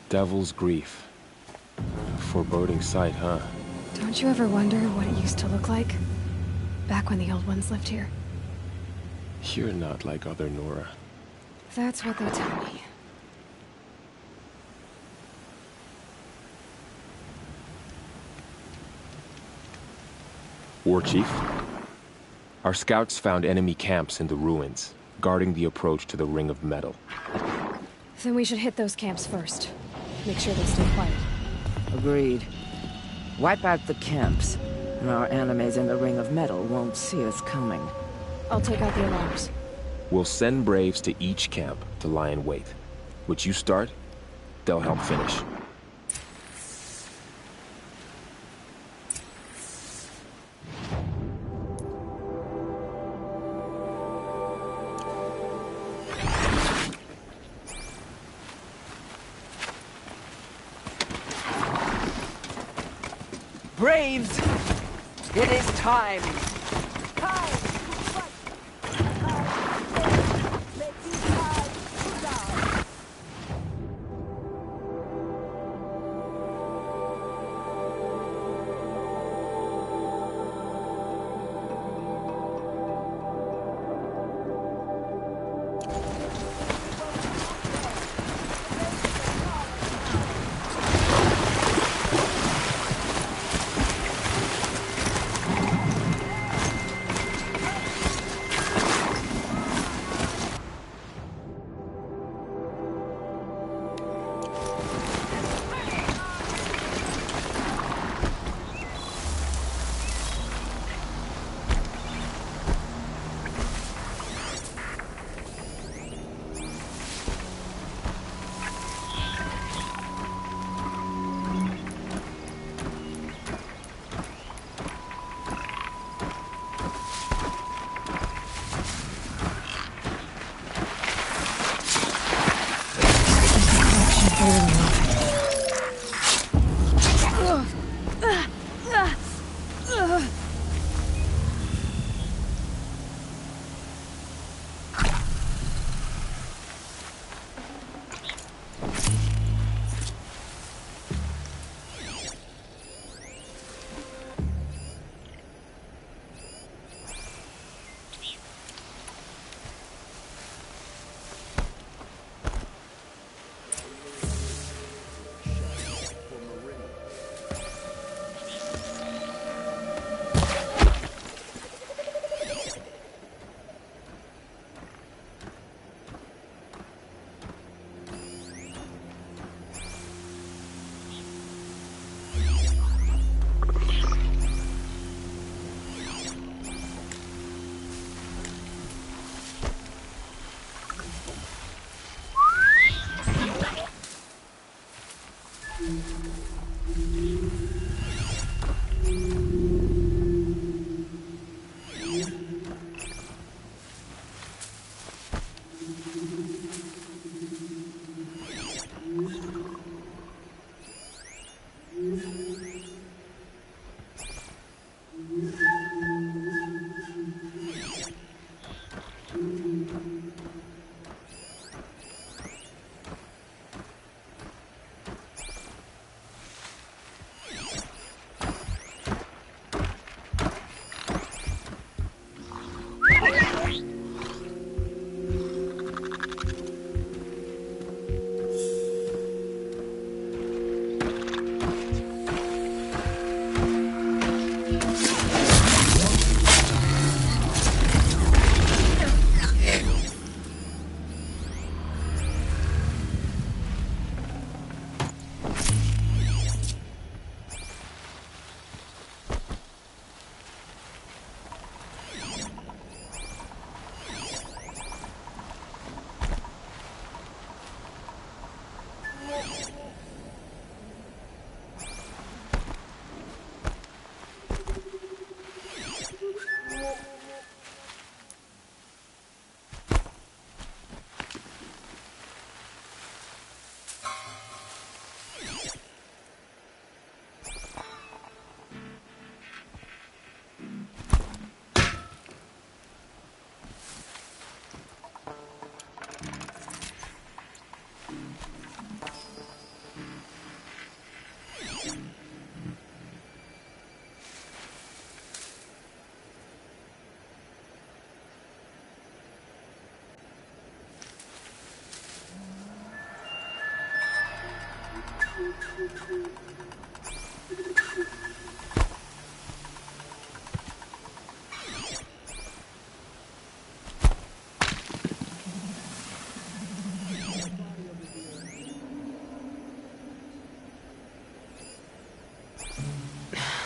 Devil's Grief. A foreboding sight, huh? Don't you ever wonder what it used to look like? Back when the old ones lived here. You're not like other Nora. That's what they tell me. War Chief? Our scouts found enemy camps in the ruins, guarding the approach to the Ring of Metal. Then we should hit those camps first. Make sure they stay quiet. Agreed. Wipe out the camps, and our enemies in the Ring of Metal won't see us coming. I'll take out the alarms. We'll send Braves to each camp to lie in wait. Which you start, they'll help finish. Braves! It is time!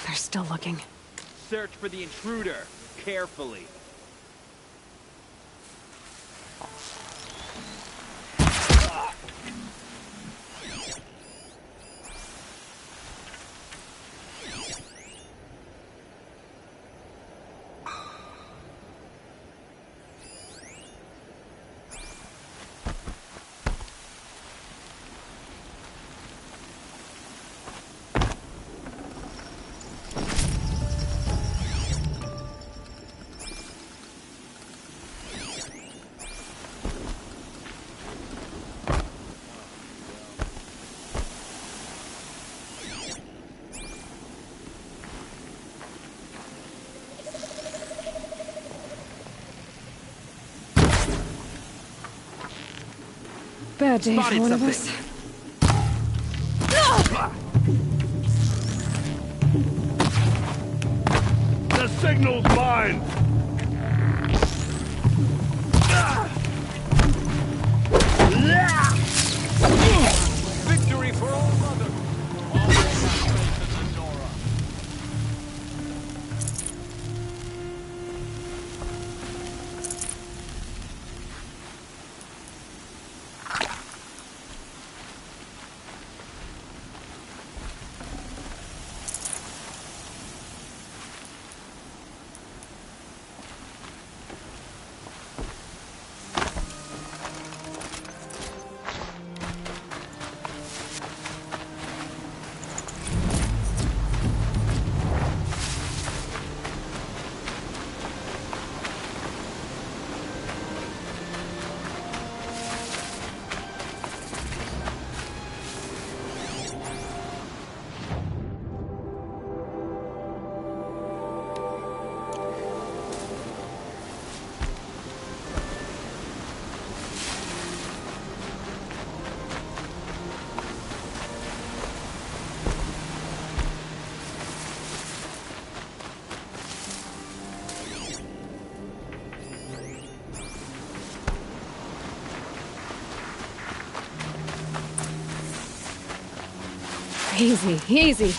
They're still looking. Search for the intruder, carefully. Bad day for Spotted one something. of us. The signal's mine! Victory for all mother! All faith in the Nora. Easy, easy.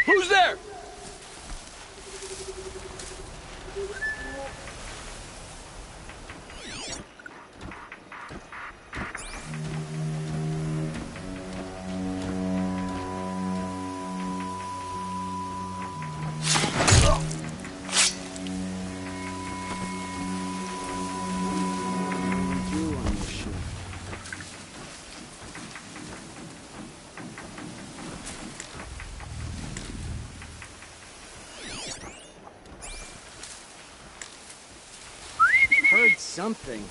Who's there? something.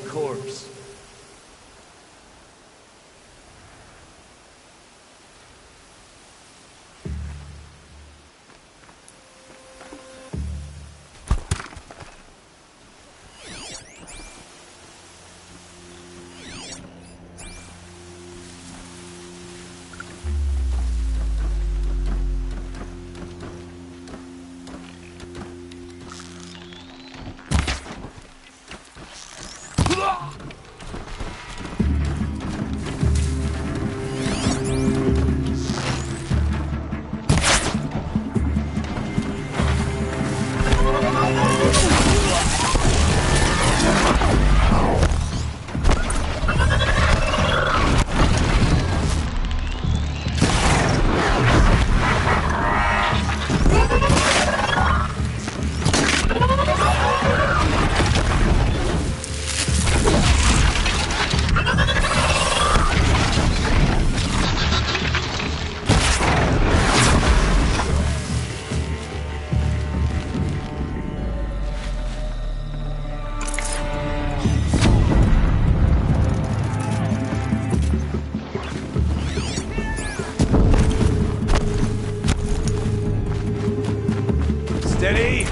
Corpse. Steady!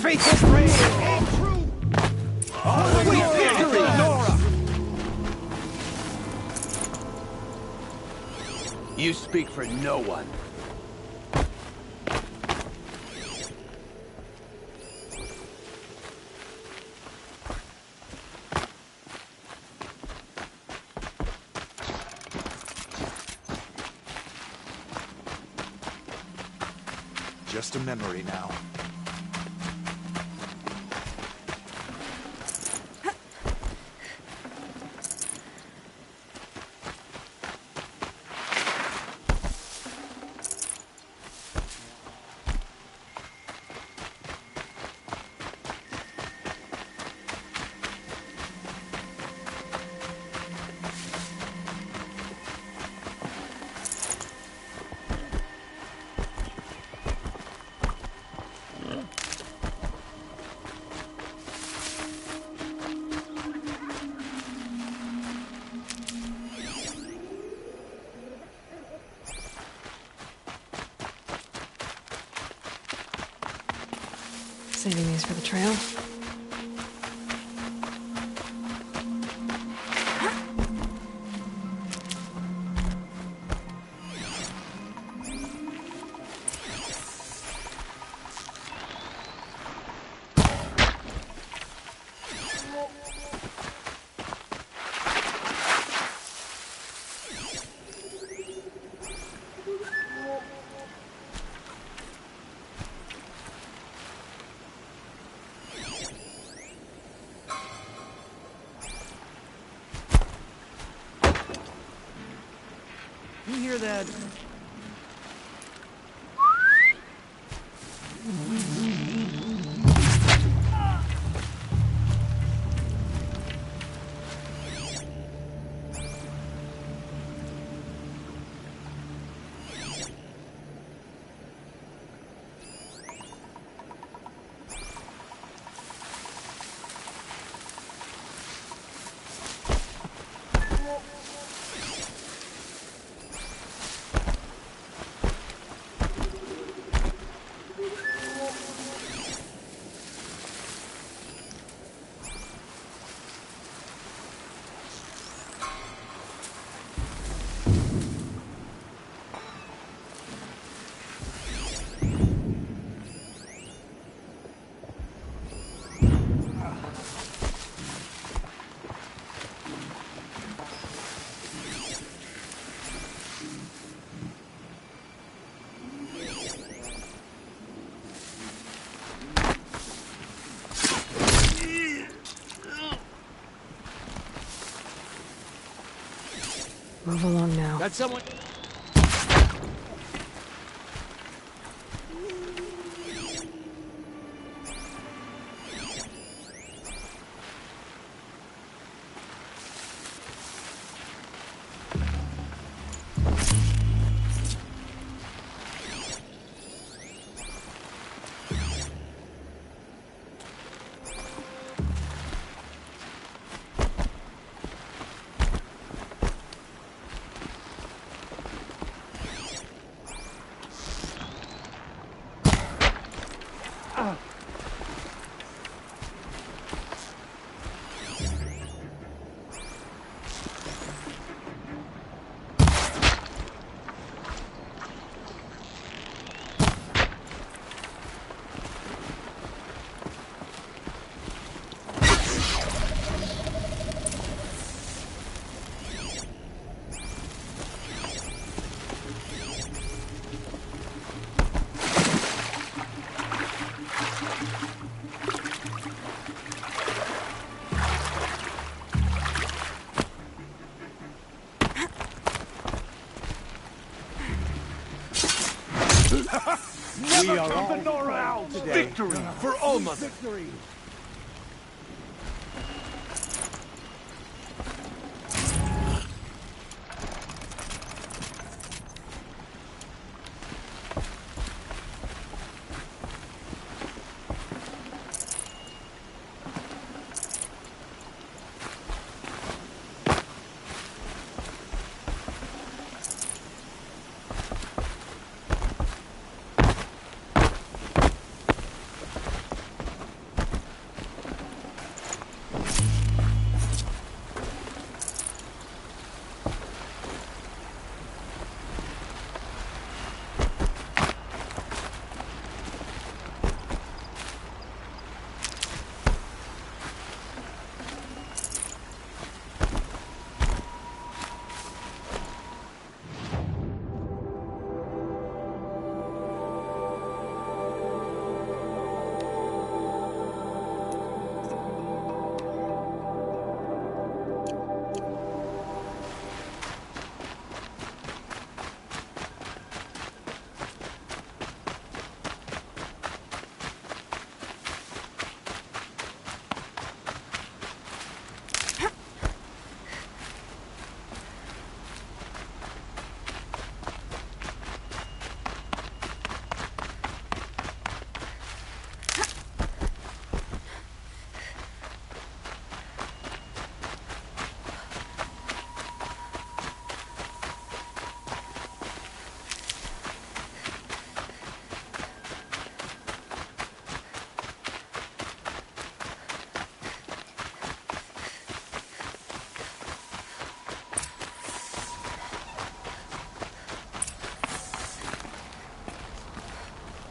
Faithful brave, aim true! Sweet victory, Nora! You speak for no one. Just a memory now. Saving these for the trail. You hear that? Move along now. Got someone... We are all Nora out today. Victory for All Mother. Victory.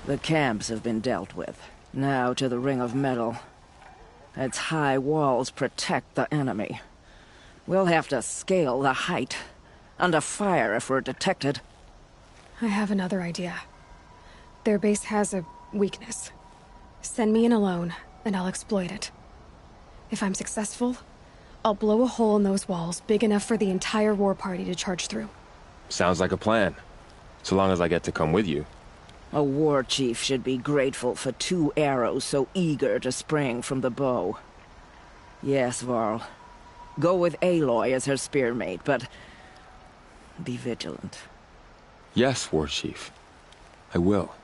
The camps have been dealt with. Now to the Ring of Metal. Its high walls protect the enemy. We'll have to scale the height. Under fire if we're detected. I have another idea. Their base has a weakness. Send me in alone, and I'll exploit it. If I'm successful, I'll blow a hole in those walls big enough for the entire war party to charge through. Sounds like a plan. So long as I get to come with you. A war chief should be grateful for 2 arrows so eager to spring from the bow. Yes, Varl. Go with Aloy as her spearmate, but be vigilant. Yes, War Chief. I will.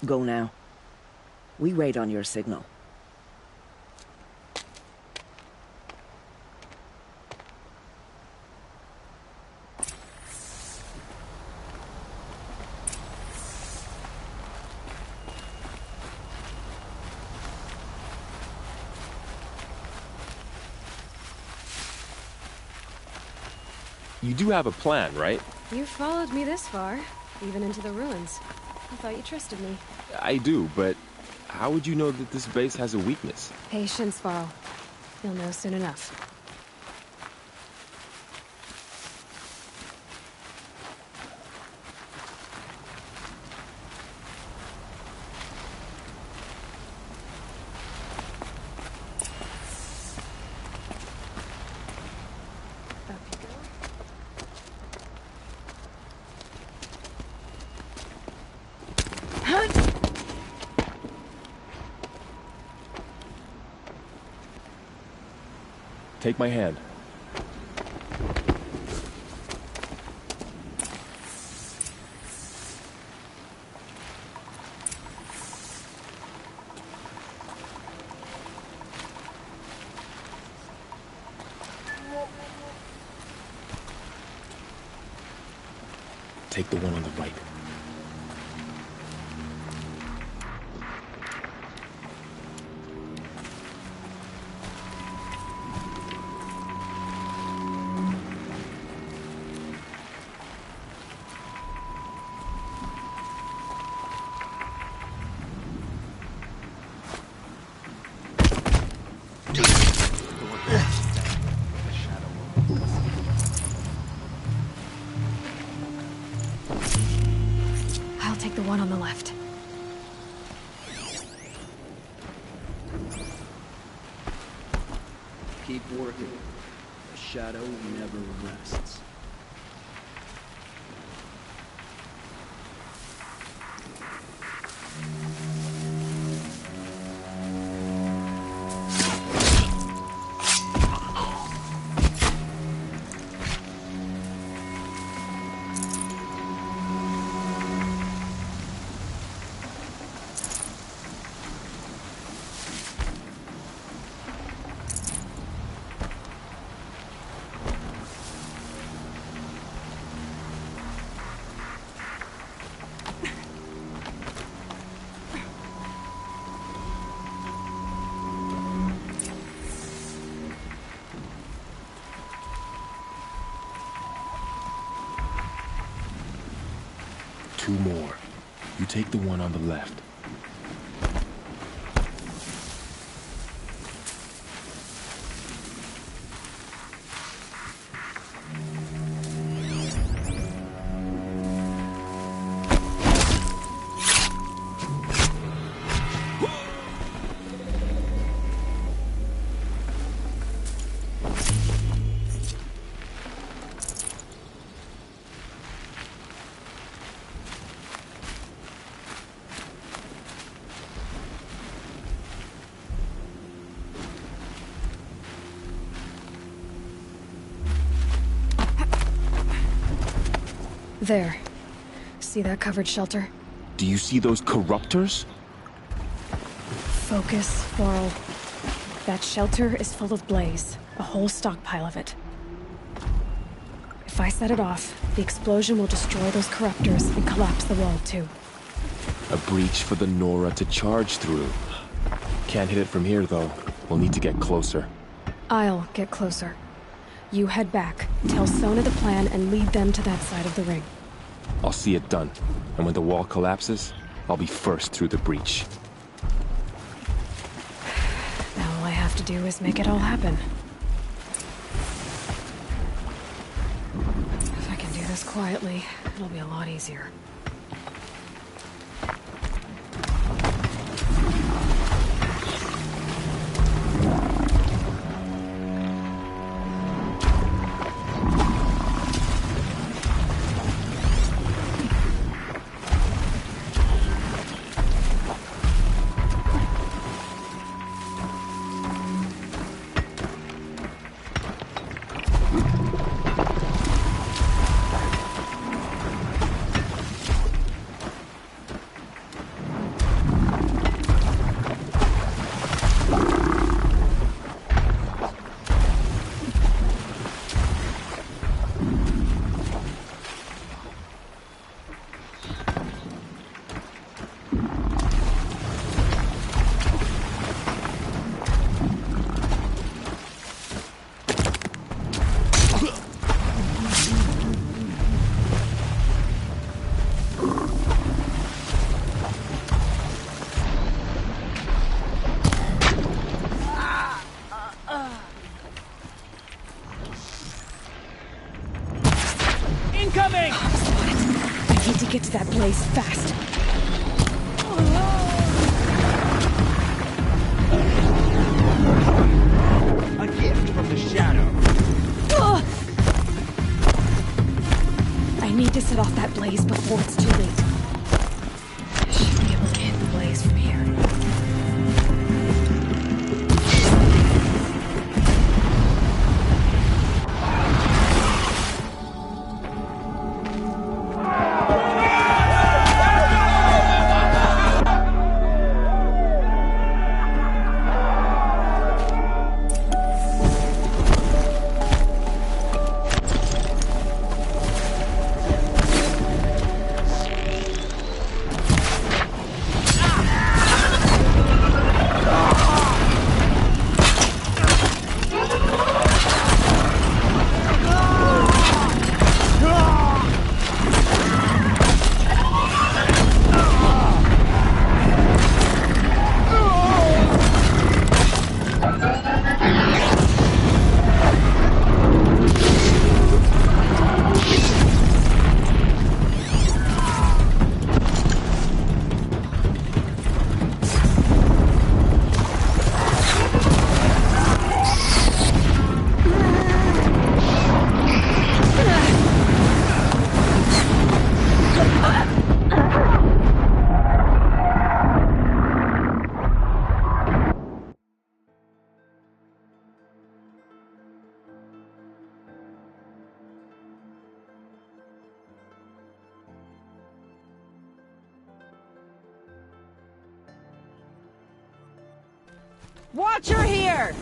Go now. We wait on your signal. You do have a plan, right? You followed me this far, even into the ruins. I thought you trusted me. I do, but how would you know that this base has a weakness? Patience, Varl. You'll know soon enough. Take my hand. Take the one on the right. I'll take the one on the left. Keep working. The shadow never rests. Two more. You take the one on the left. There. See that covered shelter? Do you see those corruptors? Focus, Laurel. That shelter is full of blaze. A whole stockpile of it. If I set it off, the explosion will destroy those corruptors and collapse the wall, too. A breach for the Nora to charge through. Can't hit it from here, though. We'll need to get closer. I'll get closer. You head back, tell Sona the plan, and lead them to that side of the ring. I'll see it done. And when the wall collapses, I'll be first through the breach. Now all I have to do is make it all happen. If I can do this quietly, it'll be a lot easier. Incoming! I need to get to that blaze fast. A gift from the shadow. I need to set off that blaze before it's too late. I should be able to hit the blaze from here. Watcher here!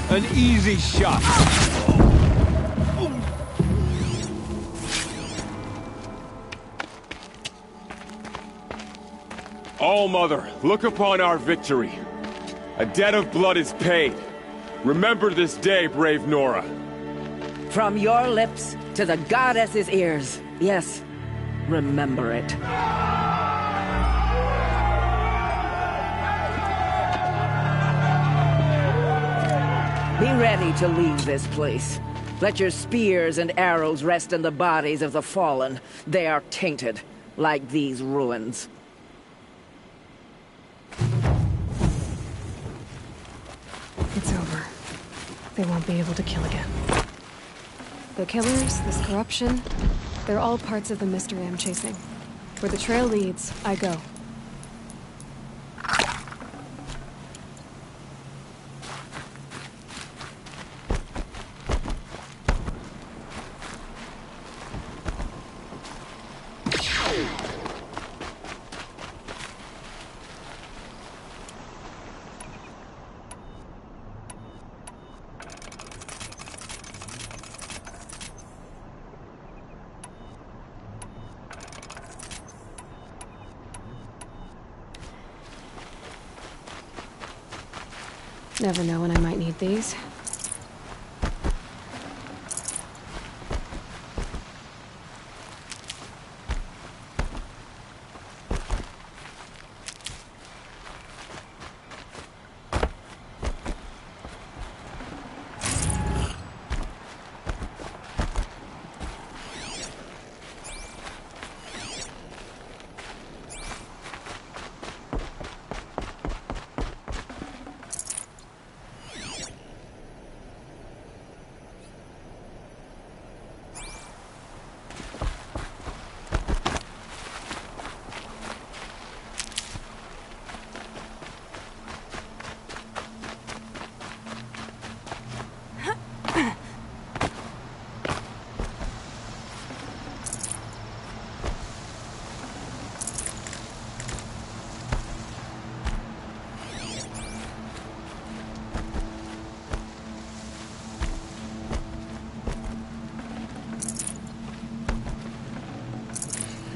An easy shot. All-Mother, look upon our victory. A debt of blood is paid. Remember this day, brave Nora. From your lips to the goddess's ears. Yes, remember it. Be ready to leave this place. Let your spears and arrows rest in the bodies of the fallen. They are tainted, like these ruins. It's over. They won't be able to kill again. The killers, this corruption, they're all parts of the mystery I'm chasing. Where the trail leads, I go. Never know when I might need these.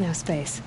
No space.